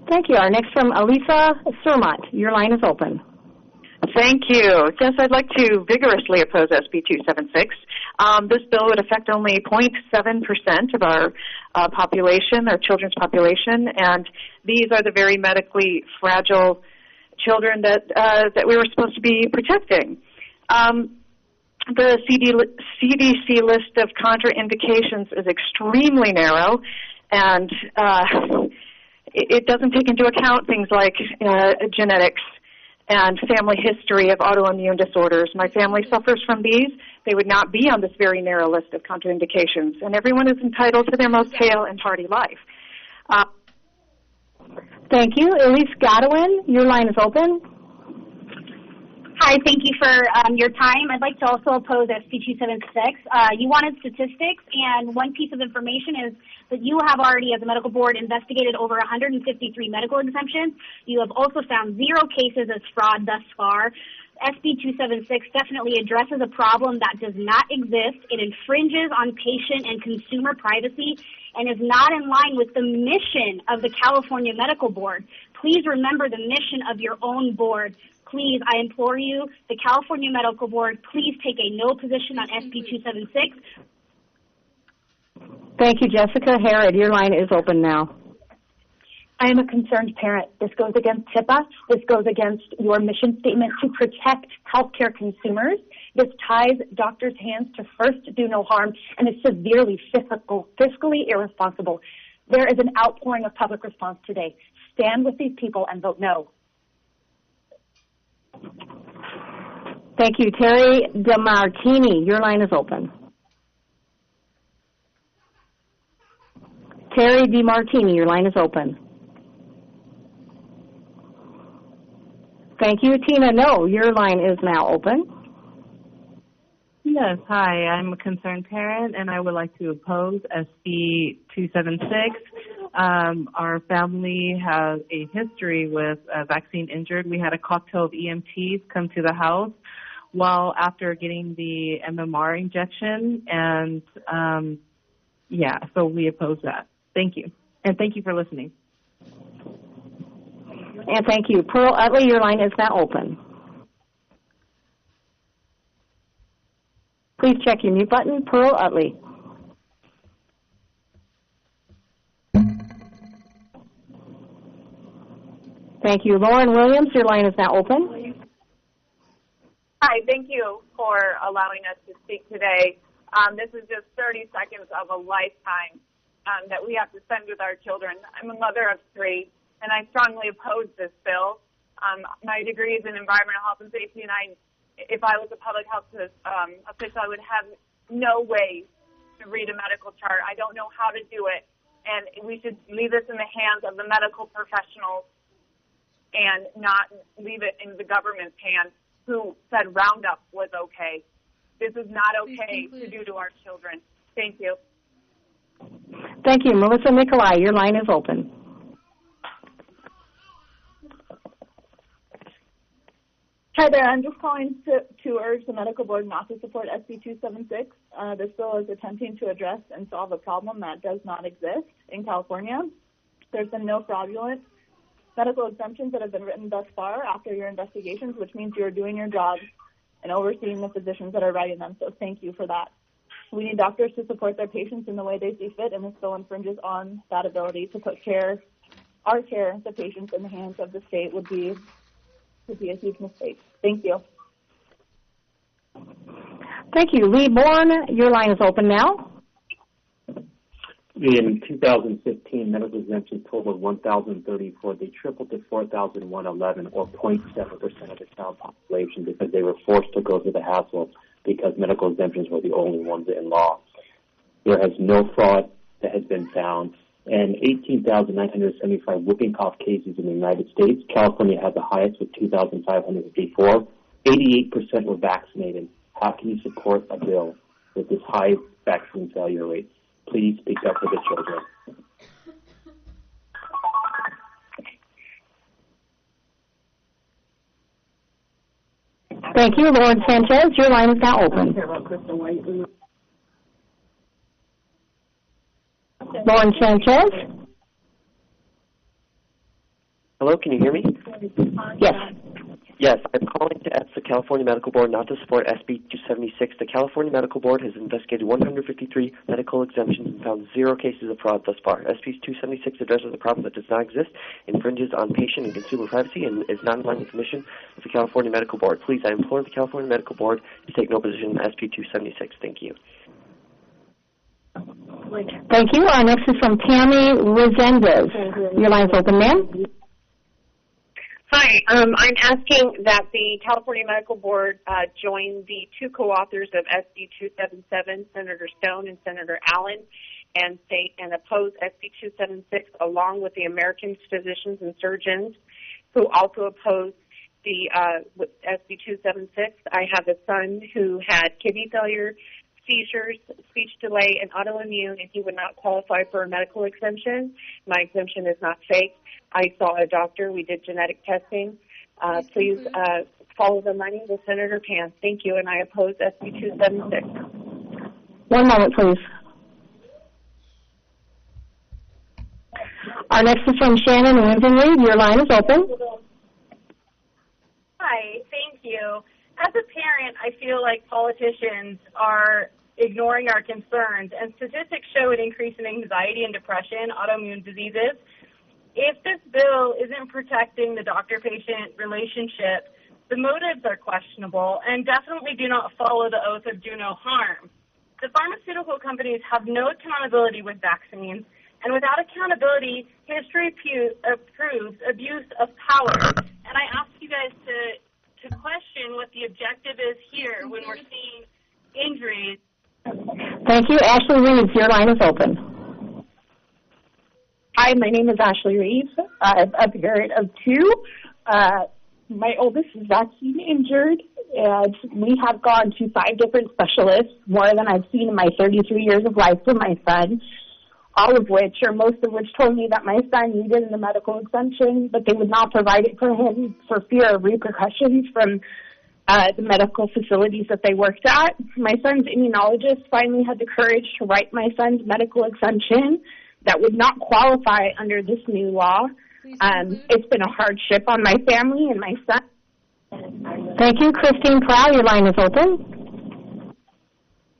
Thank you. Our next from Alisa Surmat. Your line is open. Thank you. Yes, I'd like to vigorously oppose SB 276. This bill would affect only 0.7% of our population, our children's population, and these are the very medically fragile children that we were supposed to be protecting. The CDC list of contraindications is extremely narrow, and it doesn't take into account things like genetics and family history of autoimmune disorders. My family suffers from these. They would not be on this very narrow list of contraindications, and everyone is entitled to their most hale and hearty life. Thank you. Elise Godwin, your line is open. Hi, thank you for your time. I'd like to also oppose SB 276. You wanted statistics, and one piece of information is that you have already, as a medical board, investigated over 153 medical exemptions. You have also found 0 cases as fraud thus far. SB 276 definitely addresses a problem that does not exist. It infringes on patient and consumer privacy and is not in line with the mission of the California Medical Board. Please remember the mission of your own board. Please, I implore you, the California Medical Board, please take a no position on SB 276. Thank you, Jessica. Herod, your line is open now. I am a concerned parent. This goes against HIPAA. This goes against your mission statement to protect healthcare consumers. This ties doctors' hands to first do no harm and is severely fiscally irresponsible. There is an outpouring of public response today. Stand with these people and vote no. Thank you. Terry DeMartini, your line is open. Terry DeMartini, your line is open. Thank you. Tina No, your line is now open. Yes, hi. I'm a concerned parent, and I would like to oppose SB 276. Our family has a history with vaccine injured. We had a cocktail of EMTs come to the house while after getting the MMR injection, and so we oppose that. Thank you, and thank you for listening. And thank you. Pearl Utley, your line is now open. Please check your mute button. Pearl Utley. Thank you. Lauren Williams, your line is now open. Hi, thank you for allowing us to speak today. This is just 30 seconds of a lifetime that we have to spend with our children. I'm a mother of 3, and I strongly oppose this bill. My degree is in environmental health and safety, and if I was a public health official, I would have no way to read a medical chart. I don't know how to do it, and we should leave this in the hands of the medical professionals and not leave it in the government's hands, who said Roundup was okay. This is not okay to do to our children. Thank you. Thank you. Melissa Nikolai, your line is open. Hi there. I'm just calling to urge the medical board not to support SB 276. This bill is attempting to address and solve a problem that does not exist in California. There's been no fraudulent medical exemptions that have been written thus far after your investigations, which means you're doing your job and overseeing the physicians that are writing them. So thank you for that. We need doctors to support their patients in the way they see fit, and this bill infringes on that ability to put our care, the patients, in the hands of the state would be a huge mistake. Thank you. Thank you. Lee Bourne, your line is open now. In 2015, medical exemptions totaled 1,034. They tripled to 4,111, or 0.7% of the child population, because they were forced to go through the hassle because medical exemptions were the only ones in law. There has no fraud that has been found, and 18,975 whooping cough cases in the United States. California had the highest with 2,554. 88% were vaccinated. How can you support a bill with this high vaccine failure rate? Please speak up for the children. Thank you. Lauren Sanchez, your line is now open. Lauren Sanchez? Hello, can you hear me? Yes. Yes, I'm calling to ask the California Medical Board not to support SB 276. The California Medical Board has investigated 153 medical exemptions and found 0 cases of fraud thus far. SB 276 addresses a problem that does not exist, infringes on patient and consumer privacy, and is not in line with the mission of the California Medical Board. Please, I implore the California Medical Board to take no position on SB 276. Thank you. Thank you. Our next is from Tammy Resendez. Your line is open, ma'am. Hi, I'm asking that the California Medical Board join the 2 co-authors of SB 277, Senator Stone and Senator Allen, and state and oppose SB 276, along with the American Physicians and Surgeons, who also oppose the SB 276. I have a son who had kidney failure, seizures, speech delay, and autoimmune, and he would not qualify for a medical exemption. My exemption is not fake. I saw a doctor. We did genetic testing. Please follow the money with Senator Pan. Thank you, and I oppose SB 276. One moment, please. Our next is from Shannon Winton-Reed. Your line is open. Hi, thank you. As a parent, I feel like politicians are ignoring our concerns, and statistics show an increase in anxiety and depression, autoimmune diseases. If this bill isn't protecting the doctor-patient relationship, the motives are questionable and definitely do not follow the oath of do no harm. The pharmaceutical companies have no accountability with vaccines, and without accountability, history proves abuse of power. And I ask you guys to question what the objective is here when we're seeing injuries. Thank you. Ashley Reeves, your line is open. Hi, my name is Ashley Reeves. I'm a parent of 2. My oldest is vaccine injured, and we have gone to 5 different specialists, more than I've seen in my 33 years of life for my son, most of which told me that my son needed a medical exemption, but they would not provide it for him for fear of repercussions from the medical facilities that they worked at. My son's immunologist finally had the courage to write my son's medical exemption that would not qualify under this new law. It's been a hardship on my family and my son. Thank you. Christine Prowl, your line is open.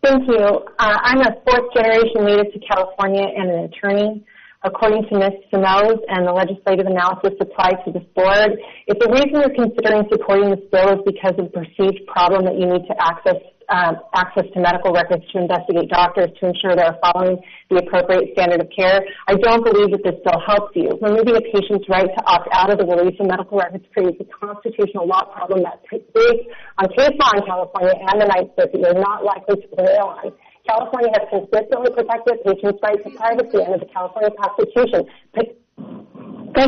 Thank you. I'm a fourth-generation native to California and an attorney. According to Ms. Simoes and the legislative analysis applied to this board, if the reason you're considering supporting this bill is because of the perceived problem that you need to access to medical records to investigate doctors to ensure they're following the appropriate standard of care, I don't believe that this bill helps you. Removing a patient's right to opt out of the release of medical records creates a constitutional law problem that's based on case law in California and the Ninth Circuit you're not likely to prevail on. California has consistently protected patients' right to privacy under the California Constitution. Thank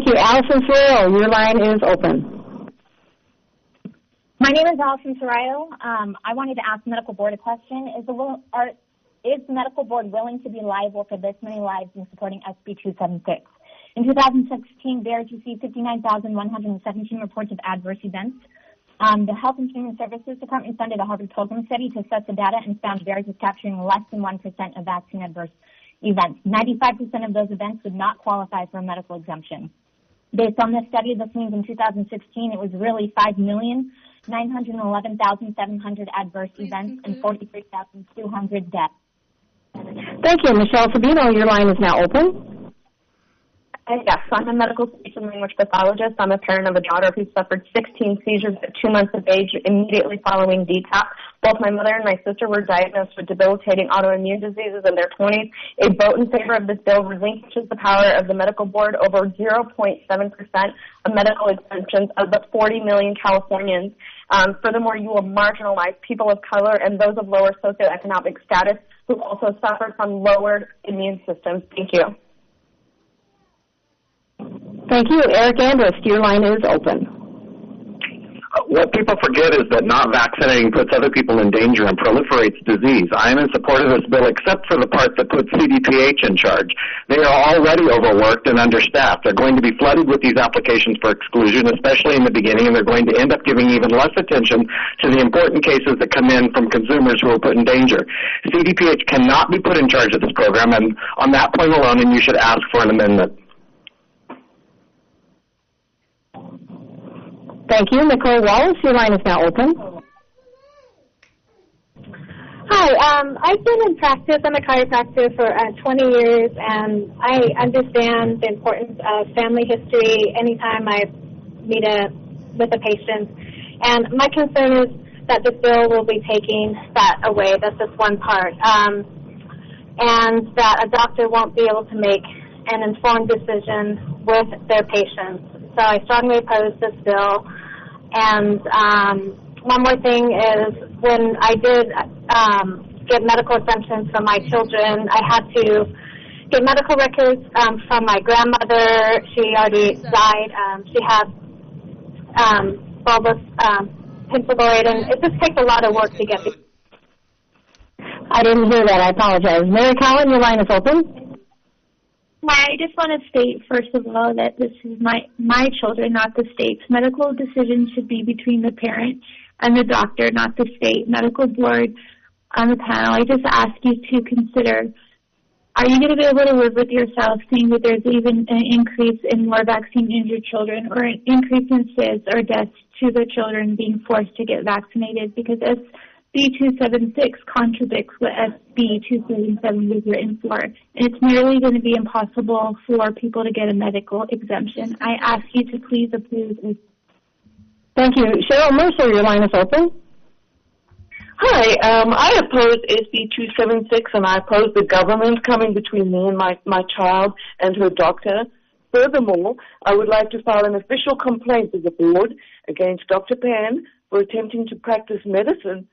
you. Allison Sorrell, your line is open. My name is Allison Sorrell. I wanted to ask the medical board a question. Is the medical board willing to be liable for this many lives in supporting SB 276? In 2016, VAERS received 59,117 reports of adverse events. The Health and Human Services Department funded a Harvard Pilgrim study to assess the data and found VAERS is capturing less than 1% of vaccine adverse events. 95% of those events would not qualify for a medical exemption. Based on this study, this means in 2016 it was really 5,911,700 adverse events and 43,200 deaths. Thank you. Michelle Sabino, your line is now open. Yes, I'm a medical speech and language pathologist. I'm a parent of a daughter who suffered 16 seizures at 2 months of age immediately following DTaP. Both my mother and my sister were diagnosed with debilitating autoimmune diseases in their 20s. A vote in favor of this bill relinquishes the power of the medical board over 0.7% of medical exemptions of the 40 million Californians. Furthermore, you will marginalize people of color and those of lower socioeconomic status who also suffer from lowered immune systems. Thank you. Thank you. Eric Andrus, your line is open. What people forget is that not vaccinating puts other people in danger and proliferates disease. I am in support of this bill except for the part that puts CDPH in charge. They are already overworked and understaffed. They're going to be flooded with these applications for exclusion, especially in the beginning, and they're going to end up giving even less attention to the important cases that come in from consumers who are put in danger. CDPH cannot be put in charge of this program, and on that point alone, and you should ask for an amendment. Thank you. Nicole Wallace, your line is now open. Hi, I've been in practice. I'm a chiropractor for 20 years, and I understand the importance of family history anytime I meet with a patient. And my concern is that this bill will be taking that away. That's just one part. And that a doctor won't be able to make an informed decision with their patients. So I strongly oppose this bill. And one more thing is when I did get medical exemptions from my children, I had to get medical records from my grandmother. She already died. She had bulbous pemphigoid, and it just takes a lot of work to get these. I didn't hear that. I apologize. Mary Collin, your line is open. I just want to state, first of all, that this is my children, not the state's. Medical decisions should be between the parent and the doctor, not the state. Medical board on the panel, I just ask you to consider, are you going to be able to live with yourself seeing that there's even an increase in more vaccine-injured children or an increase in SIDS or deaths to the children being forced to get vaccinated? Because SB 276 contradicts what SB 277 was written for. And it's nearly going to be impossible for people to get a medical exemption. I ask you to please approve. Thank you. Cheryl Mercer, your line is open. Hi, I oppose SB 276, and I oppose the government coming between me and my child and her doctor. Furthermore, I would like to file an official complaint to the board against Dr. Pan for attempting to practice medicine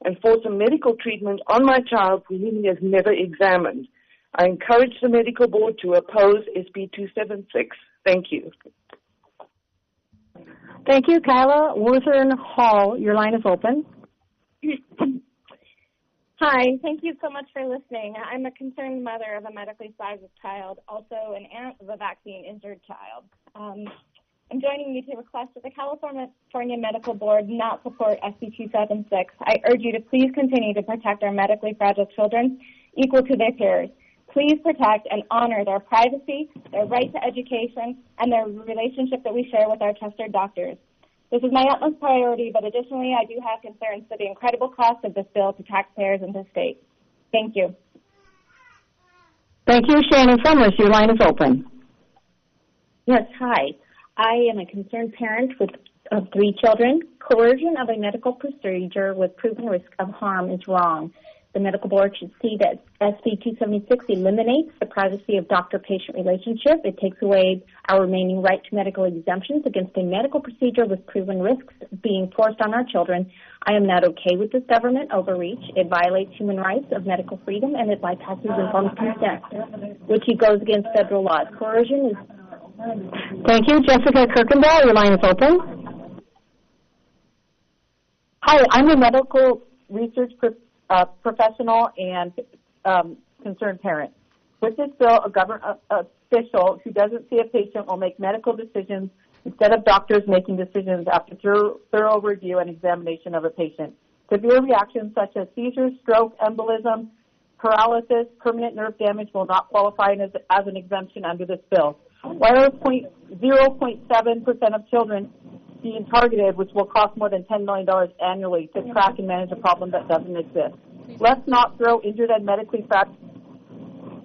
and force a medical treatment on my child for whom he has never examined. I encourage the medical board to oppose SB 276. Thank you. Thank you. Kyla Wuthern Hall, your line is open. Hi, thank you so much for listening. I'm a concerned mother of a medically sized child, also an aunt of a vaccine-injured child. I'm joining you to request that the California Medical Board not support SB 276. I urge you to please continue to protect our medically fragile children equal to their peers. please protect and honor their privacy, their right to education, and their relationship that we share with our trusted doctors. This is my utmost priority, but additionally, I do have concerns for the incredible cost of this bill to taxpayers and the state. Thank you. Thank you. Shannon Summers, your line is open. Yes, hi. I am a concerned parent of 3 children. Coercion of a medical procedure with proven risk of harm is wrong. The medical board should see that SB 276 eliminates the privacy of doctor-patient relationship. It takes away our remaining right to medical exemptions against a medical procedure with proven risks being forced on our children. I am not okay with this government overreach. It violates human rights of medical freedom, and it bypasses informed consent, which goes against federal laws. Coercion is... Thank you. Jessica Kirkendall, your line is open. Hi, I'm a medical research professional and concerned parent. With this bill, a government official who doesn't see a patient will make medical decisions instead of doctors making decisions after thorough review and examination of a patient. Severe reactions such as seizures, stroke, embolism, paralysis, permanent nerve damage will not qualify as an exemption under this bill. Why are 0.7% of children being targeted, which will cost more than $10 million annually to track and manage a problem that doesn't exist? Let's not throw injured and medically fragile.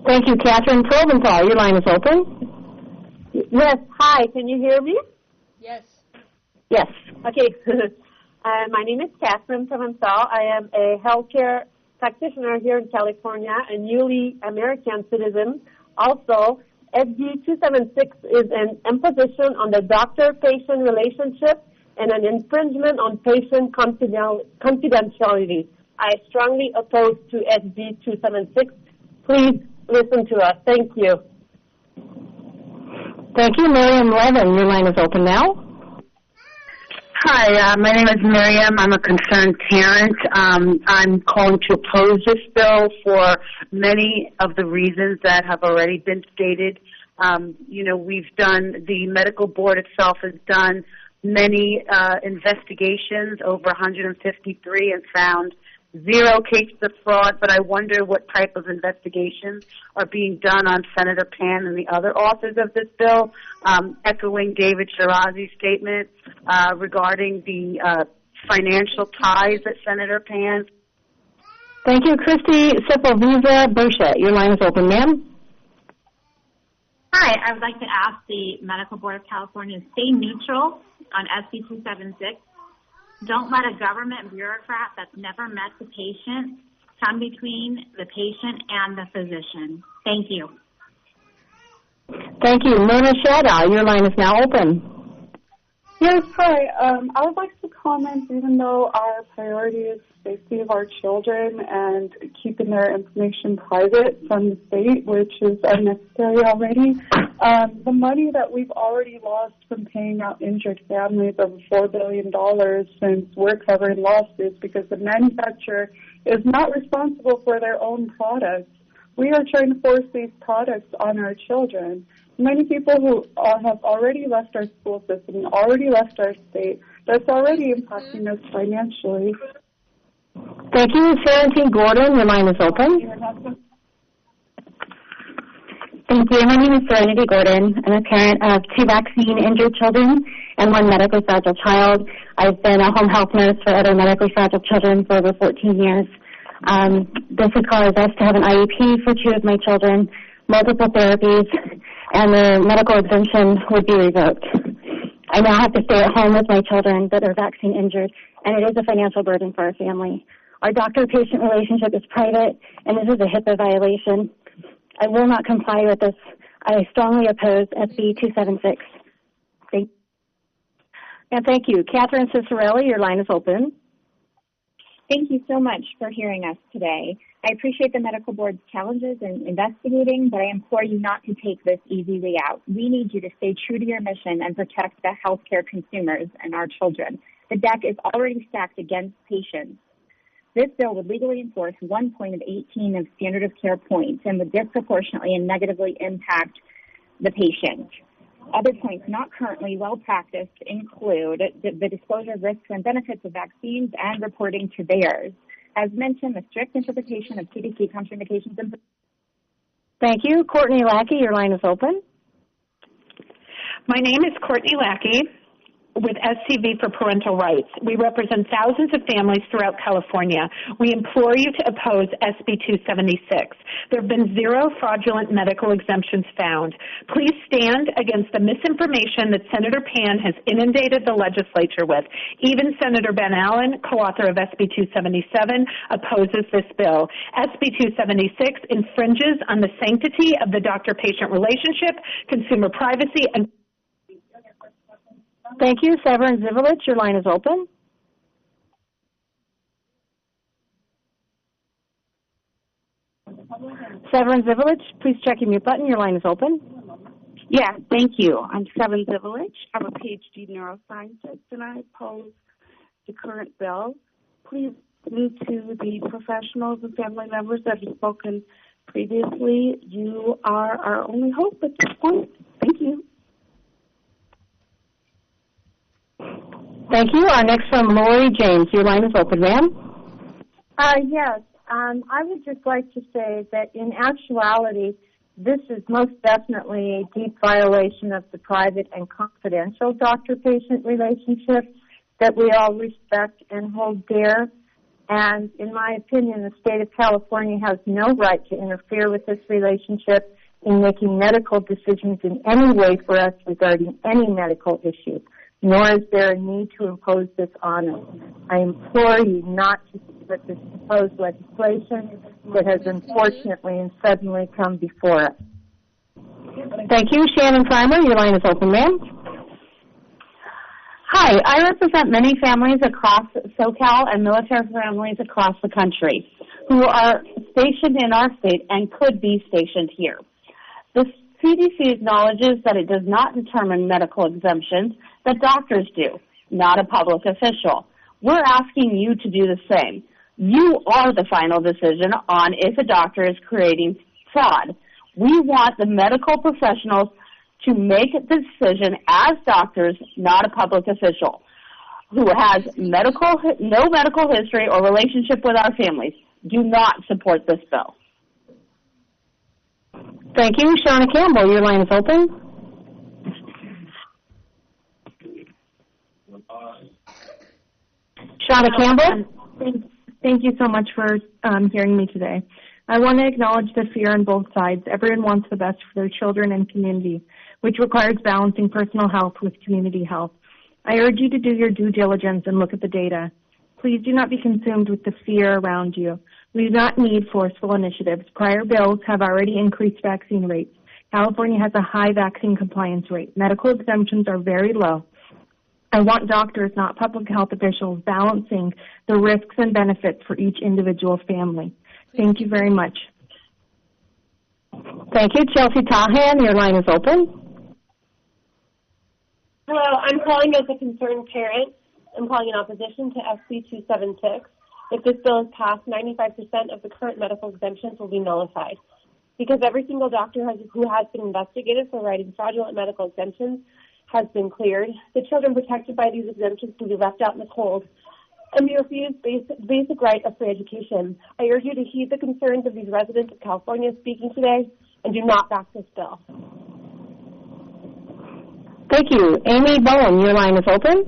Thank you. Catherine Proventhal, your line is open. Yes, hi, can you hear me? Yes. Yes. Okay. My name is Catherine Proventhal. I am a healthcare practitioner here in California, a newly American citizen. Also, SB 276 is an imposition on the doctor-patient relationship and an infringement on patient confidentiality. I strongly oppose to SB 276. Please listen to us. Thank you. Thank you. Miriam Levin, your line is open now. Hi, my name is Miriam. I'm a concerned parent. I'm calling to oppose this bill for many of the reasons that have already been stated. The medical board itself has done many investigations, over 153, and found 0 cases of fraud, but I wonder what type of investigations are being done on Senator Pan and the other authors of this bill, echoing David Shirazi's statement regarding the financial ties that Senator Pan. Thank you. Christy Sepulveda Burchett, your line is open, ma'am. Hi, I would like to ask the Medical Board of California to stay neutral on SB 276. Don't let a government bureaucrat that's never met the patient come between the patient and the physician. Thank you. Thank you. Mona Shadow, your line is now open. Yes, hi. I would like to comment, even though our priority is safety of our children and keeping their information private from the state, which is unnecessary already, the money that we've already lost from paying out injured families of $4 billion since we're covering lawsuits because the manufacturer is not responsible for their own products. We are trying to force these products on our children. Many people who have already left our school system, already left our state, that's already impacting us financially. Thank you. Serenity Gordon, your line is open. Thank you. My name is Serenity Gordon. I'm a parent of 2 vaccine-injured children and 1 medically fragile child. I've been a home health nurse for other medically fragile children for over 14 years. This has caused us to have an IEP for 2 of my children, multiple therapies, and the medical exemption would be revoked. I now have to stay at home with my children that are vaccine injured, and it is a financial burden for our family. Our doctor-patient relationship is private, and this is a HIPAA violation. I will not comply with this. I strongly oppose SB 276. Thank you. And thank you. Catherine Cicerelli, your line is open. Thank you so much for hearing us today. I appreciate the medical board's challenges in investigating, but I implore you not to take this easy way out. We need you to stay true to your mission and protect the healthcare consumers and our children. The deck is already stacked against patients. This bill would legally enforce 1 point of 18 of standard of care points and would disproportionately and negatively impact the patient. Other points not currently well practiced include the disclosure of risks and benefits of vaccines and reporting to payers. As mentioned, the strict interpretation of CDC contraindications and Thank you. Courtney Lackey, your line is open. My name is Courtney Lackey with SCV for Parental Rights. We represent thousands of families throughout California. We implore you to oppose SB 276. There have been 0 fraudulent medical exemptions found. Please stand against the misinformation that Senator Pan has inundated the legislature with. Even Senator Ben Allen, co-author of SB 277, opposes this bill. SB 276 infringes on the sanctity of the doctor-patient relationship, consumer privacy, and Thank you. Severin Zivelich, your line is open. Severin Zivelich, please check your mute button. Your line is open. Yeah, thank you. I'm Severin Zivelich. I'm a PhD neuroscientist, and I oppose the current bill. Please move to the professionals and family members that have spoken previously. You are our only hope at this point. Thank you. Thank you. Our next from Lori James. Your line is open, ma'am. Yes. I would just like to say that in actuality, this is most definitely a deep violation of the private and confidential doctor-patient relationship that we all respect and hold dear. And in my opinion, the state of California has no right to interfere with this relationship in making medical decisions in any way for us regarding any medical issue, nor is there a need to impose this on us. I implore you not to support this proposed legislation that has unfortunately and suddenly come before us. Thank you. Shannon Primer, your line is open, ma'am. Hi, I represent many families across SoCal and military families across the country who are stationed in our state and could be stationed here. The CDC acknowledges that it does not determine medical exemptions, that doctors do, not a public official. We're asking you to do the same. You are the final decision on if a doctor is creating fraud. We want the medical professionals to make the decision as doctors, not a public official, who has no medical history or relationship with our families. Do not support this bill. Thank you. Shauna Campbell, your line is open. Shauna Campbell? Thank you so much for hearing me today. I want to acknowledge the fear on both sides. Everyone wants the best for their children and community, which requires balancing personal health with community health. I urge you to do your due diligence and look at the data. Please do not be consumed with the fear around you. We do not need forceful initiatives. Prior bills have already increased vaccine rates. California has a high vaccine compliance rate. Medical exemptions are very low. I want doctors, not public health officials, balancing the risks and benefits for each individual family. Thank you very much. Thank you. Chelsea Tahan, your line is open. Hello, I'm calling as a concerned parent. I'm calling in opposition to SB 276. If this bill is passed, 95% of the current medical exemptions will be nullified. Because every single doctor who has been investigated for writing fraudulent medical exemptions has been cleared, the children protected by these exemptions can be left out in the cold and be refused basic right of free education. I urge you to heed the concerns of these residents of California speaking today and do not back this bill. Thank you. Amy Bowen, your line is open.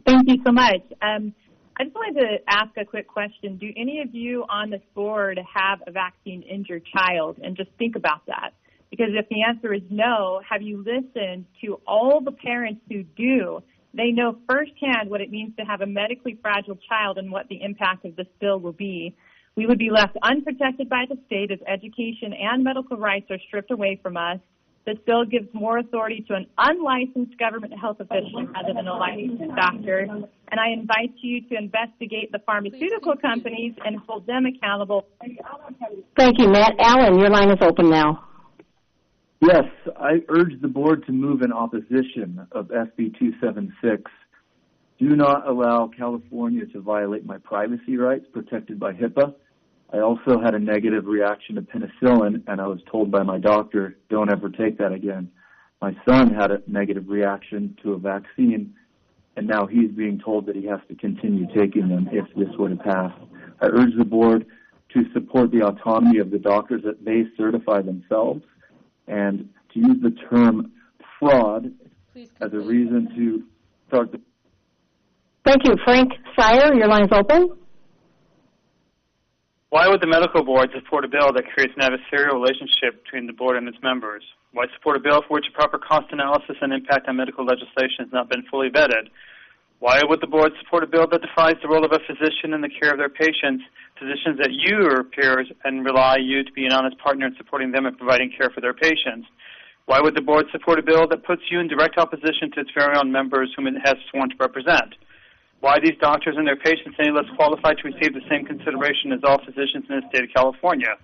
Thank you so much. I just wanted to ask a quick question. Do any of you on this board have a vaccine-injured child? And just think about that. Because if the answer is no, have you listened to all the parents who do? They know firsthand what it means to have a medically fragile child and what the impact of this bill will be. We would be left unprotected by the state as education and medical rights are stripped away from us. This bill gives more authority to an unlicensed government health official rather than a licensed doctor. And I invite you to investigate the pharmaceutical companies and hold them accountable. Thank you, Matt Allen. Your line is open now. Yes, I urge the board to move in opposition of SB 276. Do not allow California to violate my privacy rights protected by HIPAA. I also had a negative reaction to penicillin, and I was told by my doctor, don't ever take that again. My son had a negative reaction to a vaccine, and now he's being told that he has to continue taking them if this were to pass. I urge the board to support the autonomy of the doctors that they certify themselves, and to use the term fraud as a reason to start the... Thank you. Frank Sire, your line is open. Why would the medical board support a bill that creates an adversarial relationship between the board and its members? Why support a bill for which a proper cost analysis and impact on medical legislation has not been fully vetted? Why would the board support a bill that defines the role of a physician in the care of their patients, physicians that your peers and rely you to be an honest partner in supporting them and providing care for their patients? Why would the board support a bill that puts you in direct opposition to its very own members whom it has sworn to represent? Why are these doctors and their patients any less qualified to receive the same consideration as all physicians in the state of California?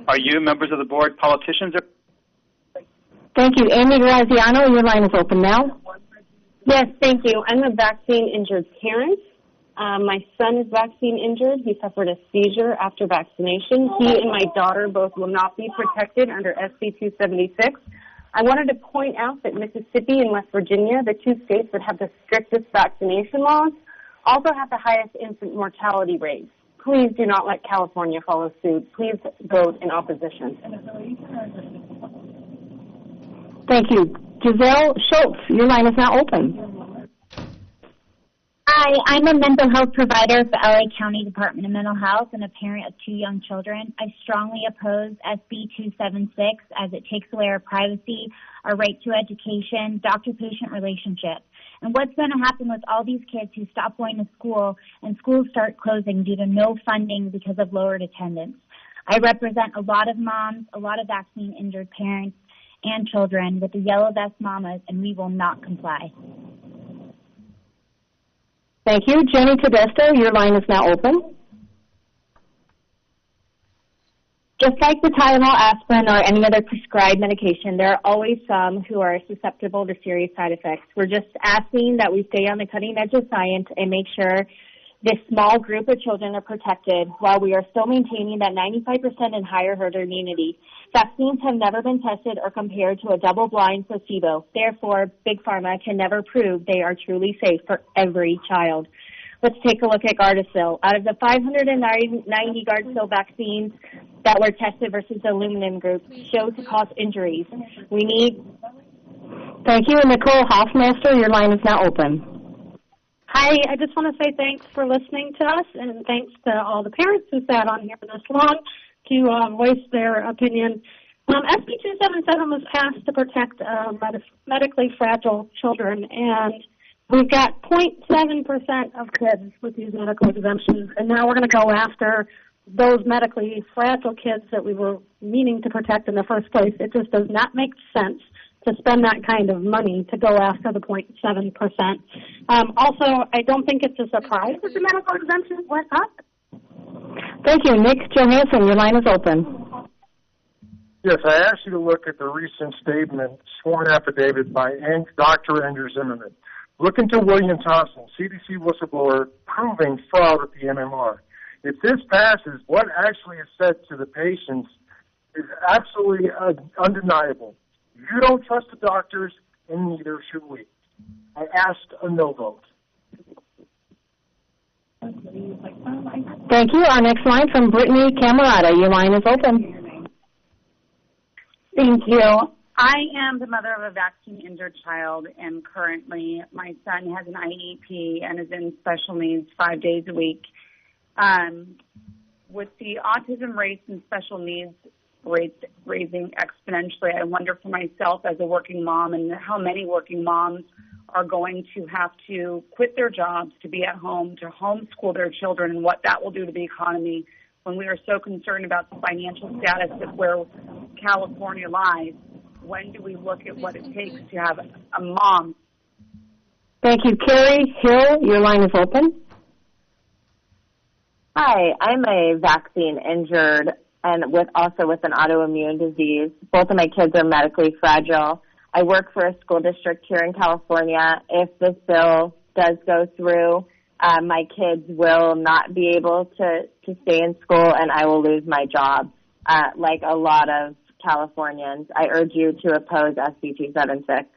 Are you, members of the board, politicians? Thank you. Amy Graziano, your line is open now. Yes, thank you. I'm a vaccine-injured parent. My son is vaccine-injured. He suffered a seizure after vaccination. He and my daughter both will not be protected under SB 276. I wanted to point out that Mississippi and West Virginia, the two states that have the strictest vaccination laws, also have the highest infant mortality rates. Please do not let California follow suit. Please vote in opposition. Thank you. Giselle Schultz, your line is now open. Hi, I'm a mental health provider for LA County Department of Mental Health and a parent of 2 young children. I strongly oppose SB 276 as it takes away our privacy, our right to education, doctor-patient relationship. And what's going to happen with all these kids who stop going to school and schools start closing due to no funding because of lowered attendance? I represent a lot of moms, a lot of vaccine-injured parents, and children with the yellow vest mamas, and we will not comply. Thank you. Jenny Tedesco, your line is now open. Just like the Tylenol, aspirin, or any other prescribed medication, there are always some who are susceptible to serious side effects. We're just asking that we stay on the cutting edge of science and make sure this small group of children are protected while we are still maintaining that 95% and higher herd immunity. Vaccines have never been tested or compared to a double-blind placebo. Therefore, Big Pharma can never prove they are truly safe for every child. Let's take a look at Gardasil. Out of the 590 Gardasil vaccines that were tested versus the aluminum group, show to cause injuries. We need... Thank you. And Nicole Hoffmaster, your line is now open. Hi, I just want to say thanks for listening to us, and thanks to all the parents who sat on here this long to voice their opinion. SB 277 was passed to protect medically fragile children, and we've got 0.7% of kids with these medical exemptions, and now we're going to go after those medically fragile kids that we were meaning to protect in the first place. It just does not make sense to spend that kind of money to go after the 0.7%. Also, I don't think it's a surprise that the medical exemptions went up. Thank you. Nick Johansson, your line is open. Yes, I asked you to look at the recent statement, sworn affidavit by Dr. Andrew Zimmerman. Look into William Thompson, CDC whistleblower, proving fraud with the MMR. If this passes, what actually is said to the patients is absolutely undeniable. You don't trust the doctors, and neither should we. I asked a no vote. Thank you. Our next line from Brittany Camerata. Your line is open. Thank you. I am the mother of a vaccine-injured child, and currently my son has an IEP and is in special needs 5 days a week. With the autism rates and special needs rates raising exponentially, I wonder for myself as a working mom and how many working moms are going to have to quit their jobs to be at home, to homeschool their children, and what that will do to the economy when we are so concerned about the financial status of where California lies. When do we look at what it takes to have a mom? Thank you. Carrie Hill, your line is open. Hi, I'm a vaccine-injured and also with an autoimmune disease. Both of my kids are medically fragile. I work for a school district here in California. If this bill does go through, my kids will not be able to stay in school, and I will lose my job, like a lot of Californians. I urge you to oppose SB 276.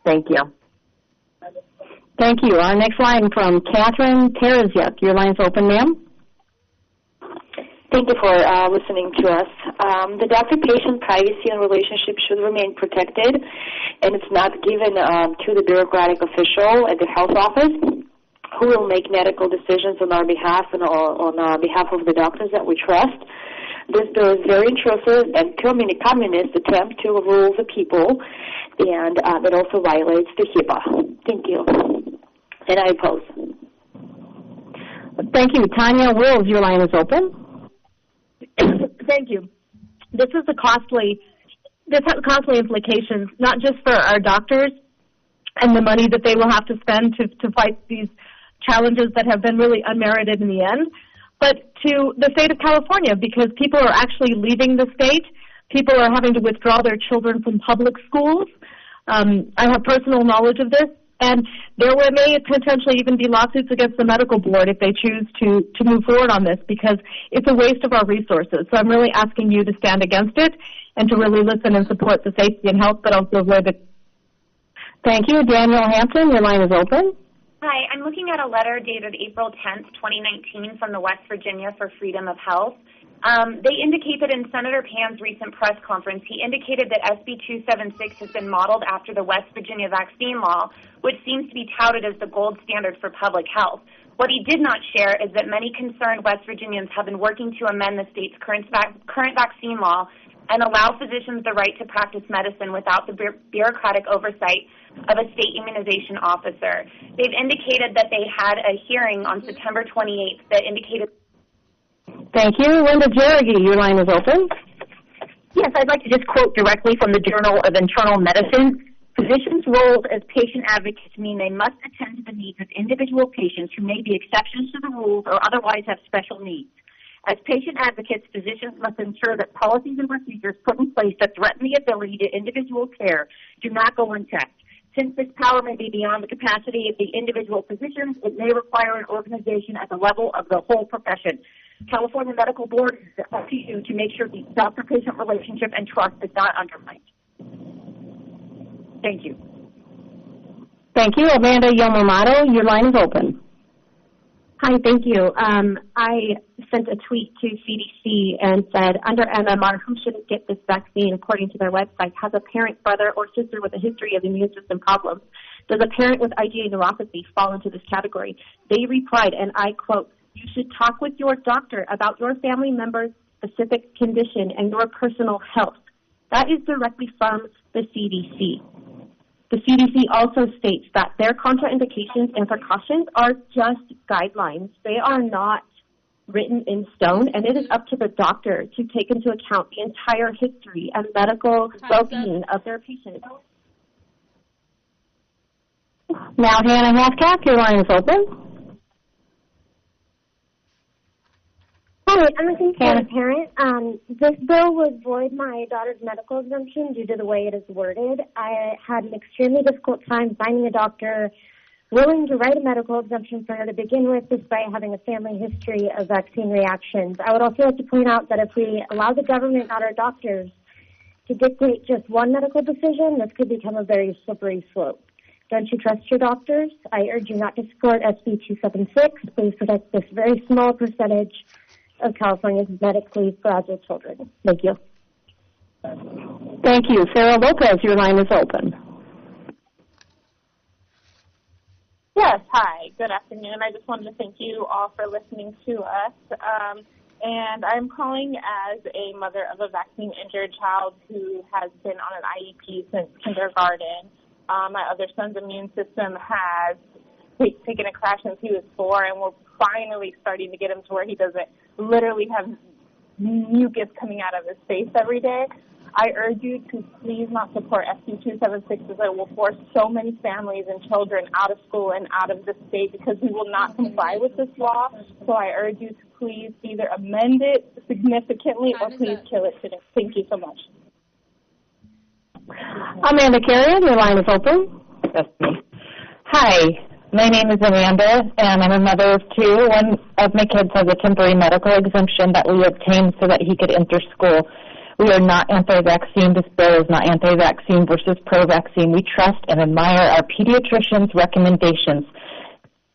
Thank you. Thank you. Our next line from Catherine Tarasyuk. Your line's open, ma'am. Thank you for listening to us. The doctor-patient privacy and relationship should remain protected, and it's not given to the bureaucratic official at the health office who will make medical decisions on our behalf and on behalf of the doctors that we trust. This bill is very intrusive and communist attempt to rule the people, and it also violates the HIPAA. Thank you. And I oppose. Thank you. Tanya Wills, your line is open. Thank you. This has costly implications, not just for our doctors and the money that they will have to spend to fight these challenges that have been really unmerited in the end, but to the state of California, because people are actually leaving the state. People are having to withdraw their children from public schools. I have personal knowledge of this, and there may potentially even be lawsuits against the medical board if they choose to move forward on this, because it's a waste of our resources. So I'm really asking you to stand against it and to really listen and support the safety and health, but also avoid the... Thank you. Daniel Hampton, your line is open. Hi, I'm looking at a letter dated April 10th, 2019 from the West Virginia for Freedom of Health. They indicated in Senator Pan's recent press conference, he indicated that SB 276 has been modeled after the West Virginia vaccine law, which seems to be touted as the gold standard for public health. What he did not share is that many concerned West Virginians have been working to amend the state's current vaccine law and allow physicians the right to practice medicine without the bureaucratic oversight of a state immunization officer. They've indicated that they had a hearing on September 28th that indicated... Thank you. Linda Jerrigy, your line is open. Yes, I'd like to just quote directly from the Journal of Internal Medicine. Physicians' roles as patient advocates mean they must attend to the needs of individual patients who may be exceptions to the rules or otherwise have special needs. As patient advocates, physicians must ensure that policies and procedures put in place that threaten the ability to individual care do not go unchecked. Since this power may be beyond the capacity of the individual physicians, it may require an organization at the level of the whole profession. California Medical Board is up to you to make sure the doctor-patient relationship and trust is not undermined. Thank you. Thank you. Amanda Yamamoto, your line is open. Hi, thank you. I sent a tweet to CDC and said, under MMR, who shouldn't get this vaccine according to their website? Has a parent, brother, or sister with a history of immune system problems? Does a parent with IgA neuropathy fall into this category? They replied, and I quote, you should talk with your doctor about your family member's specific condition and your personal health. That is directly from the CDC. The CDC also states that their contraindications and precautions are just guidelines. They are not written in stone, and it is up to the doctor to take into account the entire history and medical well-being of their patient. Now, Hannah Hathcock, your line is open. Hi, I'm a concerned parent. This bill would void my daughter's medical exemption due to the way it is worded. I had an extremely difficult time finding a doctor willing to write a medical exemption for her to begin with, despite having a family history of vaccine reactions. I would also like to point out that if we allow the government, not our doctors, to dictate just one medical decision, this could become a very slippery slope. Don't you trust your doctors? I urge you not to support SB 276. Please protect this very small percentage of California's medically fragile children. Thank you. Thank you. Sarah Lopez, your line is open. Yes, hi. Good afternoon. I just wanted to thank you all for listening to us. And I'm calling as a mother of a vaccine-injured child who has been on an IEP since kindergarten. My other son's immune system has taken a crash since he was 4, and we're finally starting to get him to where he doesn't literally have mucus coming out of his face every day. I urge you to please not support SB 276 as it will force so many families and children out of school and out of the state because we will not comply with this law. So I urge you to please either amend it significantly or please kill it today. Thank you so much. Amanda Carrion, your line is open. That's me. Hi, my name is Amanda, and I'm a mother of 2. One of my kids has a temporary medical exemption that we obtained so that he could enter school. We are not anti-vaccine. This bill is not anti-vaccine versus pro-vaccine. We trust and admire our pediatricians' recommendations.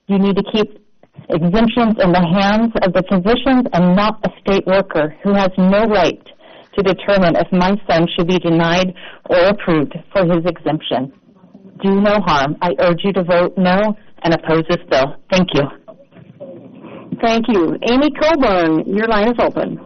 You need to keep exemptions in the hands of the physicians and not a state worker who has no right to determine if my son should be denied or approved for his exemption. Do no harm. I urge you to vote no and oppose this bill. Thank you. Thank you. Amy Coburn, your line is open.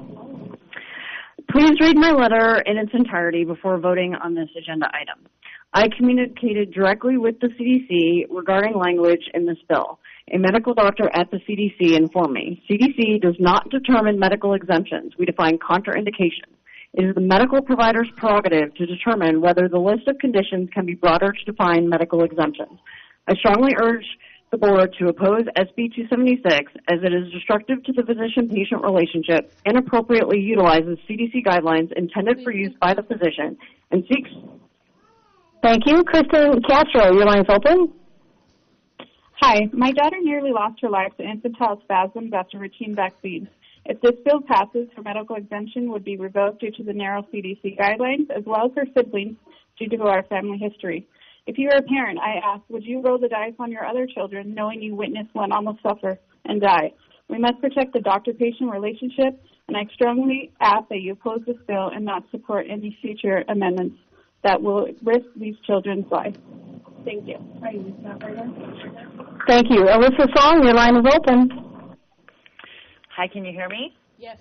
Please read my letter in its entirety before voting on this agenda item. I communicated directly with the CDC regarding language in this bill. A medical doctor at the CDC informed me. CDC does not determine medical exemptions. We define contraindications. It is the medical provider's prerogative to determine whether the list of conditions can be broader to define medical exemptions. I strongly urge the board to oppose SB 276 as it is destructive to the physician-patient relationship, inappropriately utilizes CDC guidelines intended for use by the physician, and seeks... Thank you. Kristen Castro, your line is open. Hi. My daughter nearly lost her life to infantile spasms after routine vaccines. If this bill passes, her medical exemption would be revoked due to the narrow CDC guidelines, as well as her siblings due to our family history. If you are a parent, I ask, would you roll the dice on your other children, knowing you witnessed one almost suffer and die? We must protect the doctor-patient relationship, and I strongly ask that you oppose this bill and not support any future amendments that will risk these children's lives. Thank you. Thank you. Alyssa Song, your line is open. Hi, can you hear me? Yes.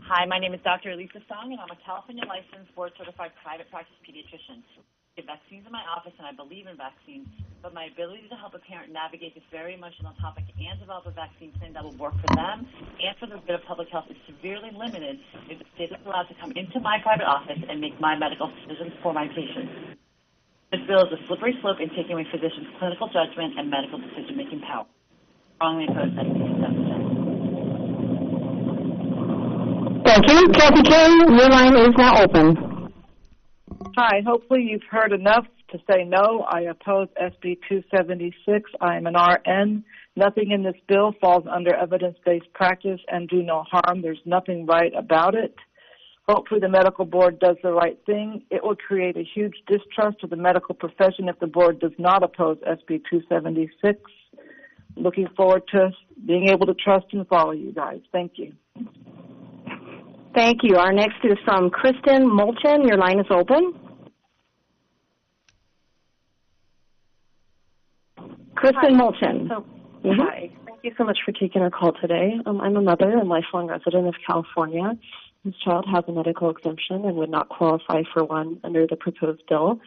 Hi, my name is Dr. Elisa Song, and I'm a California licensed board-certified private practice pediatrician. I get vaccines in my office, and I believe in vaccines, but my ability to help a parent navigate this very emotional topic and develop a vaccine plan that will work for them and for the good of public health is severely limited if the state is allowed to come into my private office and make my medical decisions for my patients. This bill is a slippery slope in taking away physicians' clinical judgment and medical decision-making power. Strongly opposed SB 276. Thank you. Kathy King, your line is now open. Hi, hopefully you've heard enough to say no. I oppose SB 276. I am an RN. Nothing in this bill falls under evidence-based practice and do no harm. There's nothing right about it. Hopefully the medical board does the right thing. It will create a huge distrust of the medical profession if the board does not oppose SB 276. Looking forward to being able to trust and follow you guys. Thank you. Thank you. Our next is from Kristen Mulchin. Your line is open. Kristen Mulchin. Hi. Thank you so much for taking our call today. I'm a mother and lifelong resident of California. This child has a medical exemption and would not qualify for one under the proposed bill.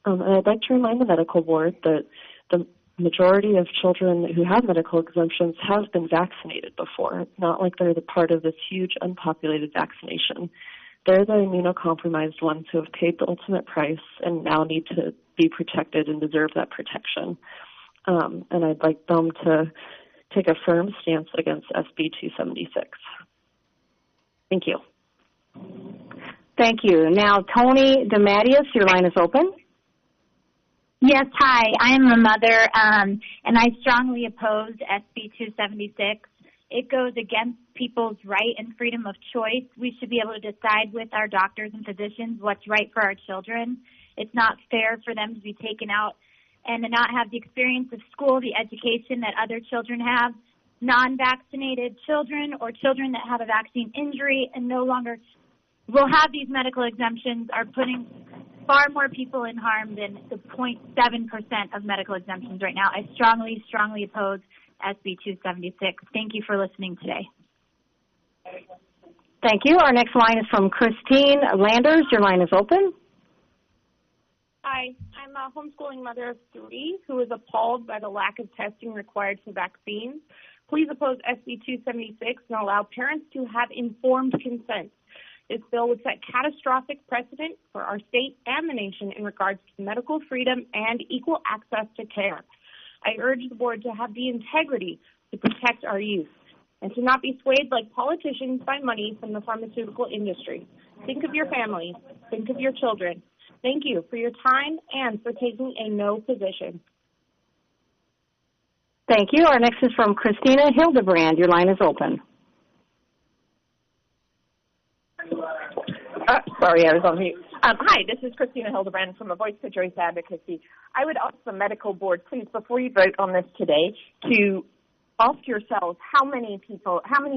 And I'd like to remind the medical board that the majority of children who have medical exemptions have been vaccinated before. It's not like they're the part of this huge unpopulated vaccination. They're the immunocompromised ones who have paid the ultimate price and now need to be protected and deserve that protection. And I'd like them to take a firm stance against SB 276. Thank you. Thank you. Now, Tony DeMattias, your line is open. Yes, hi. I am a mother, and I strongly oppose SB 276. It goes against people's right and freedom of choice. We should be able to decide with our doctors and physicians what's right for our children. It's not fair for them to be taken out and to not have the experience of school, the education that other children have. Non-vaccinated children or children that have a vaccine injury and no longer will have these medical exemptions are putting far more people in harm than the 0.7% of medical exemptions right now. I strongly, strongly oppose SB 276. Thank you for listening today. Thank you. Our next line is from Christine Landers. Your line is open. Hi, I'm a homeschooling mother of 3 who is appalled by the lack of testing required for vaccines. Please oppose SB 276 and allow parents to have informed consent. This bill would set catastrophic precedent for our state and the nation in regards to medical freedom and equal access to care. I urge the board to have the integrity to protect our youth and to not be swayed like politicians by money from the pharmaceutical industry. Think of your family. Think of your children. Thank you for your time and for taking a no position. Thank you. Our next is from Christina Hildebrand. Your line is open. Sorry, I was on mute. Hi, this is Christina Hildebrand from A Voice for Choice Advocacy. I would ask the medical board, please, before you vote on this today, to ask yourselves how many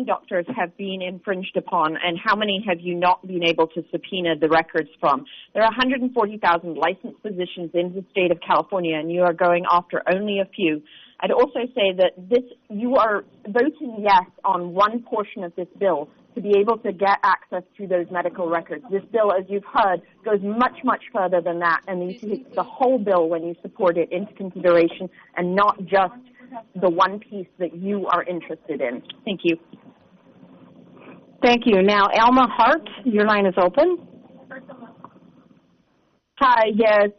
doctors have been infringed upon and how many have you not been able to subpoena the records from. There are 140,000 licensed physicians in the state of California, and you are going after only a few. I'd also say that you are voting yes on one portion of this bill to be able to get access to those medical records. This bill, as you've heard, goes much, much further than that, and you take the whole bill when you support it into consideration and not just the one piece that you are interested in. Thank you. Thank you. Now, Alma Hart, your line is open. Hi, yes.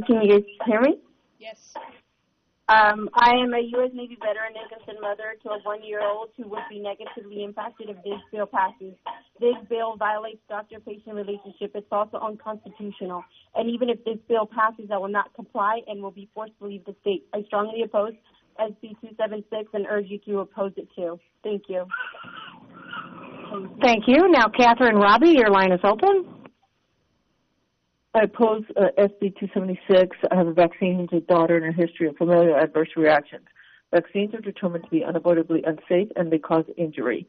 Can you guys hear me? Yes. I am a U.S. Navy veteran and concerned mother to a 1-year-old who would be negatively impacted if this bill passes. This bill violates doctor-patient relationship. It's also unconstitutional. And even if this bill passes, I will not comply and will be forced to leave the state. I strongly oppose SB 276 and urge you to oppose it too. Thank you. Thank you. Now, Catherine Robbie, your line is open. I oppose SB 276. I have a vaccine-injured daughter and a history of familial adverse reactions. Vaccines are determined to be unavoidably unsafe and they cause injury.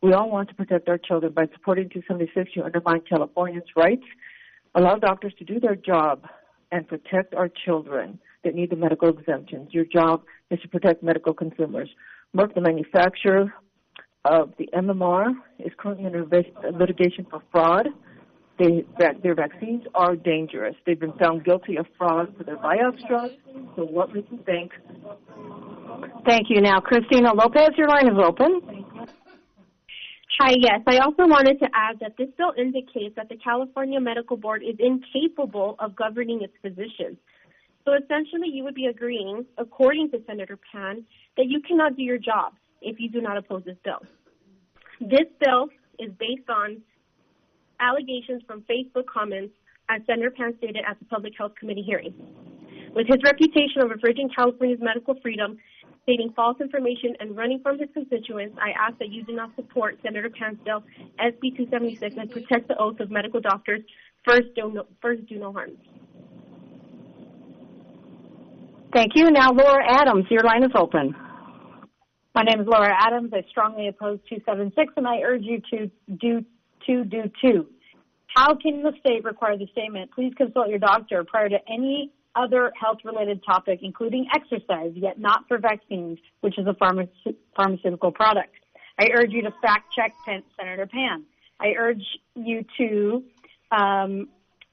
We all want to protect our children. By supporting 276, you undermine Californians' rights. Allow doctors to do their job and protect our children that need the medical exemptions. Your job is to protect medical consumers. Merck, the manufacturer of the MMR, is currently under litigation for fraud. Their vaccines are dangerous. They've been found guilty of fraud for their Vioxx drug. So what makes you think? Thank you. Now, Christina Lopez, your line is open. Hi, yes. I also wanted to add that this bill indicates that the California Medical Board is incapable of governing its physicians. So essentially, you would be agreeing, according to Senator Pan, that you cannot do your job if you do not oppose this bill. This bill is based on allegations from Facebook comments, as Senator Pan stated at the Public Health Committee hearing. With his reputation of infringing California's medical freedom, stating false information, and running from his constituents, I ask that you do not support Senator Pan's bill, SB 276, and protect the oath of medical doctors. First, do no harm. Thank you. Now, Laura Adams, your line is open. My name is Laura Adams. I strongly oppose 276, and I urge you to do two. How can the state require the statement, please consult your doctor prior to any other health-related topic, including exercise, yet not for vaccines, which is a pharmaceutical product? I urge you to fact-check Senator Pan. I urge you to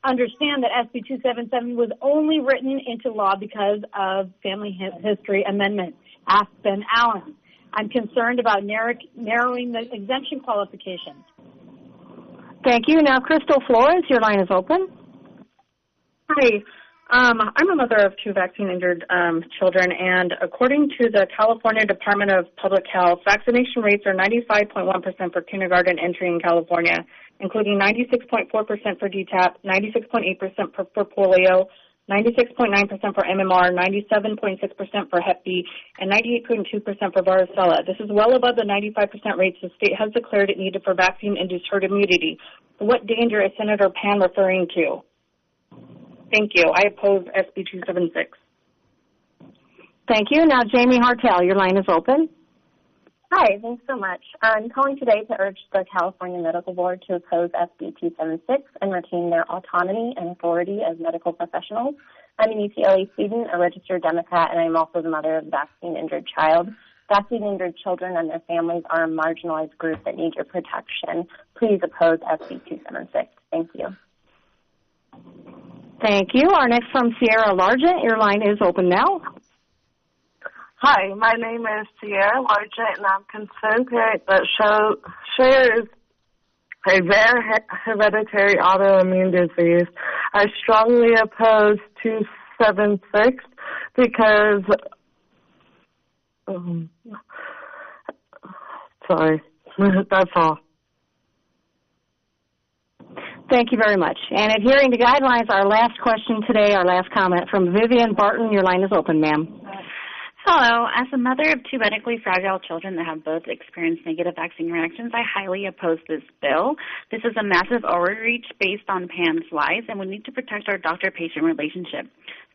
understand that SB 277 was only written into law because of family history amendment. Ask Ben Allen. I'm concerned about narrowing the exemption qualifications. Thank you. Now, Crystal Flores, your line is open. Hi. I'm a mother of 2 vaccine-injured children, and according to the California Department of Public Health, vaccination rates are 95.1% for kindergarten entry in California, including 96.4% for DTaP, 96.8% for polio, 96.9% for MMR, 97.6% for Hep B, and 98.2% for varicella. This is well above the 95% rates the state has declared it needed for vaccine-induced herd immunity. What danger is Senator Pan referring to? Thank you. I oppose SB 276. Thank you. Now, Jamie Hartel, your line is open. Hi, thanks so much. I'm calling today to urge the California Medical Board to oppose SB 276 and retain their autonomy and authority as medical professionals. I'm a UCLA student, a registered Democrat, and I'm also the mother of a vaccine-injured child. Vaccine-injured children and their families are a marginalized group that need your protection. Please oppose SB 276. Thank you. Thank you. Our next from Sierra Largent. Your line is open now. Hi, my name is Sierra Largent, and I'm concerned parent that shares a rare hereditary autoimmune disease. I strongly oppose 276 because, sorry, that's all. Thank you very much. And adhering to guidelines, our last question today, our last comment from Vivian Barton. Your line is open, ma'am. Hello. As a mother of 2 medically fragile children that have both experienced negative vaccine reactions, I highly oppose this bill. This is a massive overreach based on Pan's lies, and we need to protect our doctor-patient relationship.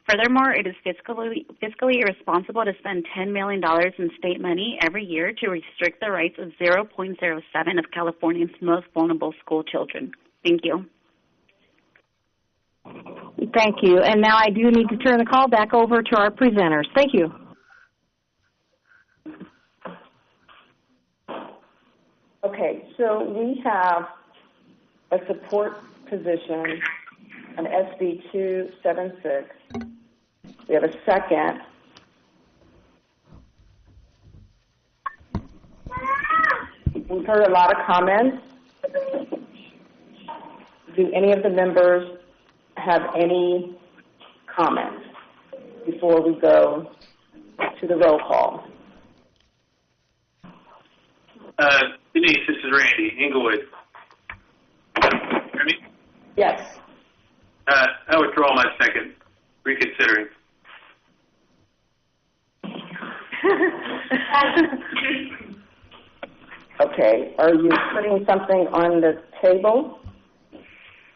Furthermore, it is fiscally irresponsible to spend $10 million in state money every year to restrict the rights of 0.07 of California's most vulnerable school children. Thank you. Thank you. And now I do need to turn the call back over to our presenters. Thank you. Okay, so we have a support position on SB 276. We have a second. We've heard a lot of comments. Do any of the members have any comments before we go to the roll call? Denise, this is Randy, Inglewood. Hear me? Yes. I withdraw my second, reconsidering. Okay, are you putting something on the table?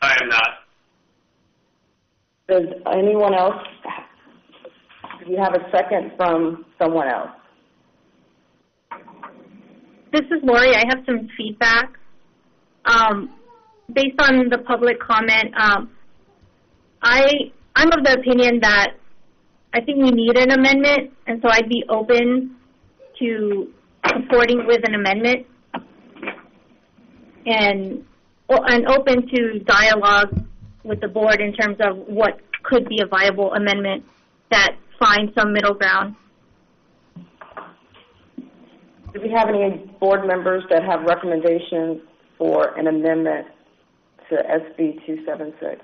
I am not. Does anyone else, do you have a second from someone else? This is Lori. I have some feedback. Based on the public comment, I'm of the opinion that I think we need an amendment, and so I'd be open to supporting with an amendment and open to dialogue with the board in terms of what could be a viable amendment that finds some middle ground. Do we have any board members that have recommendations for an amendment to SB 276?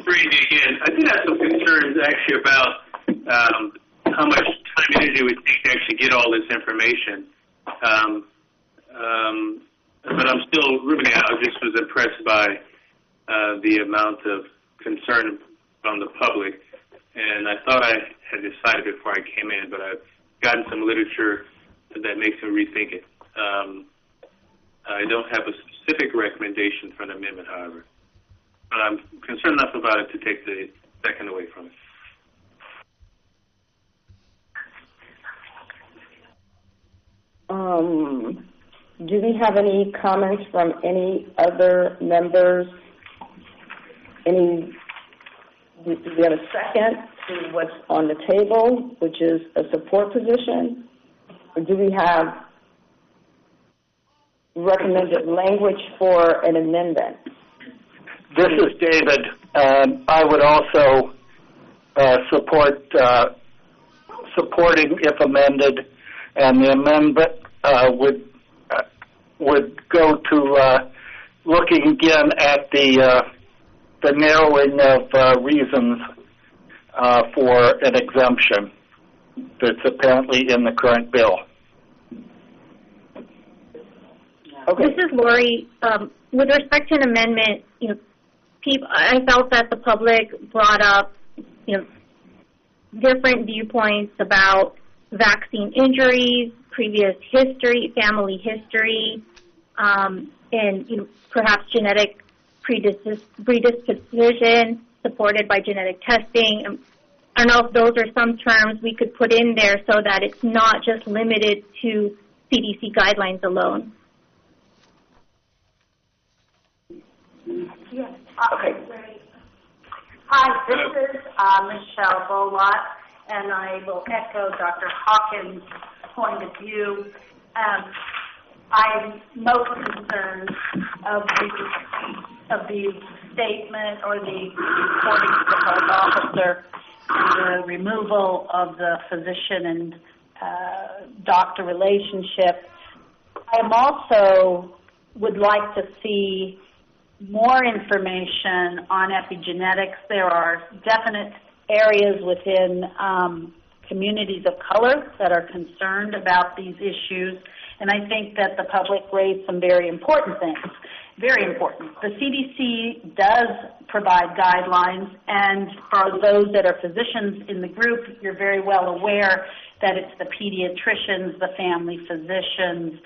Randy, again, I did have some concerns actually about how much time and energy it would take to actually get all this information. But I'm still ruminating. I just was impressed by the amount of concern from the public. And I thought I had decided before I came in, but I've gotten some literature that makes me rethink it. I don't have a specific recommendation for an amendment, however. But I'm concerned enough about it to take the second away from it. Do we have any comments from any other members? Do we have a second to what's on the table, which is a support position? Or do we have recommended language for an amendment? This is David. I would also supporting if amended, and the amendment would go to looking again at the narrowing of reasons for an exemption that's apparently in the current bill. Okay. This is Lori. With respect to an amendment, I felt that the public brought up, different viewpoints about vaccine injuries, previous history, family history, and perhaps genetic predisposition supported by genetic testing. I don't know if those are some terms we could put in there so that it's not just limited to CDC guidelines alone. Yes. Okay. Hi, this is Michelle Bolot, and I will echo Dr. Hawkins' point of view. I'm most concerned of the statement or the reporting to the health officer, the removal of the physician and doctor relationship. I also would like to see more information on epigenetics. There are definite areas within communities of color that are concerned about these issues, and I think that the public raised some very important things. Very important. The CDC does provide guidelines, and for those that are physicians in the group, you're very well aware that it's the pediatricians, the family physicians,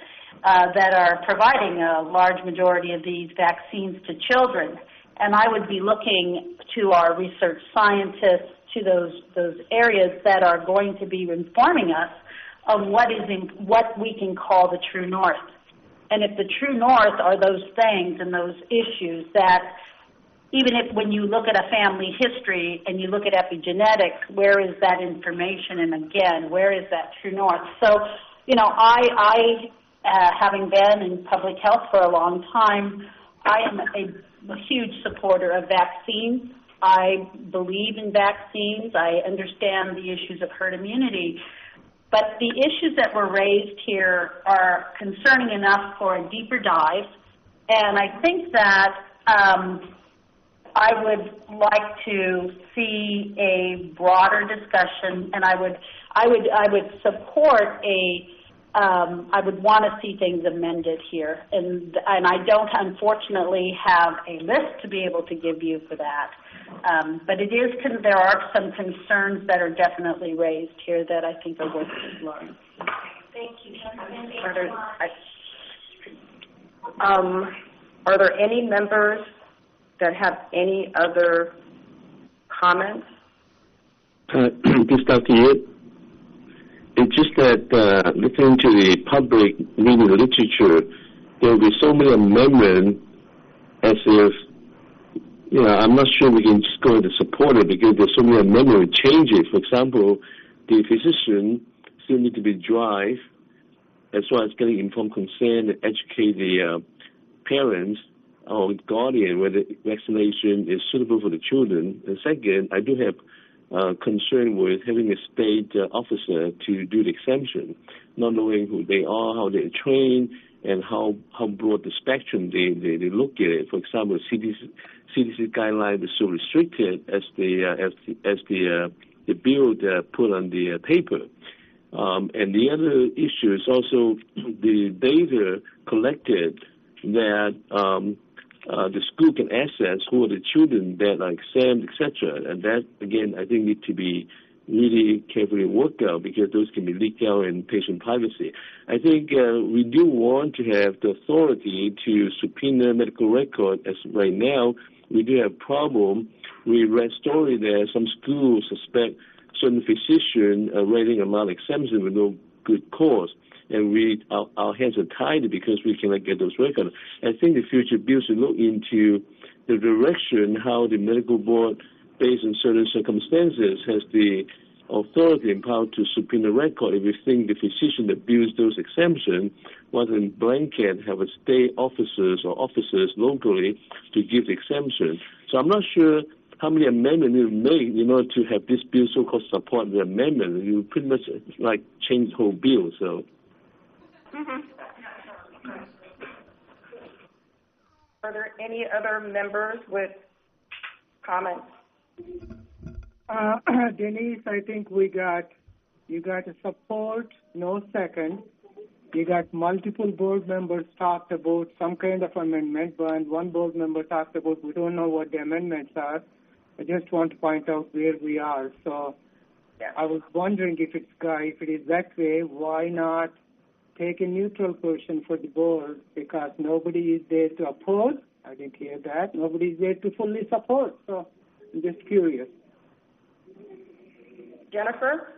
that are providing a large majority of these vaccines to children. And I would be looking to our research scientists, to those areas that are going to be informing us of what we can call the true north. And if the true north are those things and those issues that, even if when you look at a family history and you look at epigenetics, where is that information? And again, where is that true north? So, you know, I having been in public health for a long time, I am a huge supporter of vaccines. I believe in vaccines. I understand the issues of herd immunity. But the issues that were raised here are concerning enough for a deeper dive. And I think that I would like to see a broader discussion, and I would support I would want to see things amended here, and I don't unfortunately have a list to be able to give you for that. But it is there are some concerns that are definitely raised here that I think are worth exploring. Thank you. Are there any members that have any other comments? This is Dr. Yip. It's just that listening to the public reading the literature, there will be so many amendments as if, you know, I'm not sure we can just go into support it because there's so many amendment changes. For example, the physician still need to be drive as well as getting informed consent and educate the parents or guardian whether vaccination is suitable for the children. And second, I do have concern with having a state officer to do the exemption, not knowing who they are, how they're trained, and how broad the spectrum they look at it. For example, CDC guidelines are so restricted as the bill put on the paper. And the other issue is also the data collected that the school can access who are the children that are exempt, etc. And that, again, I think need to be really carefully worked out because those can be leaked out in patient privacy. I think we do want to have the authority to subpoena medical record. As right now, we do have problem. We read story that some schools suspect certain physicians are writing a lot of exemptions with no good cause. And our hands are tied because we cannot get those records. I think the future bill should look into the direction how the medical board, based on certain circumstances, has the authority and power to subpoena record if we think the physician abused those exemptions, rather than blanket have a state officers or officers locally to give the exemption. So I'm not sure how many amendments you make in order to have this bill so-called support the amendment. You pretty much like change the whole bill. So. Are there any other members with comments? Denise, I think you got a support, no second. You got multiple board members talked about some kind of amendment, and one board member talked about we don't know what the amendments are. I just want to point out where we are. So I was wondering if it is that way, why not take a neutral position for the board, because nobody is there to oppose. I didn't hear that. Nobody is there to fully support. So I'm just curious. Jennifer?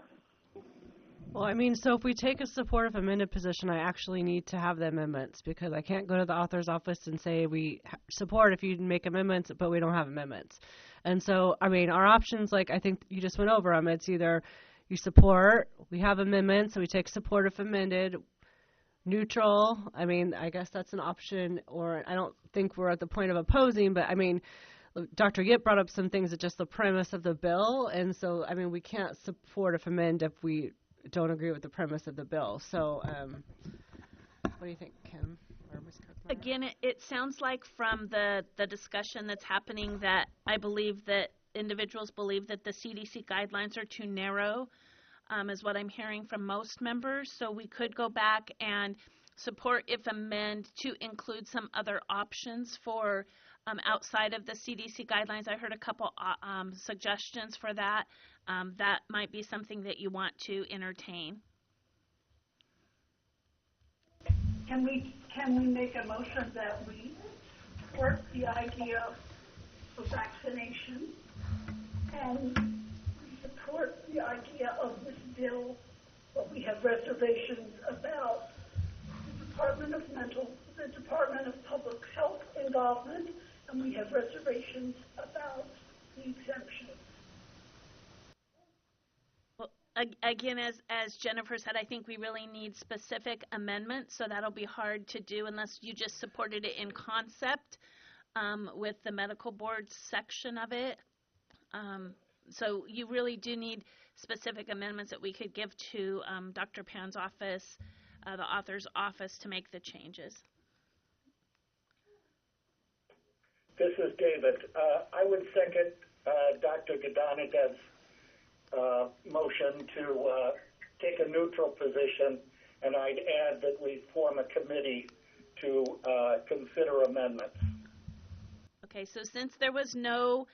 Well, I mean, so if we take a supportive amended position, I actually need to have the amendments because I can't go to the author's office and say we support if you make amendments, but we don't have amendments. And so, I mean, our options, like I think you just went over them, it's either you support, we have amendments, so we take support if amended, neutral, I mean, I guess that's an option, or I don't think we're at the point of opposing, but I mean, Dr. Yip brought up some things that just the premise of the bill, and so, I mean, we can't support if amend if we don't agree with the premise of the bill. So, what do you think, Kim? Or Ms. Kirkmeyer? Again, it sounds like from the discussion that's happening that I believe that individuals believe that the CDC guidelines are too narrow, is what I'm hearing from most members. So we could go back and support if amend to include some other options for outside of the CDC guidelines. I heard a couple suggestions for that. That might be something that you want to entertain. Can we make a motion that we support the idea of vaccination and we support the idea of this bill, but we have reservations about the Department of Public Health involvement, and we have reservations about the exemption? Well, again, as Jennifer said, I think we really need specific amendments, so that'll be hard to do unless you just supported it in concept with the medical board section of it. So you really do need specific amendments that we could give to Dr. Pan's office, the author's office, to make the changes. This is David. I would second Dr. Gadanagev's motion to take a neutral position, and I'd add that we form a committee to consider amendments. Okay, so since there was no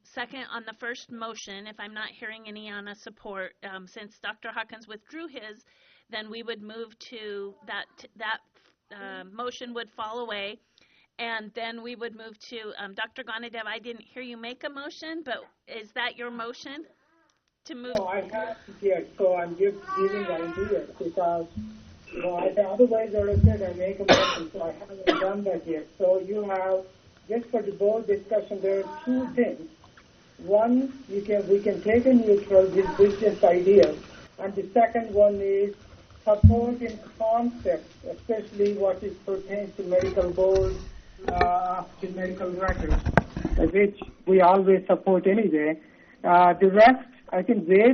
second on the first motion, if I'm not hearing any on a support, since Dr. Hawkins withdrew his, then we would move to that motion would fall away, and then we would move to Dr. Gonadev. I didn't hear you make a motion, but is that your motion to move? No, I have yes, so I'm just giving ideas because otherwise I would have said I make a motion, so I haven't done that yet. So you have, just for the board discussion, there are two things. One, we can take a neutral, this just ideas, and the second one is support in concept, especially what is pertains to medical board, to medical records, which we always support anyway. The rest, I think where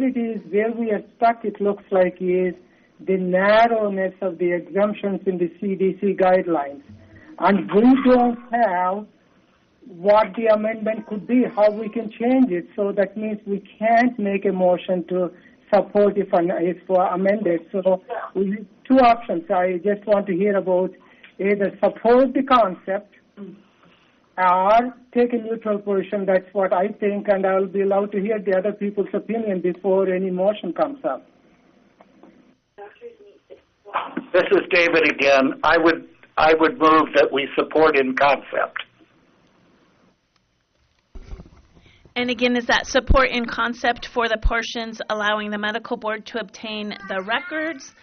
we are stuck, it looks like, is the narrowness of the exemptions in the CDC guidelines. And we don't have what the amendment could be, how we can change it. So that means we can't make a motion to support if amended. So we have two options. I just want to hear about either support the concept or take a neutral position. That's what I think, and I'll be allowed to hear the other people's opinion before any motion comes up. This is David again. I would move that we support in concept. And again, is that support in concept for the portions allowing the medical board to obtain the records,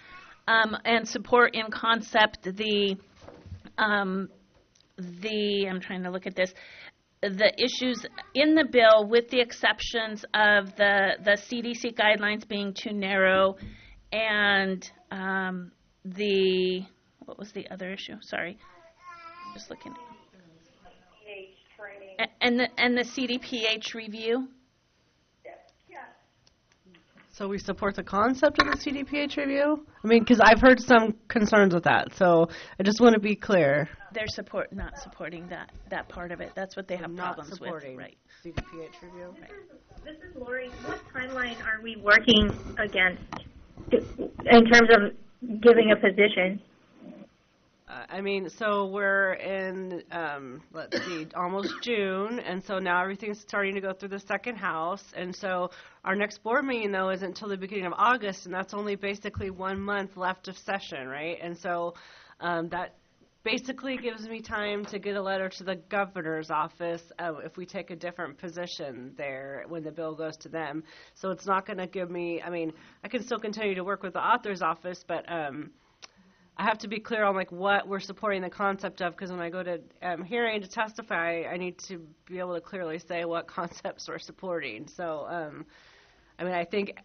and support in concept I'm trying to look at this, the issues in the bill with the exceptions of the CDC guidelines being too narrow, and what was the other issue? Sorry, I'm just looking. And the CDPH review? So we support the concept of the CDPH review? I mean, because I've heard some concerns with that, so I just want to be clear. They're not supporting that part of it. That's what they have problems with. Right. CDPH review? Right. This is Lori. What timeline are we working against in terms of giving a position? I mean, so we're in, let's see, almost June, and so now everything's starting to go through the second house, and so our next board meeting, though, isn't until the beginning of August, and that's only basically 1 month left of session, right? And so that basically gives me time to get a letter to the governor's office if we take a different position there when the bill goes to them. So it's not going to give me, I mean, I can still continue to work with the author's office, but I have to be clear on like what we're supporting the concept of, because when I go to hearing to testify, I need to be able to clearly say what concepts we're supporting. So, I mean, I think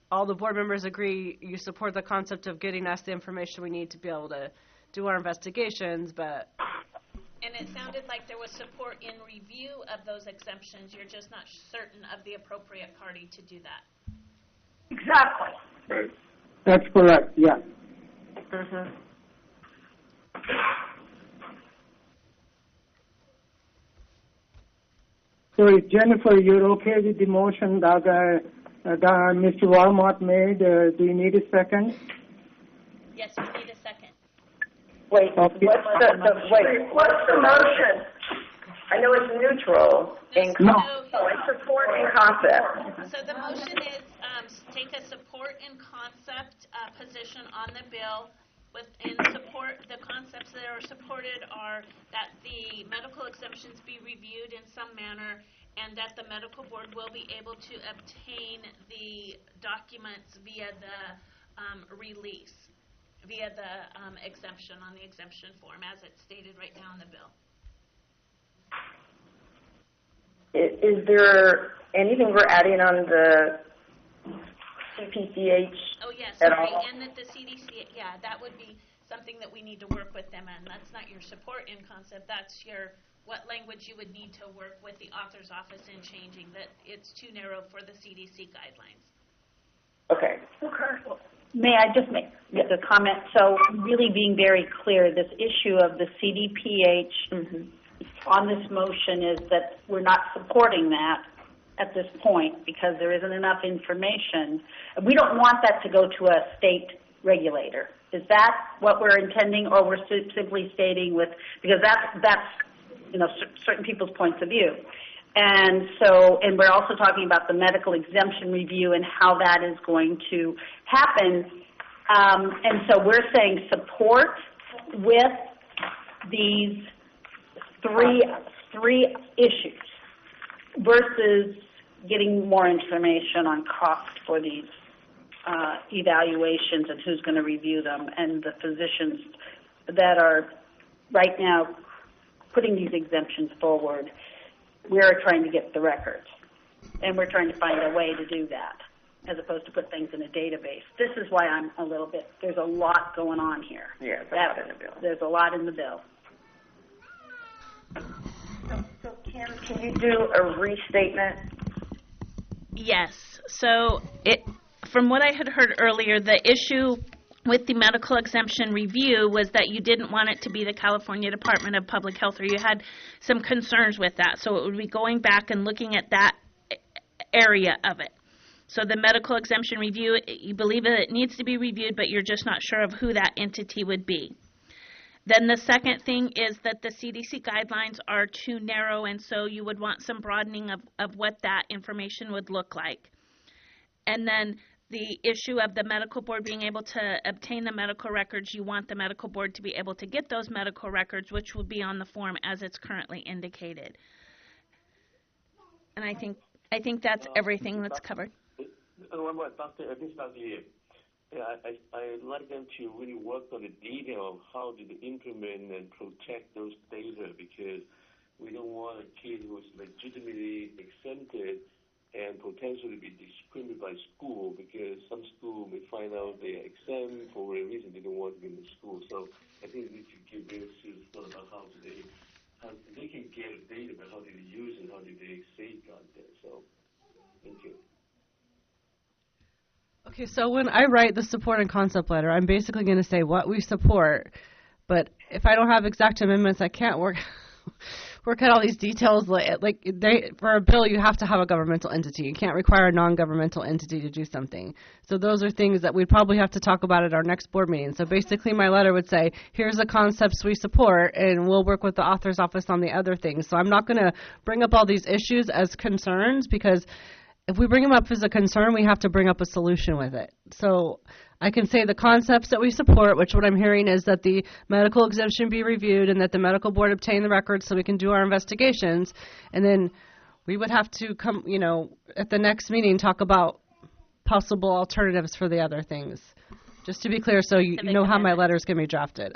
all the board members agree you support the concept of getting us the information we need to be able to do our investigations, but. And it sounded like there was support in review of those exemptions. You're just not certain of the appropriate party to do that. Exactly. Right. That's correct, yeah. Mm-hmm. So, Jennifer, you're okay with the motion that Mr. Walmart made? Do you need a second? Yes, we need a second. Wait, okay. What's the motion? I know it's neutral. It's support in concept. So the motion is take a support in concept position on the bill in support, the concepts that are supported are that the medical exemptions be reviewed in some manner, and that the medical board will be able to obtain the documents via the release, via the exemption on the exemption form, as it's stated right now in the bill. Is there anything we're adding on the CPCH? Oh, yes, at sorry, all? and that the CDC, yeah, that would be something that we need to work with them on. That's not your support in concept, that's your, what language you would need to work with the author's office in changing, that it's too narrow for the CDC guidelines. Okay. May I just make a comment? So really being very clear, this issue of the CDPH on this motion is that we're not supporting that at this point because there isn't enough information. We don't want that to go to a state regulator. Is that what we're intending, or we're simply stating with, because that's certain people's points of view. And so, and we're also talking about the medical exemption review and how that is going to happen. And so we're saying support with these three issues versus getting more information on cost for these evaluations and who's going to review them, and the physicians that are right now putting these exemptions forward. We're trying to get the records, and we're trying to find a way to do that as opposed to put things in a database. This is why I'm a little bit, there's a lot going on here. Yeah, there's a lot in the bill. So Kim, can you do a restatement? Yes. So from what I had heard earlier, the issue with the medical exemption review was that you didn't want it to be the California Department of Public Health, or you had some concerns with that. So it would be going back and looking at that area of it. So the medical exemption review, you believe that it needs to be reviewed, but you're just not sure of who that entity would be. Then the second thing is that the CDC guidelines are too narrow, and so you would want some broadening of what that information would look like. And then the issue of the medical board being able to obtain the medical records, you want the medical board to be able to get those medical records, which will be on the form as it's currently indicated. And I think that's everything that's covered. Dr. I'd like them to really work on the detail of how to implement and protect those data, because we don't want a kid who's legitimately exempted and potentially be discriminated by school, because some school may find out they're exempt for a reason they don't want to be in the school. So I think we should give very serious thought about how they can get data, but how do they use it, how do they safeguard that. So thank you. Okay, so when I write the support and concept letter, I'm basically going to say what we support, but if I don't have exact amendments, I can't work out all these details. For a bill, you have to have a governmental entity. You can't require a non-governmental entity to do something. So those are things that we'd probably have to talk about at our next board meeting. So basically my letter would say, here's the concepts we support, and we'll work with the author's office on the other things. So I'm not going to bring up all these issues as concerns, because if we bring them up as a concern, we have to bring up a solution with it. So I can say the concepts that we support, which what I'm hearing is that the medical exemption be reviewed and that the medical board obtain the records so we can do our investigations. And then we would have to come, at the next meeting, talk about possible alternatives for the other things. Just to be clear, so you know how my letter is going to be drafted.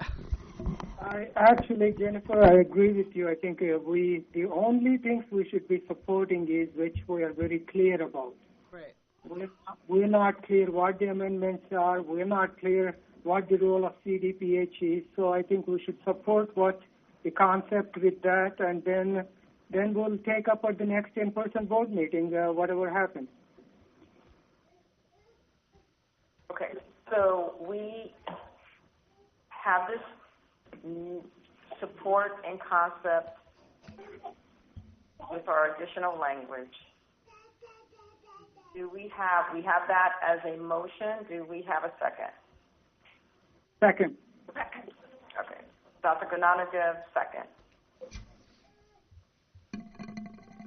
Jennifer, I agree with you. I think the only things we should be supporting is which we are very clear about. Right. We're not clear what the amendments are. We're not clear what the role of CDPH is. So I think we should support what the concept with that, and then we'll take up at the next in-person board meeting whatever happens. Okay, so we have this support and concept with our additional language. We have that as a motion. Do we have a second? Second. Okay. Dr. Grananajev, second.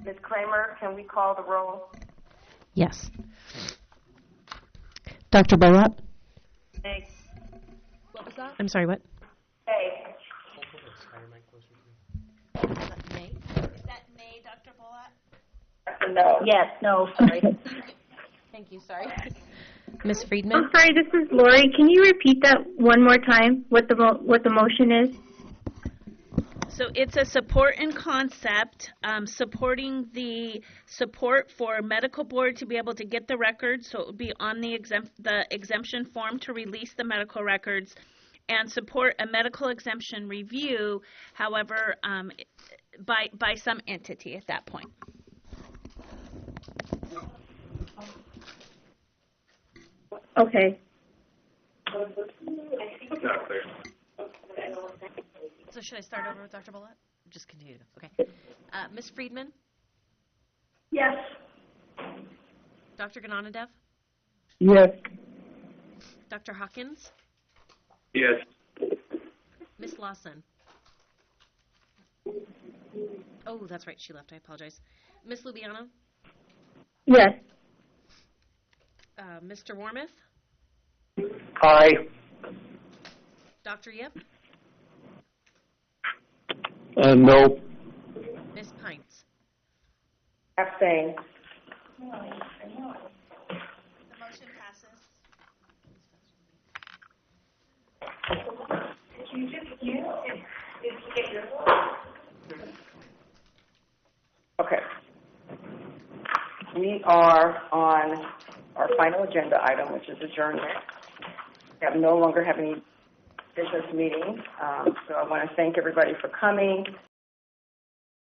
Ms. Kramer, can we call the roll? Yes. Dr. Barat? What was that? I'm sorry, what? A. Nay? Is that nay, Dr. Bullock? No. Yes, no, sorry. Thank you, sorry. Ms. Friedman? I'm sorry, this is Lori. Can you repeat that one more time, what the motion is? So it's a support in concept, supporting the support for medical board to be able to get the records, so it would be on the exemption form to release the medical records, and support a medical exemption review, however, by some entity at that point. Okay. Not clear. So should I start over with Dr. Bullock? Just continue. Okay. Ms. Friedman? Yes. Dr. Gananadev? Yes. Dr. Hawkins? Yes. Ms. Lawson? Oh, that's right. She left. I apologize. Ms. Lubiano? Yes. Mr. Warmoth? Aye. Dr. Yip? No. Ms. Pines? Abstain. The motion passes. Okay. We are on our final agenda item, which is adjournment. We no longer have any business meetings, so I want to thank everybody for coming.